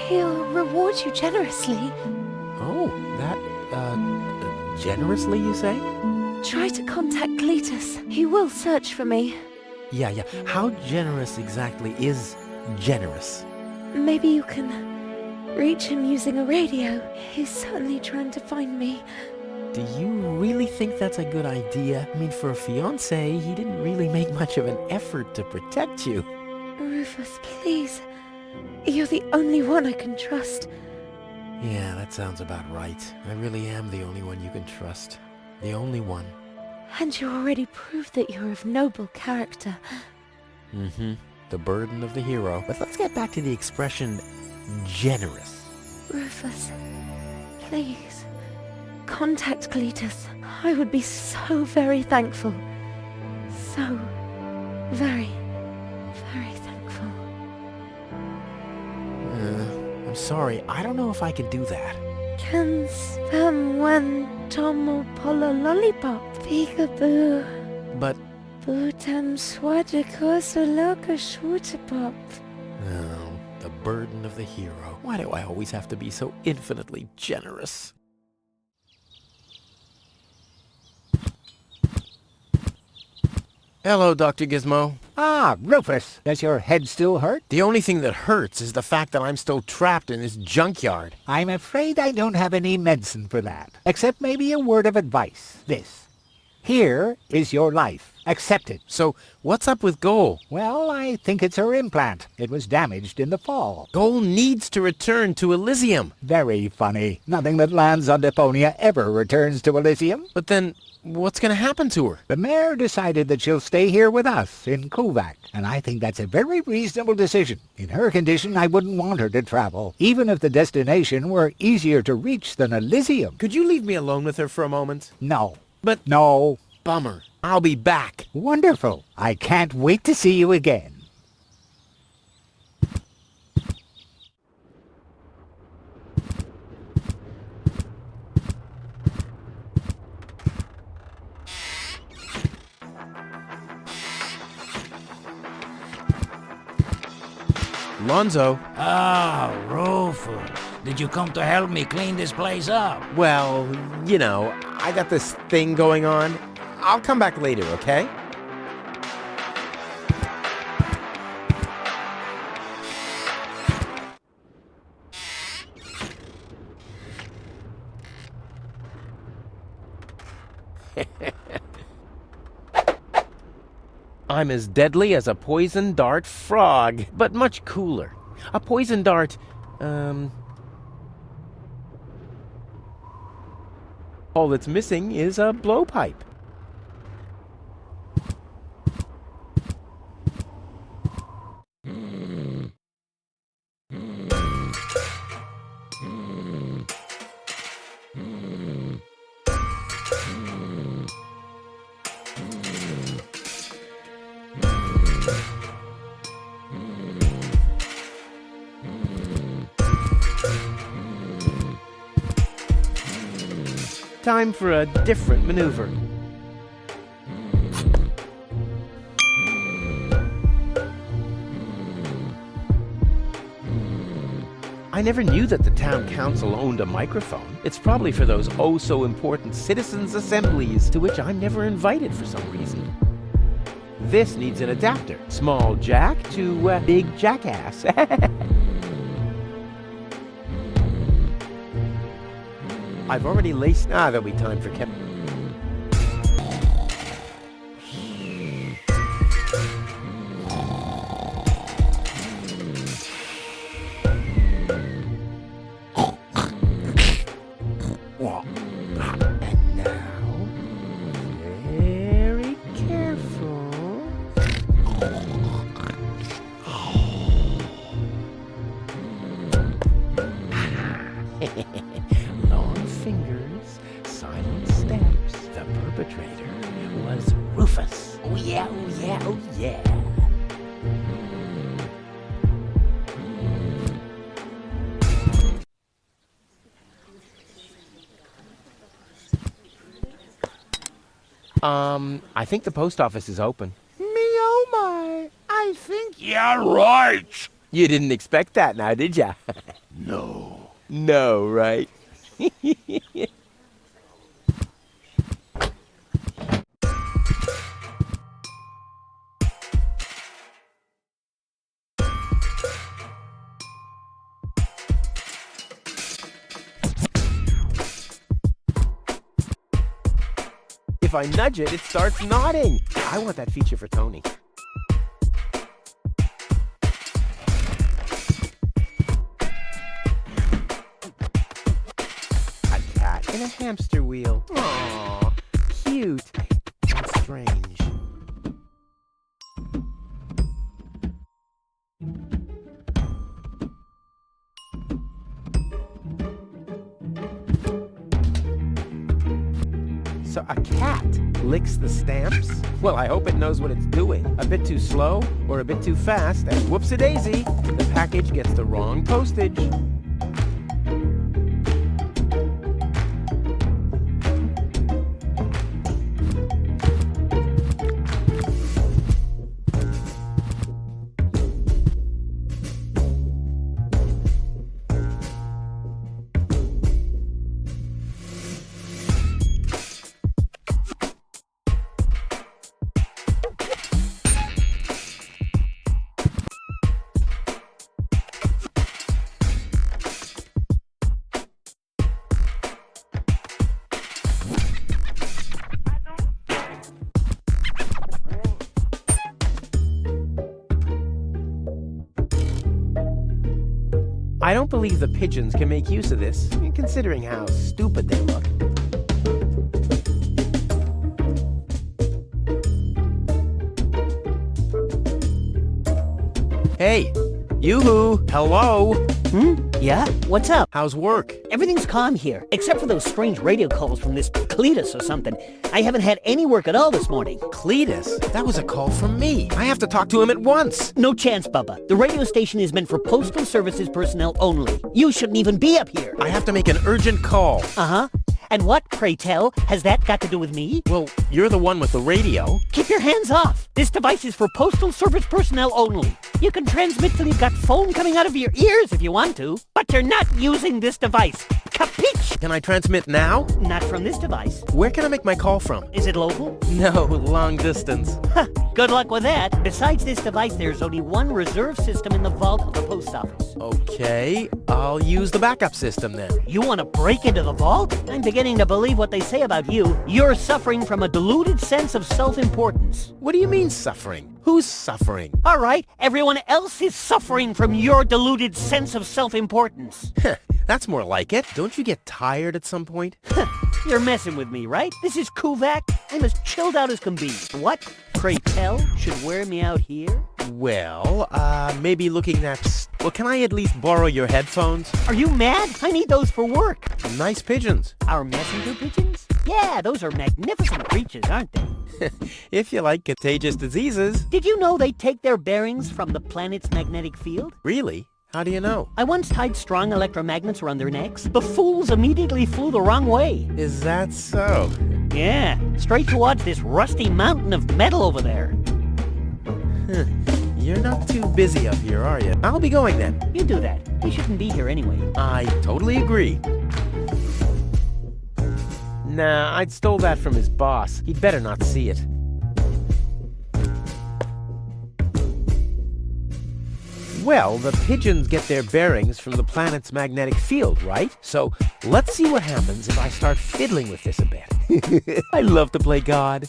He'll reward you generously. Oh, that, generously, you say? Try to contact Cletus. He will search for me. Yeah. How generous exactly is generous? Maybe you can reach him using a radio. He's certainly trying to find me. Do you really think that's a good idea? I mean, for a fiancé, he didn't really make much of an effort to protect you. Rufus, please. You're the only one I can trust. Yeah, that sounds about right. I really am the only one you can trust. The only one. And you already proved that you're of noble character. Mm-hmm. The burden of the hero. But let's get back to the expression generous. Rufus, please, contact Cletus. I would be so very thankful. So very, very thankful. I'm sorry, I don't know if I can do that. Can spam when tomo polo lollipop. Peekaboo. But... Bootam swadikosa loka shwootapop. Oh, the burden of the hero. Why do I always have to be so infinitely generous? Hello, Dr. Gizmo. Ah, Rufus, does your head still hurt? The only thing that hurts is the fact that I'm still trapped in this junkyard. I'm afraid I don't have any medicine for that, except maybe a word of advice. This. Here is your life. Accept it. So, what's up with Goal? Well, I think it's her implant. It was damaged in the fall. Goal needs to return to Elysium. Very funny. Nothing that lands on Deponia ever returns to Elysium. But then, what's going to happen to her? The mayor decided that she'll stay here with us in Kuvak, and I think that's a very reasonable decision. In her condition, I wouldn't want her to travel, even if the destination were easier to reach than Elysium. Could you leave me alone with her for a moment? No. But... No. Bummer. I'll be back. Wonderful. I can't wait to see you again. Lonzo. Ah, Rufus. Did you come to help me clean this place up? Well, you know, I got this thing going on. I'll come back later, okay? I'm as deadly as a poison dart frog, but much cooler. A poison dart, all that's missing is a blowpipe. Time for a different maneuver. I never knew that the town council owned a microphone. It's probably for those oh-so-important citizens' assemblies to which I'm never invited for some reason. This needs an adapter. Small jack to big jackass. I've already laced... there'll be time for Kevin. And now, very careful. Long fingers, silent steps. The perpetrator was Rufus. Oh yeah, oh yeah, oh yeah. I think the post office is open. Me oh my, I think... Yeah, right. You didn't expect that now, did ya? No. No, right? If I nudge it, it starts nodding. I want that feature for Tony. A cat in a hamster wheel. Aww, cute and strange. So a cat licks the stamps? Well, I hope it knows what it's doing. A bit too slow or a bit too fast, and whoops-a-daisy, the package gets the wrong postage. I don't believe the pigeons can make use of this, considering how stupid they look. Hey, yoo-hoo, hello. Yeah? What's up? How's work? Everything's calm here, except for those strange radio calls from this Cletus or something. I haven't had any work at all this morning. Cletus? That was a call from me. I have to talk to him at once. No chance, Bubba. The radio station is meant for postal services personnel only. You shouldn't even be up here. I have to make an urgent call. Uh-huh. And what, pray tell, has that got to do with me? Well, you're the one with the radio. Keep your hands off. This device is for postal service personnel only. You can transmit till you've got foam coming out of your ears if you want to, but you're not using this device. Capiche? Can I transmit now? Not from this device. Where can I make my call from? Is it local? No, long distance. Good luck with that. Besides this device, there's only one reserve system in the vault of the post office. Okay, I'll use the backup system then. You want to break into the vault? I'm beginning to believe what they say about you. You're suffering from a deluded sense of self-importance. What do you mean suffering? Who's suffering? All right, everyone else is suffering from your deluded sense of self-importance. That's more like it. Don't you get tired at some point? You're messing with me, right? This is Kuvak. I'm as chilled out as can be. What, pray tell, should wear me out here? Well, maybe looking at... Well, can I at least borrow your headphones? Are you mad? I need those for work. Nice pigeons. Our messenger pigeons? Yeah, those are magnificent creatures, aren't they? If you like contagious diseases. Did you know they take their bearings from the planet's magnetic field? Really? How do you know? I once tied strong electromagnets around their necks. The fools immediately flew the wrong way. Is that so? Yeah, straight towards this rusty mountain of metal over there. You're not too busy up here, are you? I'll be going then. You do that. We shouldn't be here anyway. I totally agree. Nah, I'd stole that from his boss. He'd better not see it. Well, the pigeons get their bearings from the planet's magnetic field, right? So let's see what happens if I start fiddling with this a bit. I love to play God.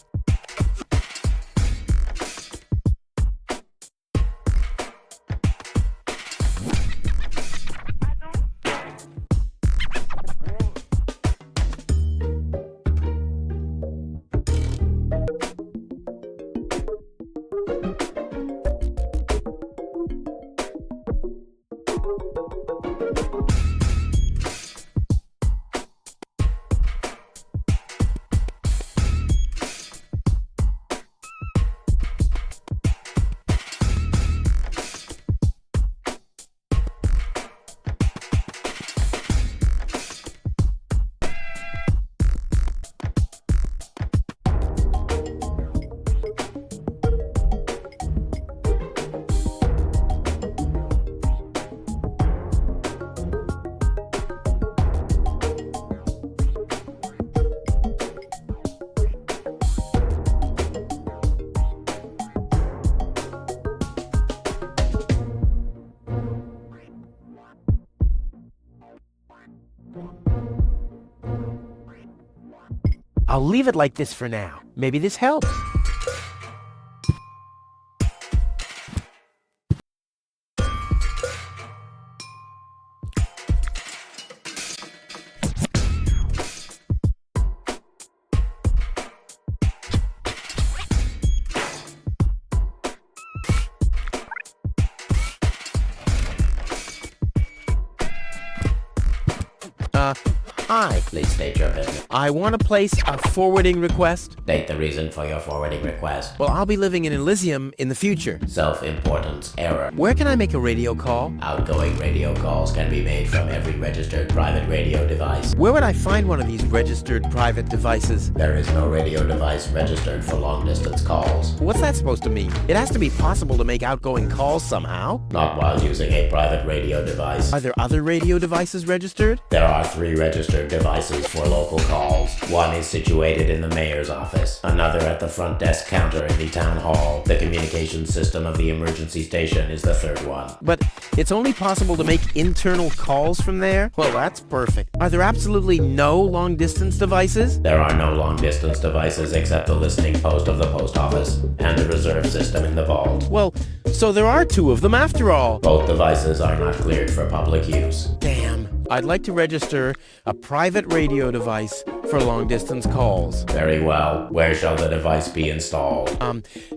I'll leave it like this for now. Maybe this helps. Hi, please state your business. I want to place a forwarding request. State the reason for your forwarding request. Well, I'll be living in Elysium in the future. Self-importance error. Where can I make a radio call? Outgoing radio calls can be made from every registered private radio device. Where would I find one of these registered private devices? There is no radio device registered for long-distance calls. What's that supposed to mean? It has to be possible to make outgoing calls somehow. Not while using a private radio device. Are there other radio devices registered? There are 3 registered registered devices for local calls. One is situated in the mayor's office, another at the front desk counter in the town hall. The communications system of the emergency station is the third one. But it's only possible to make internal calls from there? Well, that's perfect. Are there absolutely no long-distance devices? There are no long-distance devices except the listening post of the post office and the reserve system in the vault. Well, so there are two of them after all. Both devices are not cleared for public use. Damn. I'd like to register a private radio device for long-distance calls. Very well. Where shall the device be installed?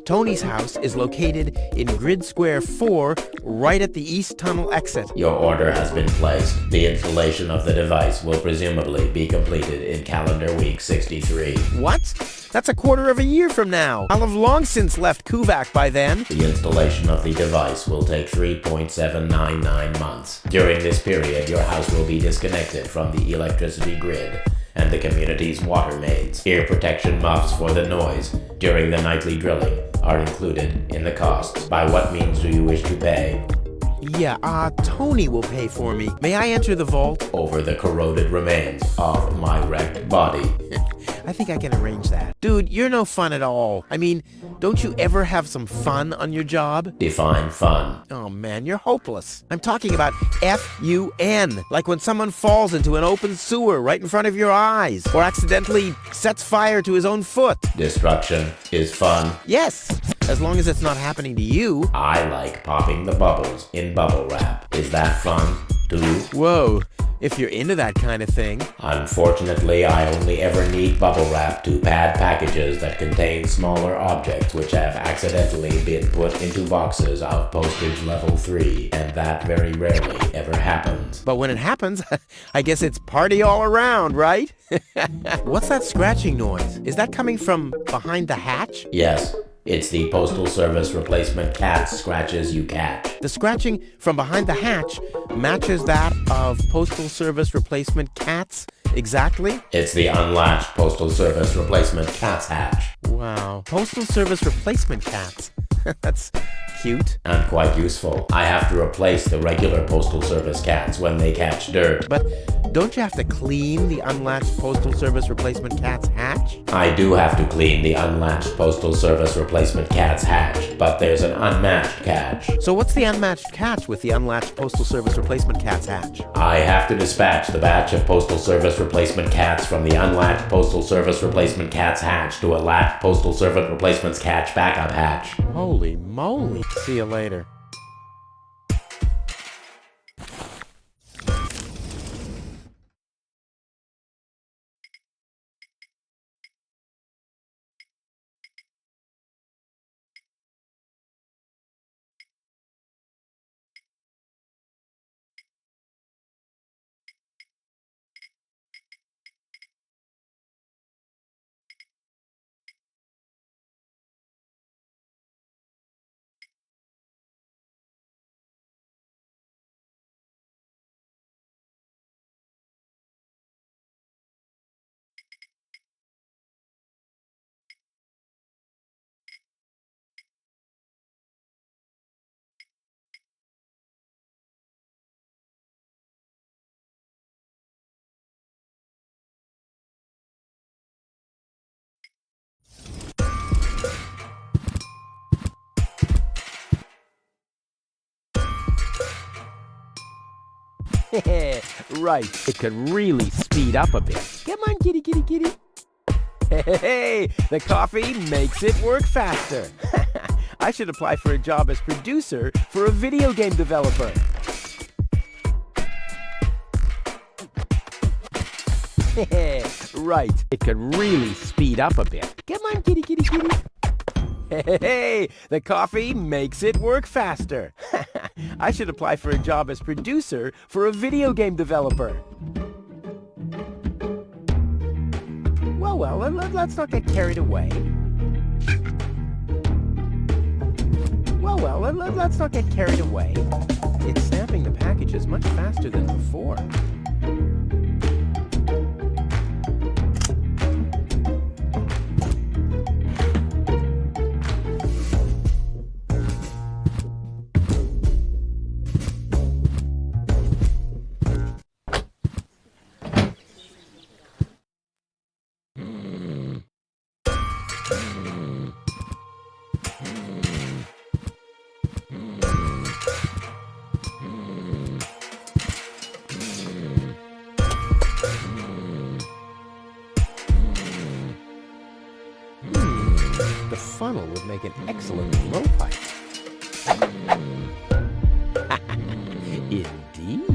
Tony's house is located in Grid Square 4, right at the East Tunnel exit. Your order has been placed. The installation of the device will presumably be completed in calendar week 63. What? That's a quarter of a year from now. I'll have long since left Kuvak by then. The installation of the device will take 3.799 months. During this period, your house will be disconnected from the electricity grid and the community's water mains. Ear protection muffs for the noise during the nightly drilling are included in the costs. By what means do you wish to pay? Yeah, Tony will pay for me. May I enter the vault? Over the corroded remains of my wrecked body. I think I can arrange that. Dude, you're no fun at all. I mean, don't you ever have some fun on your job? Define fun. Oh man, you're hopeless. I'm talking about F-U-N. Like when someone falls into an open sewer right in front of your eyes, or accidentally sets fire to his own foot. Destruction is fun. Yes, as long as it's not happening to you. I like popping the bubbles in bubble wrap. Is that fun, too? Whoa. If you're into that kind of thing. Unfortunately, I only ever need bubble wrap to pad packages that contain smaller objects which have accidentally been put into boxes of postage level 3, and that very rarely ever happens. But when it happens, I guess it's party all around, right? What's that scratching noise? Is that coming from behind the hatch? Yes. It's the Postal Service replacement cat's scratches you catch. The scratching from behind the hatch matches that of Postal Service replacement cats exactly? It's the unlatched Postal Service replacement cat's hatch. Wow. Postal Service replacement cats. That's cute. And quite useful. I have to replace the regular Postal Service cats when they catch dirt. But don't you have to clean the unlatched Postal Service replacement cat's hatch? I do have to clean the unlatched Postal Service replacement cat's hatch, but there's an unmatched catch. So what's the unmatched catch with the unlatched Postal Service replacement cat's hatch? I have to dispatch the batch of Postal Service replacement cats from the unlatched Postal Service replacement cat's hatch to a latched Postal Service replacement cat's backup hatch. Holy moly. See you later. Right, it could really speed up a bit. Come on, kitty, kitty, kitty. Hey, the coffee makes it work faster. I should apply for a job as producer for a video game developer. Right, it could really speed up a bit. Come on, kitty, kitty, kitty. Hey, the coffee makes it work faster. I should apply for a job as producer for a video game developer. Well, let's not get carried away. Well, let's not get carried away. It's snapping the packages much faster than before. funnel would make an excellent blowpipe. Indeed.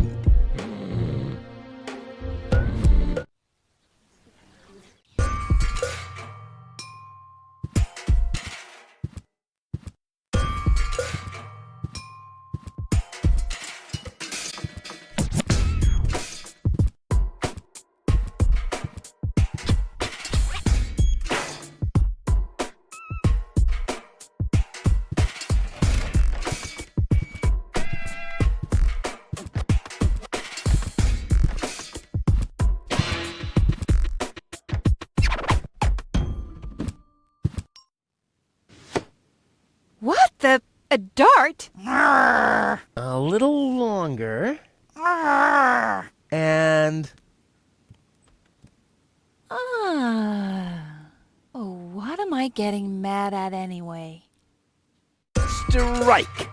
What the? A dart? A little longer. And... Oh, what am I getting mad at anyway? strike!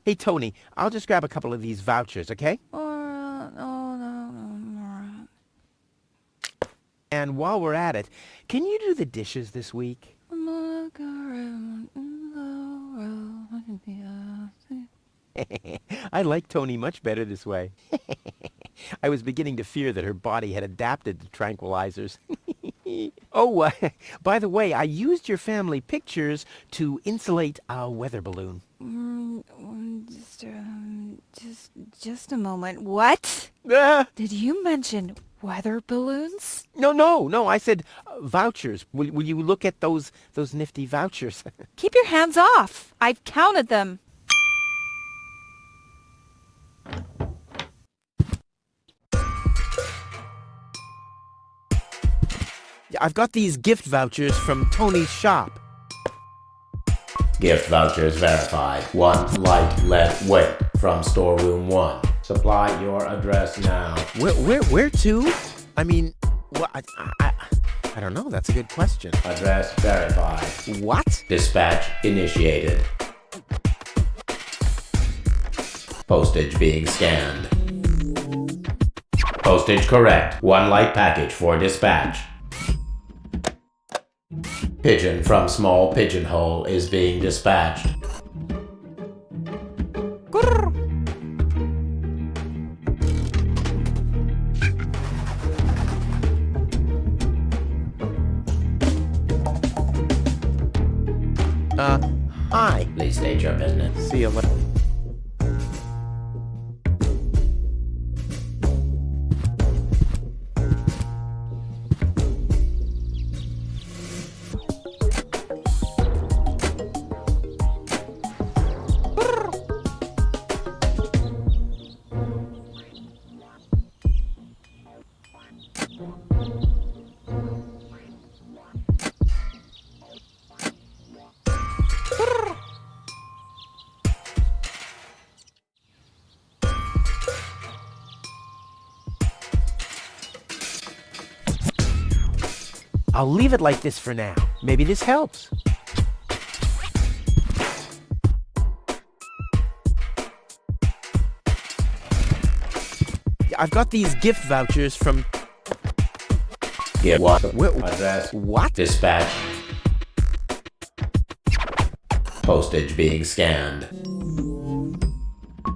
Hey, Tony, I'll just grab a couple of these vouchers, okay? And while we're at it, can you do the dishes this week? I like Tony much better this way. I was beginning to fear that her body had adapted to tranquilizers. Oh, by the way, I used your family pictures to insulate a weather balloon. Just a moment. What? Did you mention weather balloons? No. I said vouchers. Will you look at those nifty vouchers? Keep your hands off. I've counted them. I've got these gift vouchers from Tony's shop. Gift vouchers verified. 1 light lead weight from storeroom 1. Supply your address now. Where to? I mean, what? I don't know. That's a good question. Address verified. What? Dispatch initiated. Postage being scanned. Postage correct. 1 light package for dispatch. Pigeon from small pigeonhole is being dispatched. Hi. Please state your business. See you later. I'll leave it like this for now. Maybe this helps. I've got these gift vouchers from... Gift what? Address. What? Dispatch. Postage being scanned.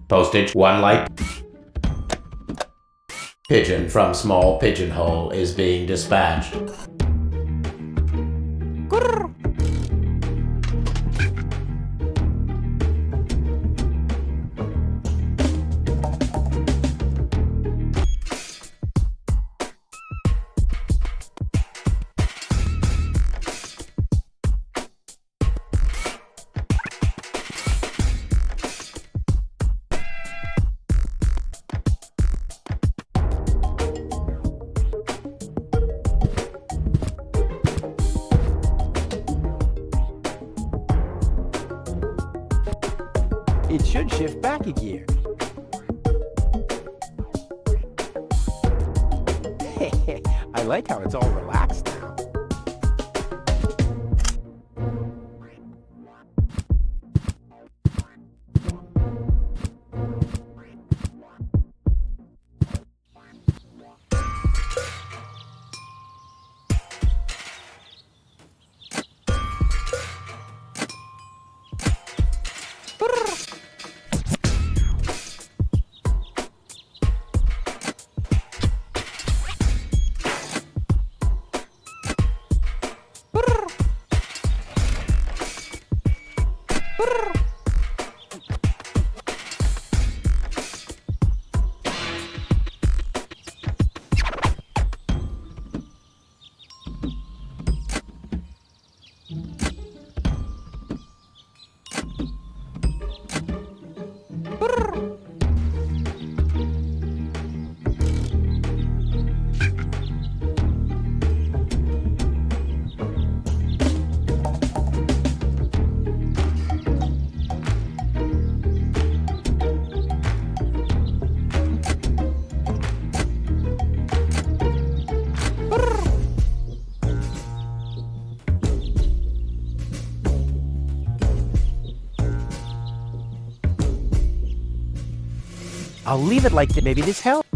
Postage 1 light. Pigeon from small pigeonhole is being dispatched. It should shift back a gear. I like how it's all relaxed now. I'll leave it like that. Maybe this helps.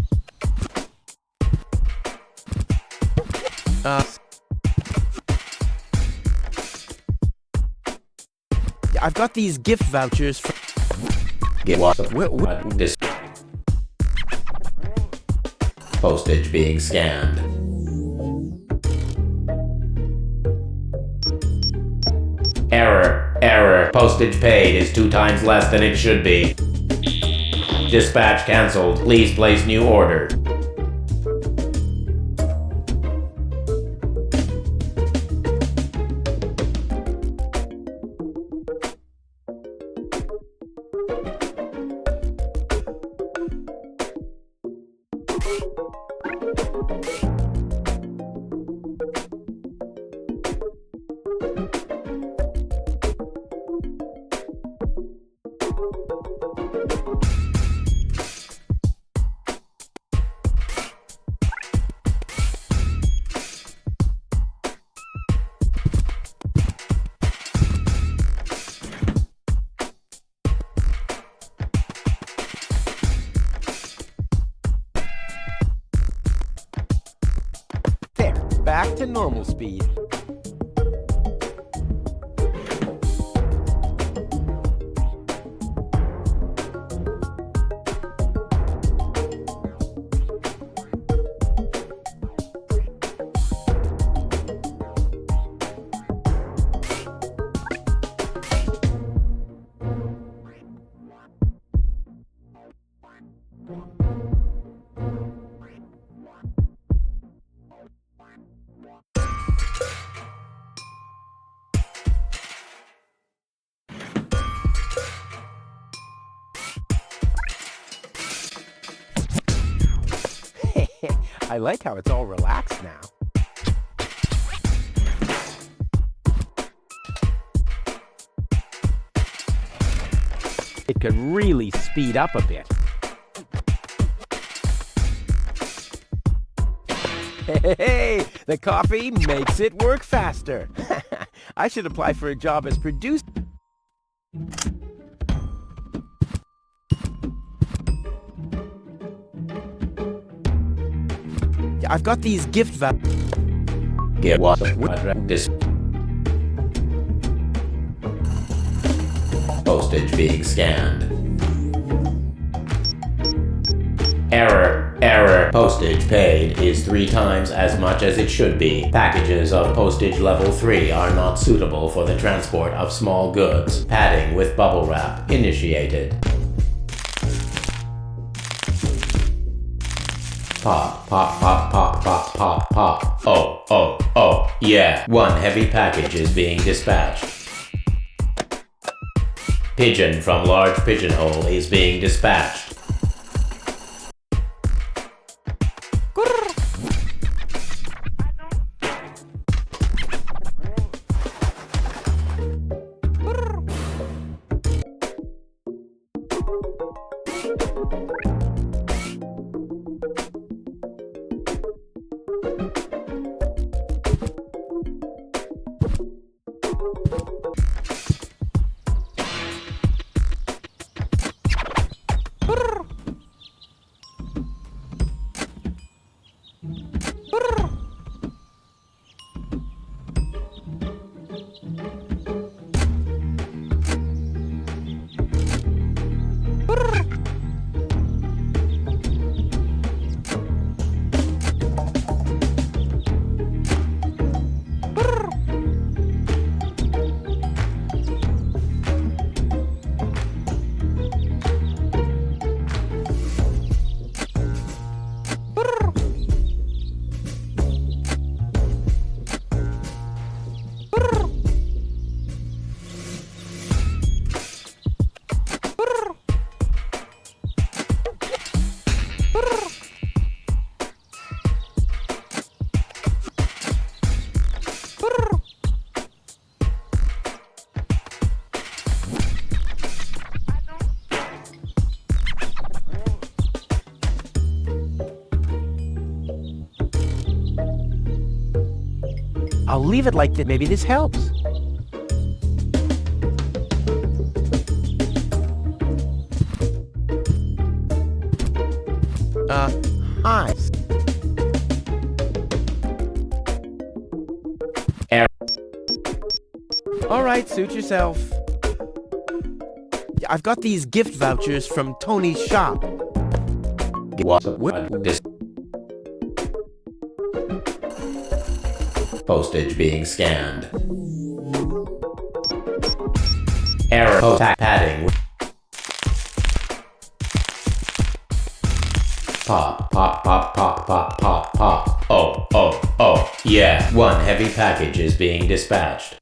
I've got these gift vouchers for... Get what? This postage being scanned. Error. Postage paid is 2 times less than it should be. Dispatch cancelled. Please place new order. Back to normal speed. I like how it's all relaxed now. It could really speed up a bit. Hey, the coffee makes it work faster. I should apply for a job as producer. I've got these gift Get what? This postage being scanned. Error. Postage paid is 3 times as much as it should be. Packages of postage level 3 are not suitable for the transport of small goods. Padding with bubble wrap initiated. Pop. Oh, yeah. 1 heavy package is being dispatched. Pigeon from large pigeonhole is being dispatched. I'll leave it like that. Maybe this helps. Hi. All right, suit yourself. I've got these gift vouchers from Tony's shop. Postage being scanned. Error padding. Pop, pop, pop, pop, pop, pop, pop. Oh, oh, oh, yeah. One heavy package is being dispatched.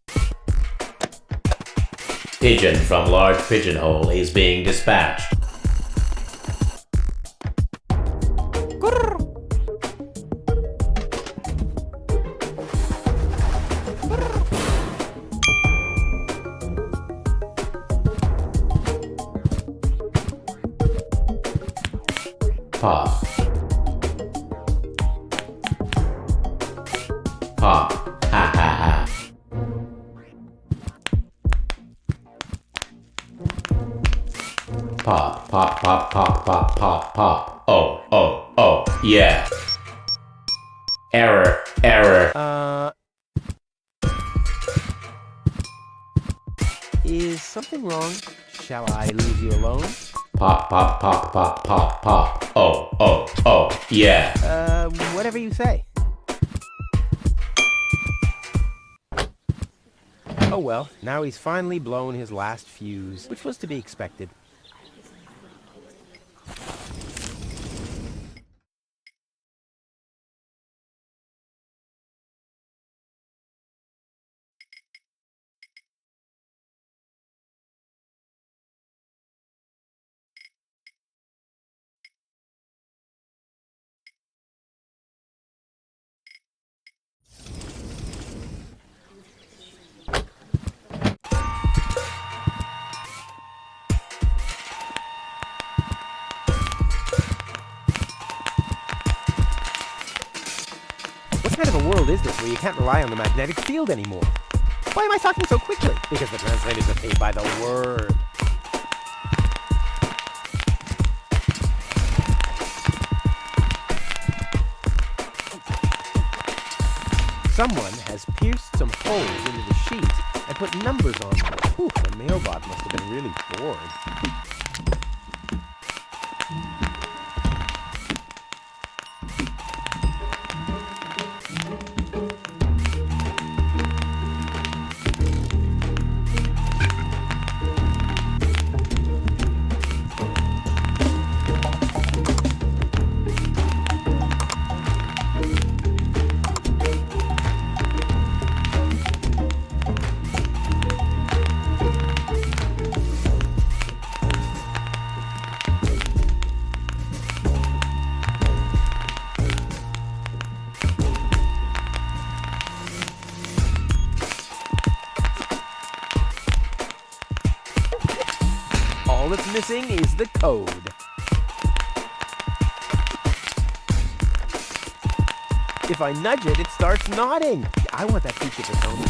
Pigeon from large pigeonhole is being dispatched. Pop. Pop. Ha ha ha. Pop, pop, pop, pop, pop, pop, pop. Oh, oh, oh, yeah. Error, error. Is something wrong? Shall I leave you alone? Pop, pop, pop, pop, pop, pop. Oh, oh, oh, yeah. Whatever you say. Oh well, now he's finally blown his last fuse, which was to be expected. What kind of a world is this where you can't rely on the magnetic field anymore? Why am I talking so quickly? Because the translators are paid by the word. Someone has pierced some holes into the sheet and put numbers on them. Whew, the mailbot must have been really bored. All that's missing is the code. If I nudge it, it starts nodding. I want that feature for Tony.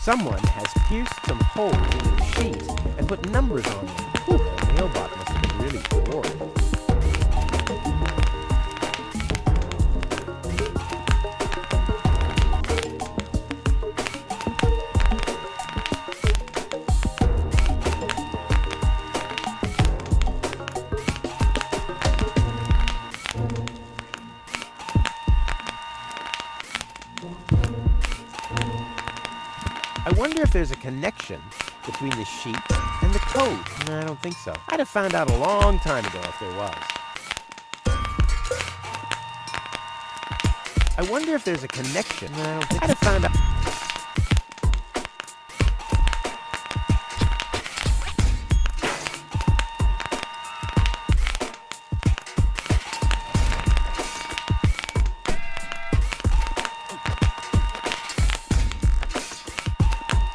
Someone has pierced some holes into the sheet and put numbers on them. Whew, the mailbot must have been really bored. wonder if there's a connection between the sheep and the code. No, I don't think so. I'd have found out a long time ago if there was. I wonder if there's a connection. No, I don't think I'd have found out.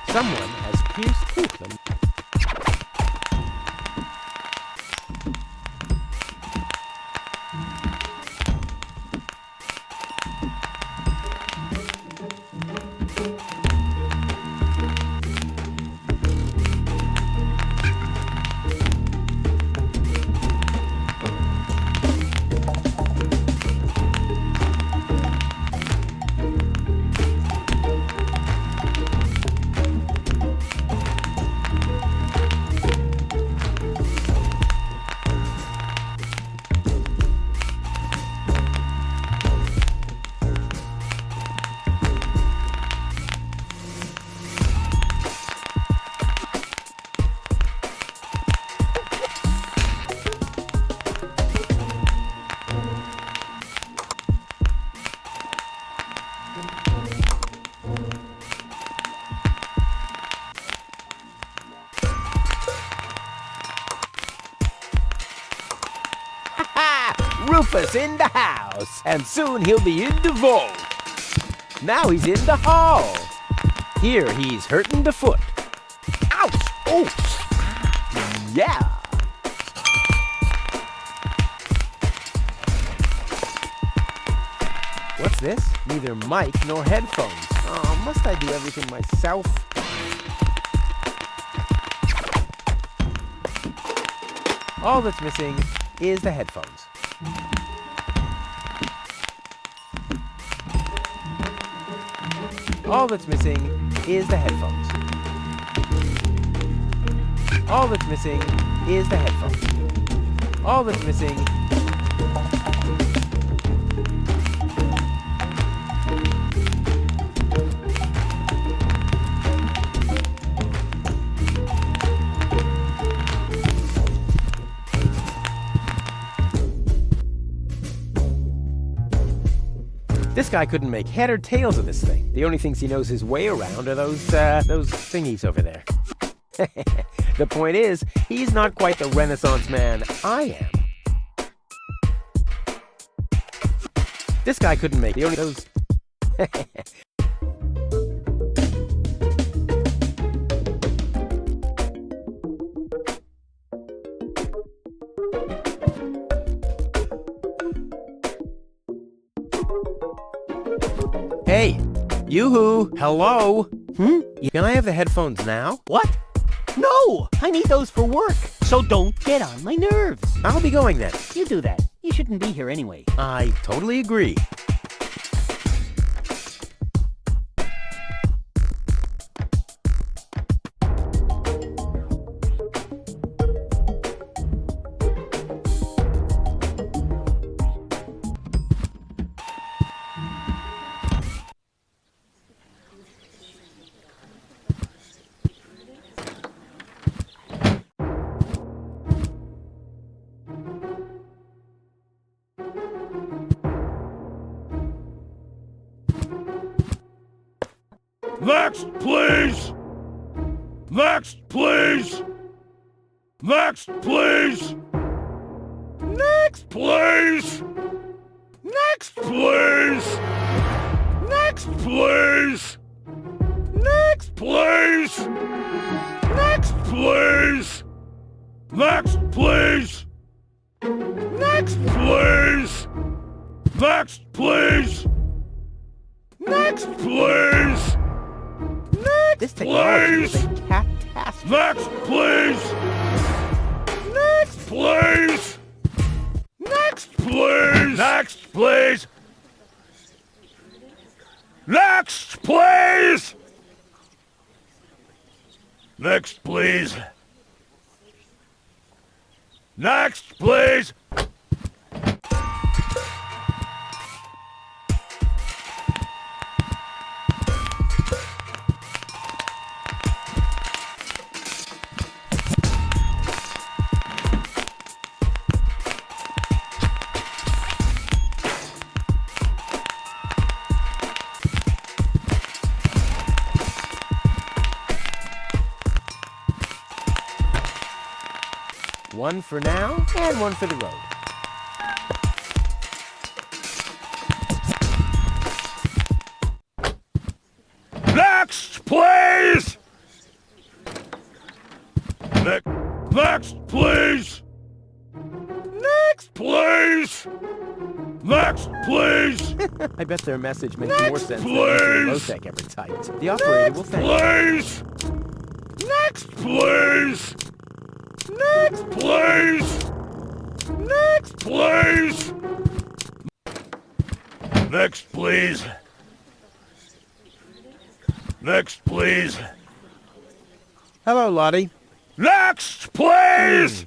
Someone has pierced them. Rufus in the house, and soon he'll be in the vault. Now he's in the hall. Here he's hurting the foot. Ouch! Oh! Yeah! What's this? Neither mic nor headphones. Oh, must I do everything myself? All that's missing is the headphones. All that's missing is the headphones. All that's missing is the headphones. All that's missing. This guy couldn't make head or tails of this thing. The only things he knows his way around are those thingies over there. The point is, he's not quite the Renaissance man I am. This guy couldn't make the only those. Hey, yoo-hoo, hello? Can I have the headphones now? What? No! I need those for work, so don't get on my nerves. I'll be going then. You do that. You shouldn't be here anyway. I totally agree. Next, please! Next, please! Next, please! Next, please! Next, please! Next, please! Next, please! Next, please! Next, please! Next, please! Next, please! Next, please! This technology is a catastrophe. Next, please! Next, please! Next, please! Next, please! Next, please! Next, please! Next, please! One for now, and one for the road. Next, please! Next, please! Next, please! Next, please! I bet their message makes more sense than please! Low-Tech ever typed. The operator will thank Please! Next, please! Next, please! Next, please! Next, please! Next, please! Hello, Lottie. Next, please!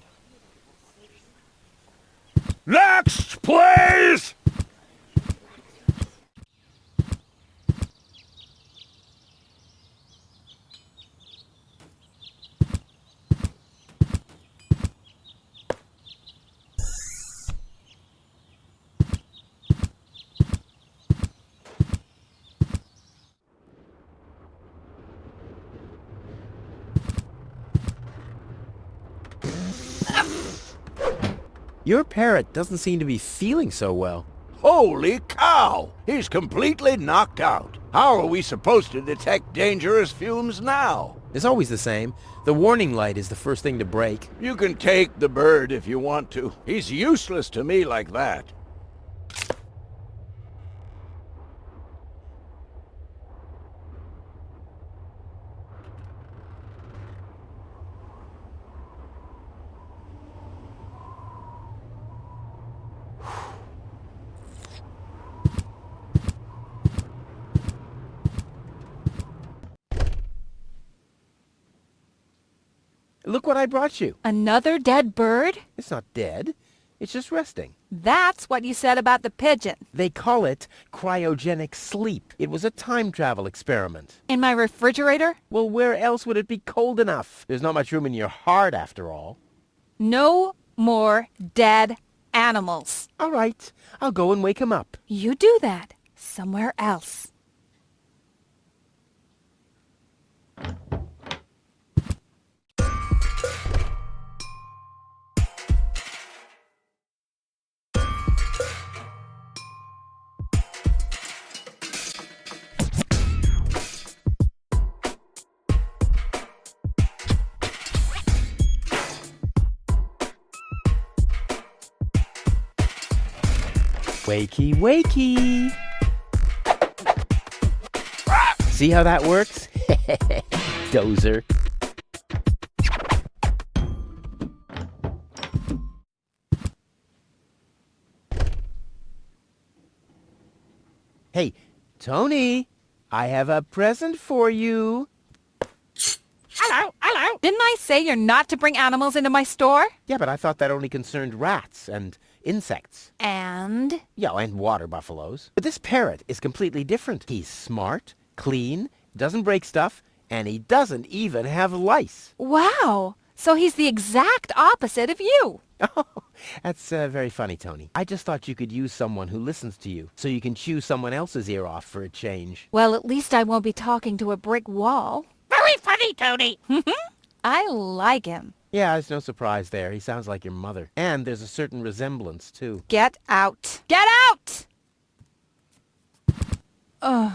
Next, please! Your parrot doesn't seem to be feeling so well. Holy cow! He's completely knocked out. How are we supposed to detect dangerous fumes now? It's always the same. The warning light is the first thing to break. You can take the bird if you want to. He's useless to me like that. Look what I brought you. Another dead bird? It's not dead. It's just resting. That's what you said about the pigeon. They call it cryogenic sleep. It was a time travel experiment. In my refrigerator? Well, where else would it be cold enough? There's not much room in your heart, after all. No more dead animals. All right. I'll go and wake him up. You do that somewhere else. Wakey, wakey. See how that works? Dozer. Hey, Tony, I have a present for you. Hello, hello. Didn't I say you're not to bring animals into my store? Yeah, but I thought that only concerned rats and insects. And? Yeah, and water buffaloes. But this parrot is completely different. He's smart, clean, doesn't break stuff, and he doesn't even have lice. Wow. So he's the exact opposite of you. Oh, that's very funny, Tony. I just thought you could use someone who listens to you, so you can chew someone else's ear off for a change. Well, at least I won't be talking to a brick wall. Very funny, Tony. I like him. Yeah, it's no surprise there. He sounds like your mother. And there's a certain resemblance, too. Get out. Get out! Ugh.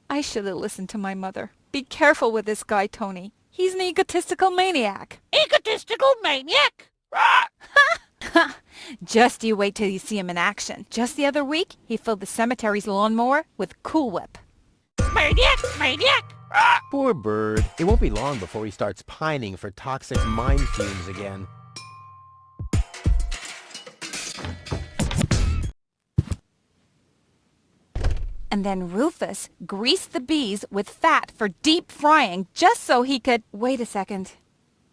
I should have listened to my mother. Be careful with this guy, Tony. He's an egotistical maniac. Egotistical maniac? Just you wait till you see him in action. Just the other week, he filled the cemetery's lawnmower with Cool Whip. Maniac! Maniac! Poor bird. It won't be long before he starts pining for toxic mine fumes again. And then Rufus greased the bees with fat for deep frying just so he could... Wait a second.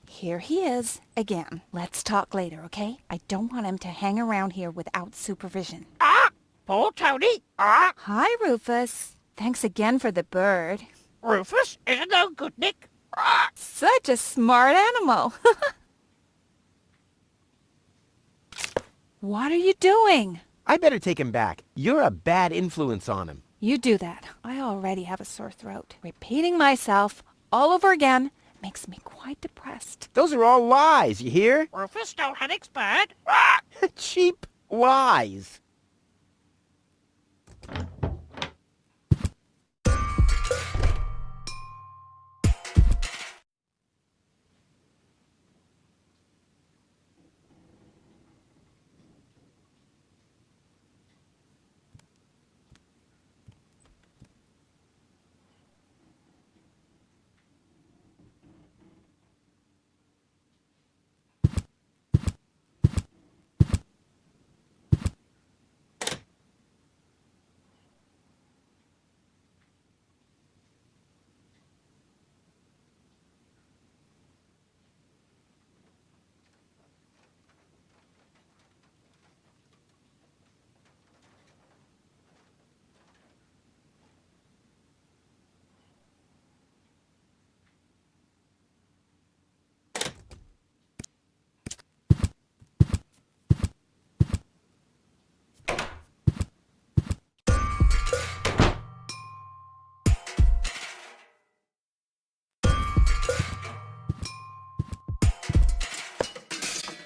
Here he is again. Let's talk later, okay? I don't want him to hang around here without supervision. Poor Tony. Hi, Rufus. Thanks again for the bird. Rufus is no good, Nick. Such a smart animal. What are you doing? I better take him back. You're a bad influence on him. You do that. I already have a sore throat. Repeating myself all over again makes me quite depressed. Those are all lies, you hear? Rufus stole Hennick's bird. Cheap lies.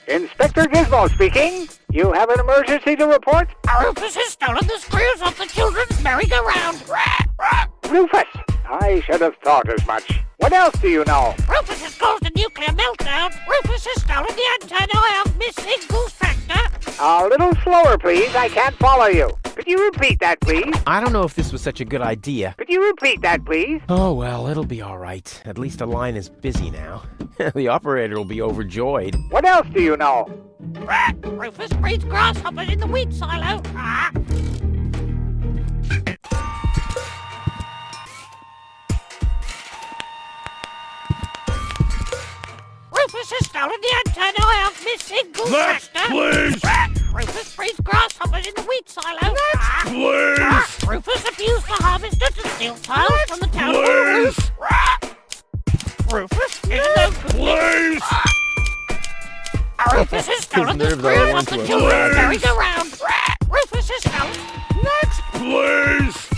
Inspector Gizmo speaking. You have an emergency to report? Rufus has stolen the screws off the children's merry-go-round. Rufus, I should have thought as much. What else do you know? Rufus has caused a nuclear meltdown. Rufus has stolen the antennae of Missing Goose Factor. A little slower, please. I can't follow you. Could you repeat that, please? I don't know if this was such a good idea. Could you repeat that, please? Oh, well, it'll be all right. At least the line is busy now. The operator will be overjoyed. What else do you know? Rufus breeds grasshoppers in the wheat silo. Rufus has stolen the antennae of Missing Goose Next, Factor. please! Rufus breeds grasshoppers in the wheat silo. Next, please! Rufus abused the harvester to steal tiles from the town Please! roof. Rufus is no good. Please! Rufus has stolen the screws off the children's merry-go-round. Rufus has stolen... Next, please!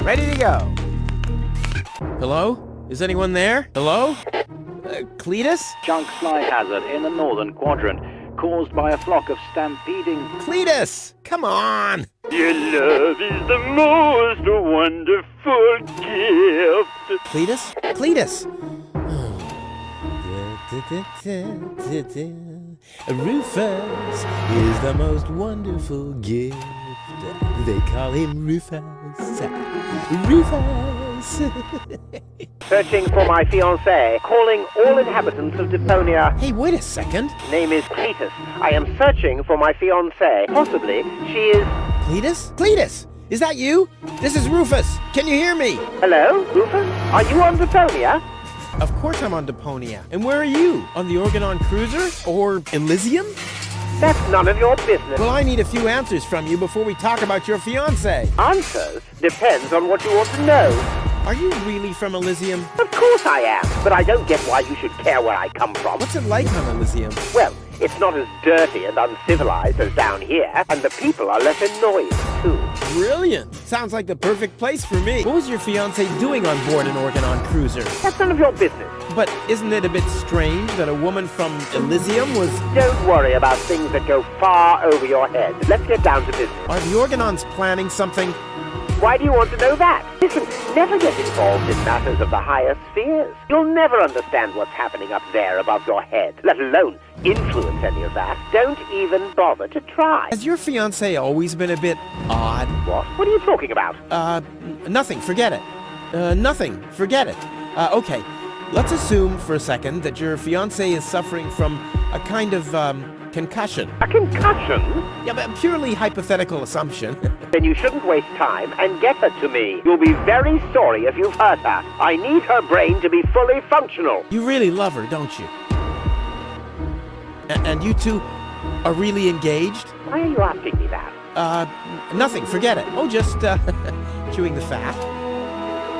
Ready to go. Hello? Is anyone there? Hello? Cletus? Chunk slide hazard in the northern quadrant, caused by a flock of stampeding... Cletus! Come on! Your love is the most wonderful gift. Cletus? Cletus! Rufus is the most wonderful gift. They call him Rufus. Rufus! Searching for my fiancée. Calling all inhabitants of Deponia. Hey, wait a second. Name is Cletus. I am searching for my fiancée. Possibly she is... Cletus? Cletus! Is that you? This is Rufus. Can you hear me? Hello, Rufus? Are you on Deponia? Of course I'm on Deponia. And where are you? On the Organon Cruiser? Or Elysium? That's none of your business. Well, I need a few answers from you before we talk about your fiancé. Answers? Depends on what you want to know. Are you really from Elysium? Of course I am, but I don't get why you should care where I come from. What's it like on Elysium? Well, it's not as dirty and uncivilized as down here, and the people are less annoying, too. Brilliant! Sounds like the perfect place for me. What was your fiancé doing on board an Organon Cruiser? That's none of your business. But isn't it a bit strange that a woman from Elysium was... Don't worry about things that go far over your head. Let's get down to business. Are the Organons planning something? Why do you want to know that? Listen, never get involved in matters of the higher spheres. You'll never understand what's happening up there above your head, let alone influence any of that. Don't even bother to try. Has your fiancé always been a bit odd? What? What are you talking about? Nothing. Forget it. Nothing. Forget it. Okay. Let's assume for a second that your fiancé is suffering from a kind of, concussion. A concussion? Yeah, but a purely hypothetical assumption. Then you shouldn't waste time and get her to me. You'll be very sorry if you've hurt her. I need her brain to be fully functional. You really love her, don't you? And you two are really engaged? Why are you asking me that? Nothing. Forget it. Oh, just, chewing the fat.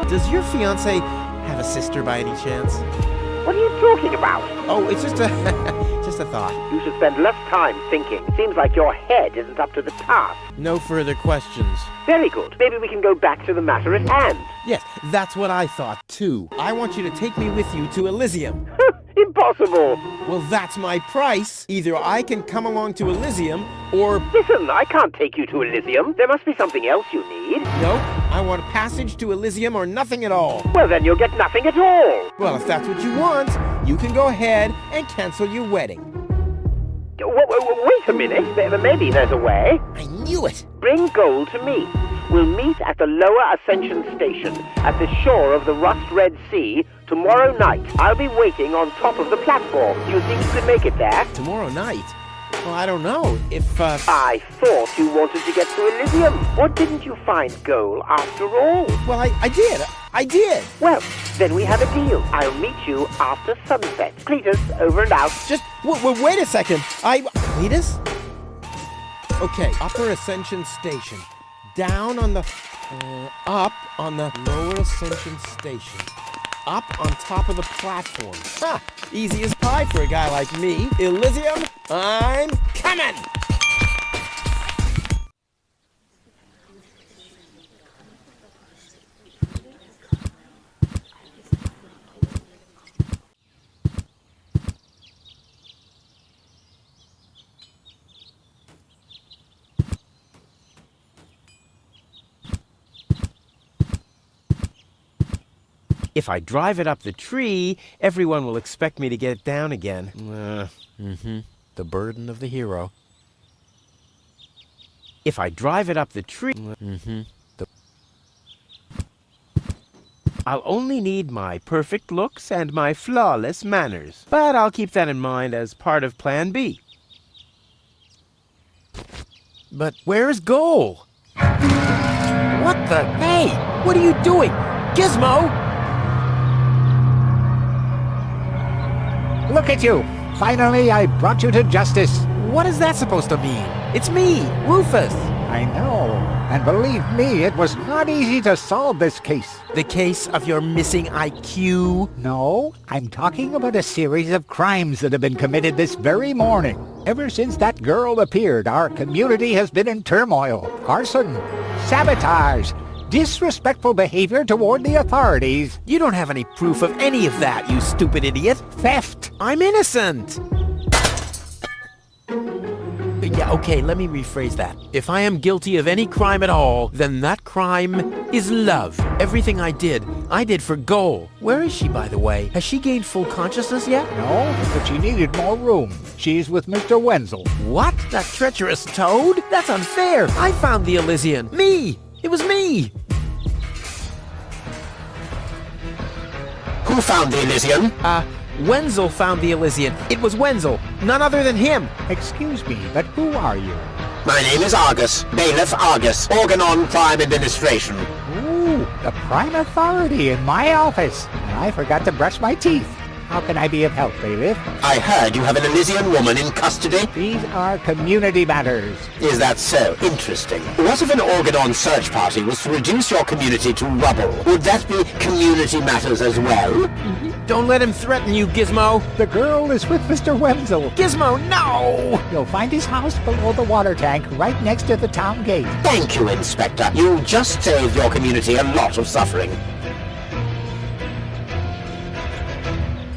Does your fiancé have a sister by any chance? What are you talking about? Oh, it's just a... just a thought. You should spend less time thinking. Seems like your head isn't up to the task. No further questions. Very good. Maybe we can go back to the matter at hand. Yes, that's what I thought, too. I want you to take me with you to Elysium. Impossible! Well, that's my price. Either I can come along to Elysium, or... Listen, I can't take you to Elysium. There must be something else you need. No, I want a passage to Elysium or nothing at all. Well, then you'll get nothing at all. Well, if that's what you want, you can go ahead and cancel your wedding. Wait a minute. Maybe there's a way. I knew it. Bring gold to me. We'll meet at the Lower Ascension Station at the shore of the Rust-Red Sea tomorrow night. I'll be waiting on top of the platform. Do you think you could make it there? Tomorrow night? Well, I don't know. If, I thought you wanted to get to Elysium. What didn't you find gold after all? Well, I did. I did. Well, then we have a deal. I'll meet you after sunset. Cletus, over and out. Just, wait a second. Cletus? Okay, Upper Ascension Station. Down on the... up on the Lower Ascension Station. Up on top of the platform. Ha! Easy as pie for a guy like me. Elysium, I'm coming! If I drive it up the tree, everyone will expect me to get it down again. The burden of the hero. If I drive it up the tree... I'll only need my perfect looks and my flawless manners. But I'll keep that in mind as part of Plan B. But where's Goal? What the... Hey! What are you doing? Gizmo! Look at you! Finally, I brought you to justice. What is that supposed to mean? It's me, Rufus. I know. And believe me, it was not easy to solve this case. The case of your missing IQ? No, I'm talking about a series of crimes that have been committed this very morning. Ever since that girl appeared, our community has been in turmoil. Arson, sabotage, disrespectful behavior toward the authorities. You don't have any proof of any of that, you stupid idiot. Theft. I'm innocent. Yeah, okay, let me rephrase that. If I am guilty of any crime at all, then that crime is love. Everything I did for Goal. Where is she, by the way? Has she gained full consciousness yet? No, but she needed more room. She's with Mr. Wenzel. What? That treacherous toad? That's unfair. I found the Elysian. Me! It was me! Who found the Elysian? Wenzel found the Elysian. It was Wenzel, none other than him. Excuse me, but who are you? My name is Argus, Bailiff Argus, Organon Prime Administration. Ooh, the prime authority in my office. And I forgot to brush my teeth. How can I be of help, Bailiff? I heard you have an Elysian woman in custody. These are community matters. Is that so? Interesting. What if an Organon search party was to reduce your community to rubble? Would that be community matters as well? Don't let him threaten you, Gizmo. The girl is with Mr. Wenzel. Gizmo, no! You'll find his house below the water tank, right next to the town gate. Thank you, Inspector. You just saved your community a lot of suffering.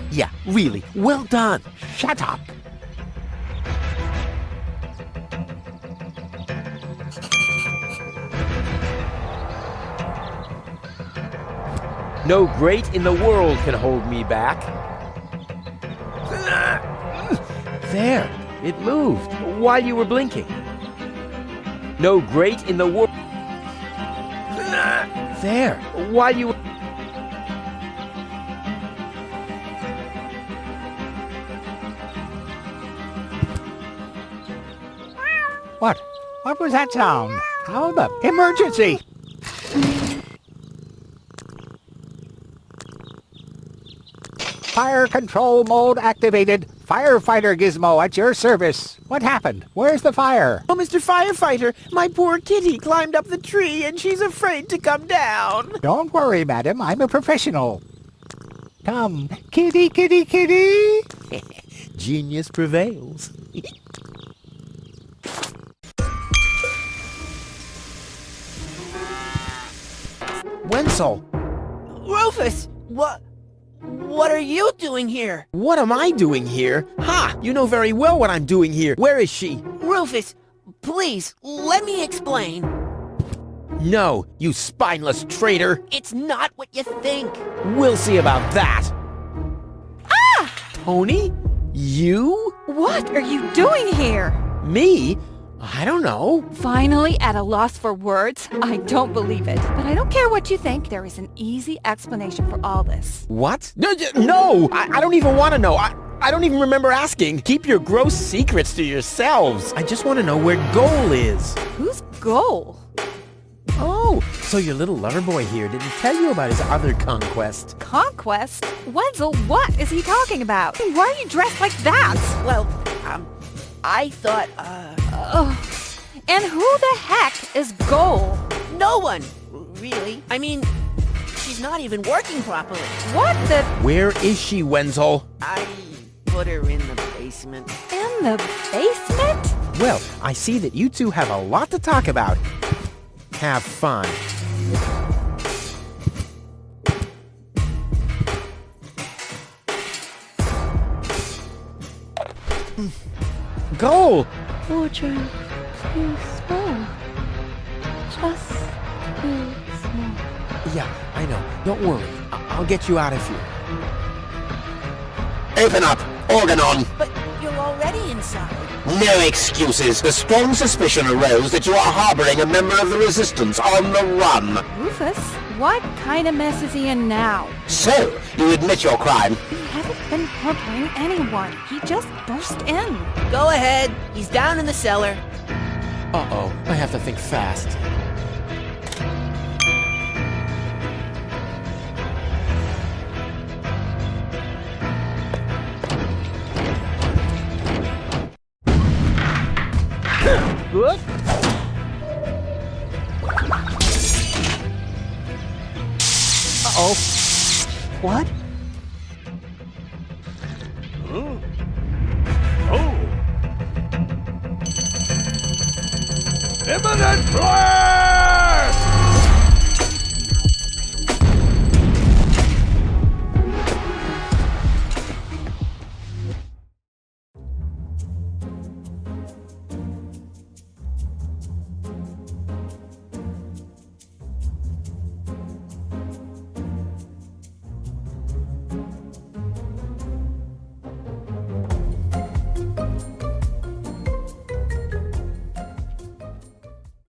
Yeah, really. Well done. Shut up. No great in the world can hold me back. There, it moved while you were blinking. No great in the world. There, while you were... What? What was that sound? How the... Emergency! Fire control mode activated. Firefighter Gizmo at your service. What happened? Where's the fire? Oh, Mr. Firefighter, my poor kitty climbed up the tree and she's afraid to come down. Don't worry, madam. I'm a professional. Come, kitty, kitty, kitty. Genius prevails. Wenzel! Rufus! What are you doing here? What am I doing here? Ha! You know very well what I'm doing here. Where is she? Rufus, please, let me explain. No, you spineless traitor! It's not what you think. We'll see about that! Ah! Tony? You? What are you doing here? Me? I don't know. Finally at a loss for words? I don't believe it. But I don't care what you think. There is an easy explanation for all this. What? No! I don't even want to know. I don't even remember asking. Keep your gross secrets to yourselves. I just want to know where Goal is. Who's Goal? Oh, so your little lover boy here didn't tell you about his other conquest. Conquest? Wenzel, what is he talking about? Why are you dressed like that? Well, I thought, And who the heck is Goal? No one, really. I mean, she's not even working properly. What the? Where is she, Wenzel? I put her in the basement. In the basement? Well, I see that you two have a lot to talk about. Have fun. Goal! Wardrobe too small. Just too small. Yeah, I know. Don't worry. I'll get you out of here. Open up! Organon! But you're already inside. No excuses. The strong suspicion arose that you are harboring a member of the Resistance on the run. Rufus, what kind of mess is he in now? So, you admit your crime? He hasn't been harboring anyone. He just burst in. Go ahead. He's down in the cellar. Uh-oh. I have to think fast. Good. Uh-oh. What? Huh? Oh! Imminent blast!